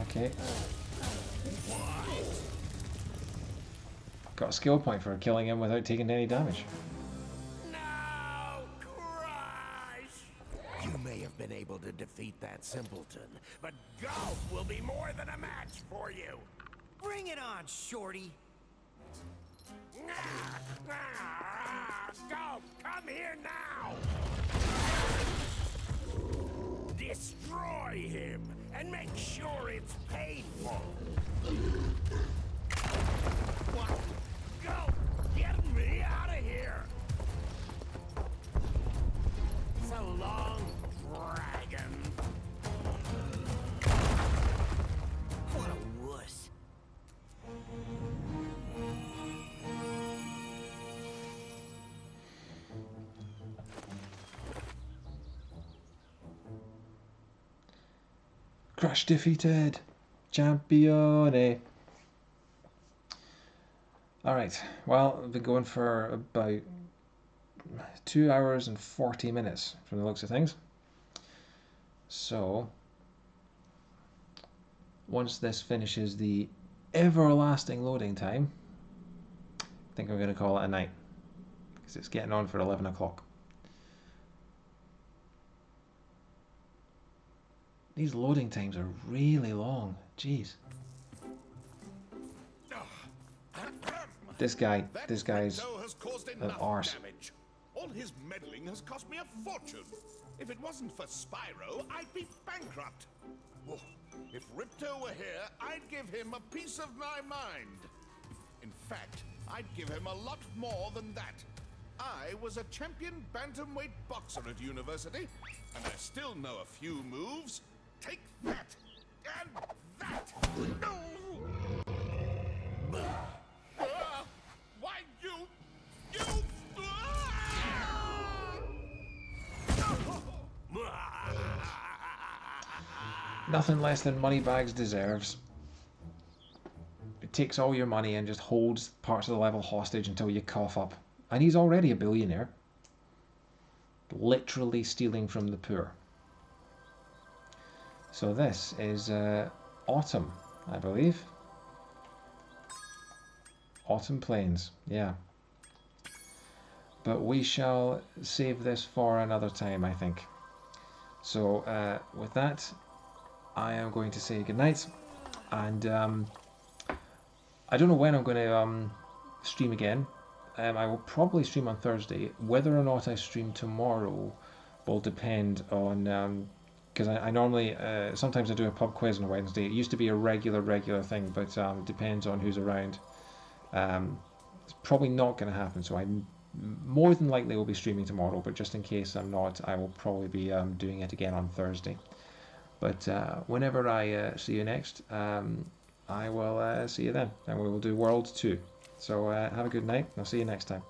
Okay. Got a skill point for killing him without taking any damage. You may have been able to defeat that simpleton, but golf will be more than a match for you. Bring it on, Shorty. Golf, come here now! Destroy him, and make sure it's painful. What? Golf, get me out of here! So long, dragon. What a wuss. Crush defeated. Champione. Alright, well, I've been going for about 2 hours and 40 minutes from the looks of things. So, once this finishes the everlasting loading time, I think I'm going to call it a night, because it's getting on for 11 o'clock. These loading times are really long. Jeez. This guy's an arse. Damage. All his meddling has cost me a fortune. If it wasn't for Spyro, I'd be bankrupt. Oh, if Ripto were here, I'd give him a piece of my mind. In fact, I'd give him a lot more than that. I was a champion bantamweight boxer at university, and I still know a few moves. Take that, and that. No! Why you... Nothing less than Moneybags deserves. It takes all your money and just holds parts of the level hostage until you cough up. And he's already a billionaire. Literally stealing from the poor. So this is Autumn, I believe. Autumn Plains, yeah. But we shall save this for another time, I think. So with that, I am going to say goodnight. And I don't know when I'm going to stream again. I will probably stream on Thursday. Whether or not I stream tomorrow will depend on... because I normally... sometimes I do a pub quiz on a Wednesday. It used to be a regular thing, but it depends on who's around. It's probably not going to happen, so I more than likely will be streaming tomorrow, but just in case I'm not, I will probably be doing it again on Thursday. But whenever I see you next, I will see you then, and we will do World 2. So have a good night, and I'll see you next time.